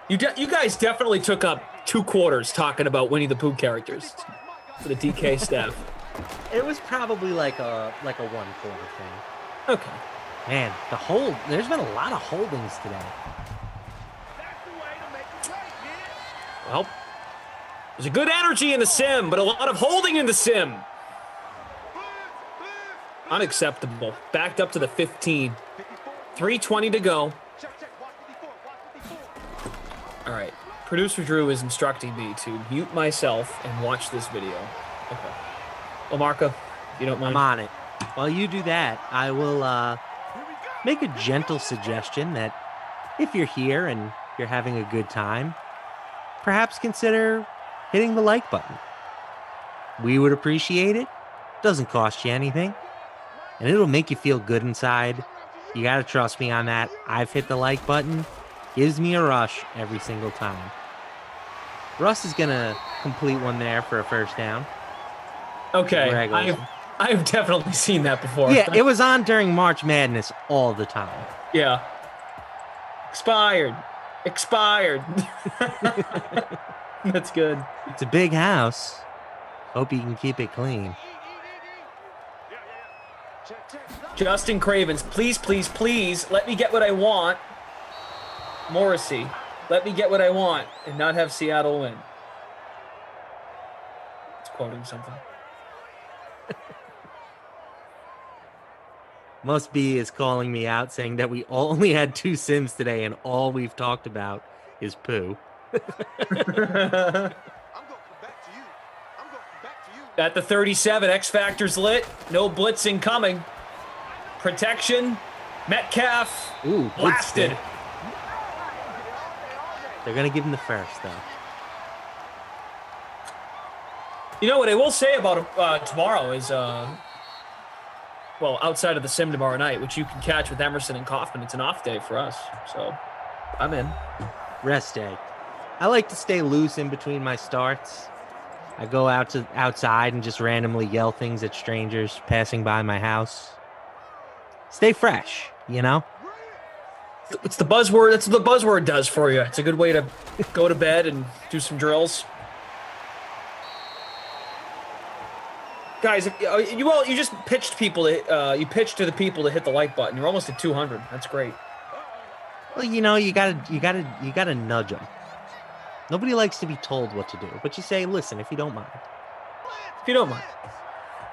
You guys definitely took up 2 quarters talking about Winnie the Pooh characters for the DK staff. It was probably like a 1 quarter thing. Okay. Man, there's been a lot of holdings today. Well, there's a good energy in the sim, but a lot of holding in the sim. Unacceptable. Backed up to the 15. 3:20 to go. All right. Producer Drew is instructing me to mute myself and watch this video. Okay. Lamarca, if you don't mind. I'm on it. While you do that, I will make a gentle suggestion that if you're here and you're having a good time, perhaps consider hitting the like button. We would appreciate it. Doesn't cost you anything. And it'll make you feel good inside. You got to trust me on that. I've hit the like button. Gives me a rush every single time. Russ is going to complete one there for a first down. Okay. I've definitely seen that before. Yeah, it was on during March Madness all the time. Yeah. Expired. That's good. It's a big house. Hope you can keep it clean. Justin Cravens, please, please, please, let me get what I want. Morrissey, let me get what I want and not have Seattle win. It's quoting something. Must Be is calling me out, saying that we only had 2 sims today and all we've talked about is poo. At the 37, X Factor's lit. No blitzing coming. Protection. Metcalf. Ooh, good blasted. stick. They're going to give him the first, though. You know what I will say about tomorrow is, well, outside of the sim tomorrow night, which you can catch with Emerson and Kaufman, it's an off day for us. So I'm in. Rest day. I like to stay loose in between my starts. I go outside and just randomly yell things at strangers passing by my house. Stay fresh, you know? It's the buzzword. That's what the buzzword does for you. It's a good way to go to bed and do some drills. Guys, you just pitched people. You pitched to the people to hit the like button. You're almost at 200. That's great. Well, you know, you gotta nudge them. Nobody likes to be told what to do, but you say, listen, if you don't mind. If you don't mind.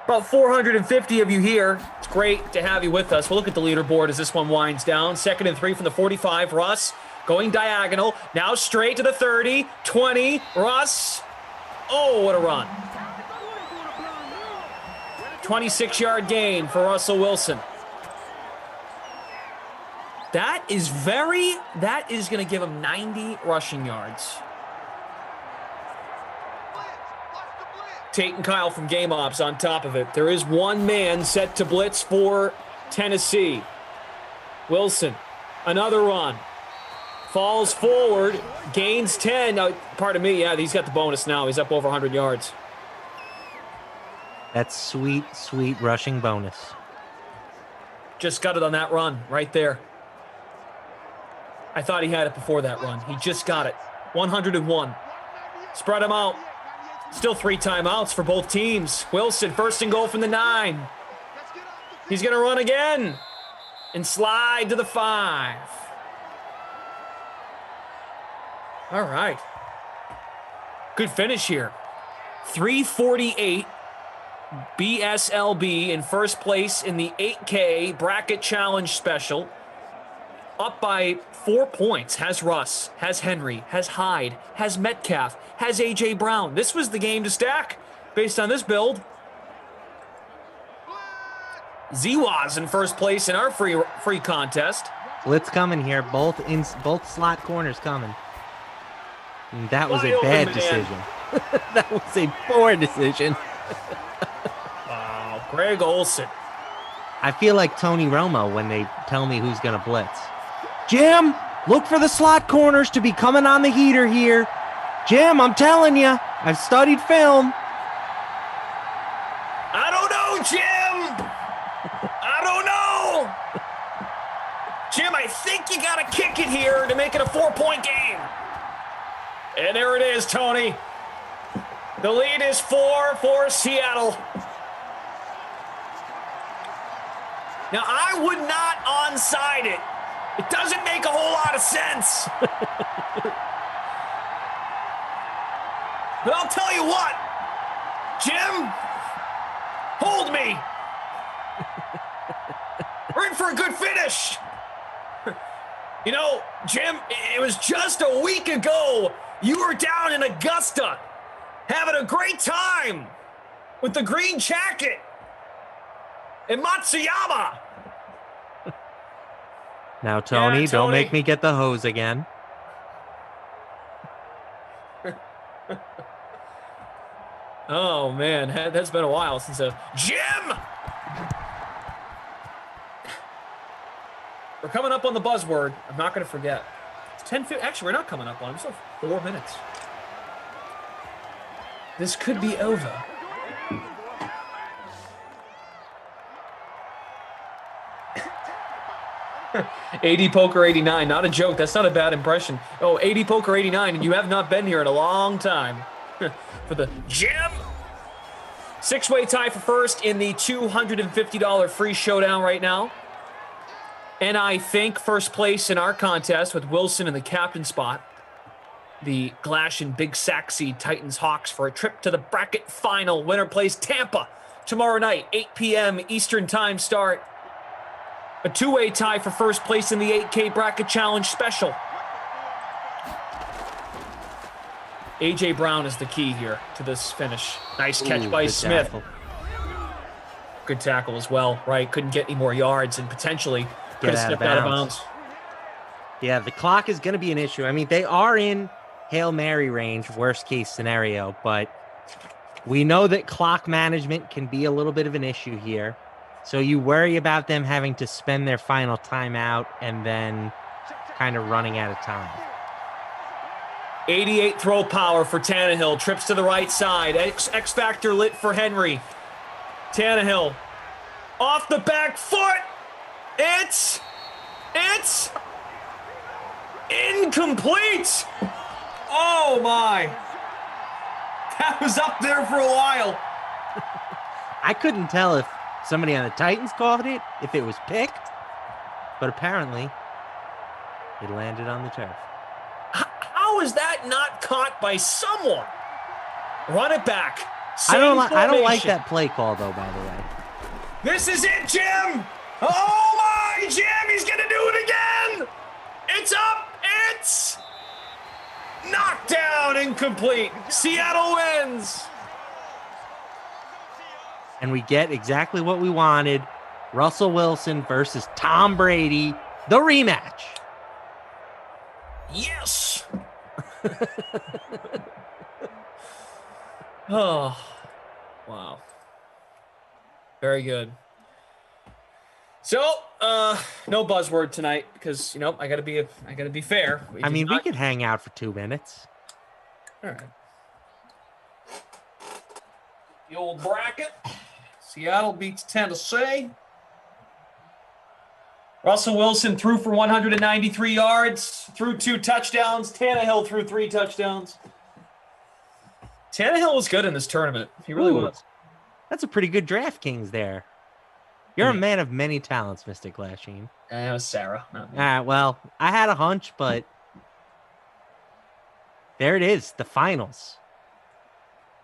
About 450 of you here. It's great to have you with us. We'll look at the leaderboard as this one winds down. 2nd and 3 from the 45. Russ going diagonal. Now straight to the 30. 20. Russ. Oh, what a run. 26-yard gain for Russell Wilson. That is going to give him 90 rushing yards. Tate and Kyle from Game Ops on top of it. There is one man set to blitz for Tennessee. Wilson, another run. Falls forward, gains 10. Now, pardon me, yeah, he's got the bonus now. He's up over 100 yards. That's sweet, sweet rushing bonus. Just got it on that run right there. I thought he had it before that run. He just got it. 101. Spread him out. Still 3 timeouts for both teams. Wilson, 1st and goal from the 9. He's going to run again and slide to the 5. All right. Good finish here. 348. BSLB in first place in the 8K Bracket Challenge Special. Up by 4 points. Has Russ, has Henry, has Hyde, has Metcalf, has A.J. Brown. This was the game to stack based on this build. Ziwa's in first place in our free contest. Blitz coming here. Both slot corners coming. And that was Wide a bad open, man. decision. That was a poor decision. Wow, Greg Olsen. I feel like Tony Romo when they tell me who's going to blitz. Jim, look for the slot corners to be coming on the heater here. Jim, I'm telling you, I've studied film. I don't know, Jim. I don't know. Jim, I think you got to kick it here to make it a 4-point game. And there it is, Tony. The lead is 4 for Seattle. Now, I would not onside it. It doesn't make a whole lot of sense. But I'll tell you what, Jim, hold me. We're in for a good finish. You know, Jim, it was just a week ago you were down in Augusta having a great time with the green jacket and Matsuyama. Now, Tony, Yeah, don't Tony. make me get the hose again. Oh, man, that's been a while since Jim! We're coming up on the buzzword. I'm not going to forget. It's 10:50. Actually, we're not coming up on it. Still 4 minutes. This could be over. AD Poker 89, not a joke. That's not a bad impression. Oh, AD Poker 89, and you have not been here in a long time. For the Jim. 6-way tie for first in the $250 free showdown right now. And I think first place in our contest with Wilson in the captain spot. The Glashin Big Sack Seed Titans Hawks for a trip to the bracket final. Winner plays Tampa tomorrow night, 8 p.m. Eastern time start. A 2-way tie for first place in the 8K Bracket Challenge Special. A.J. Brown is the key here to this finish. Nice catch by good Smith. tackle. Good tackle as well, right? Couldn't get any more yards and potentially could have stepped out of bounds. Yeah, the clock is going to be an issue. I mean, they are in Hail Mary range, worst case scenario, but we know that clock management can be a little bit of an issue here. So you worry about them having to spend their final timeout and then kind of running out of time. 88 throw power for Tannehill. Trips to the right side. X Factor lit for Henry. Tannehill off the back foot. It's incomplete. Oh my. That was up there for a while. I couldn't tell if somebody on the Titans caught it, if it was picked, but apparently it landed on the turf. How is that not caught by someone? Run it back. I don't like formation. that play call though, by the way. This is it, Jim. Oh my, Jim, he's gonna do it again. It's up. It's knocked down, incomplete. Seattle wins. And we get exactly what we wanted. Russell Wilson versus Tom Brady, the rematch. Yes. Oh, wow. Very good. So, no buzzword tonight because I gotta be fair. We could hang out for 2 minutes. All right. The old bracket. Seattle beats Tennessee. Russell Wilson threw for 193 yards, threw 2 touchdowns. Tannehill threw 3 touchdowns. Tannehill was good in this tournament. He really Ooh. was. That's a pretty good DraftKings there. You're a man of many talents, Mr. Glasheen. It was Sarah. Not me. Well, I had a hunch, but there it is, the finals.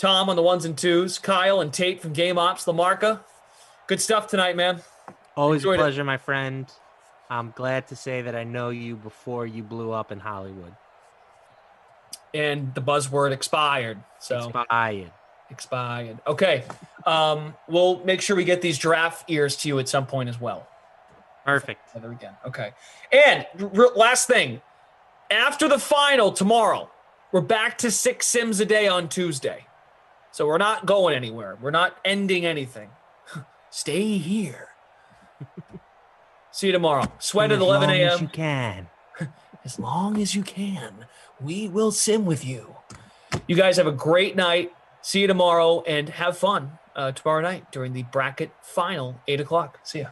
Tom on the ones and twos, Kyle and Tate from Game Ops, Lamarca. Good stuff tonight, man. Always a Enjoyed it. pleasure, my friend. I'm glad to say that I know you before you blew up in Hollywood. And the buzzword expired. So expired. Okay. We'll make sure we get these giraffe ears to you at some point as well. Perfect. There again. Okay. And last thing, after the final tomorrow, we're back to 6 sims a day on Tuesday. So we're not going anywhere. We're not ending anything. Stay here. See you tomorrow. Sweat at 11 a.m. As long as you can. As long as you can. We will sim with you. You guys have a great night. See you tomorrow and have fun tomorrow night during the bracket final, 8 o'clock. See ya.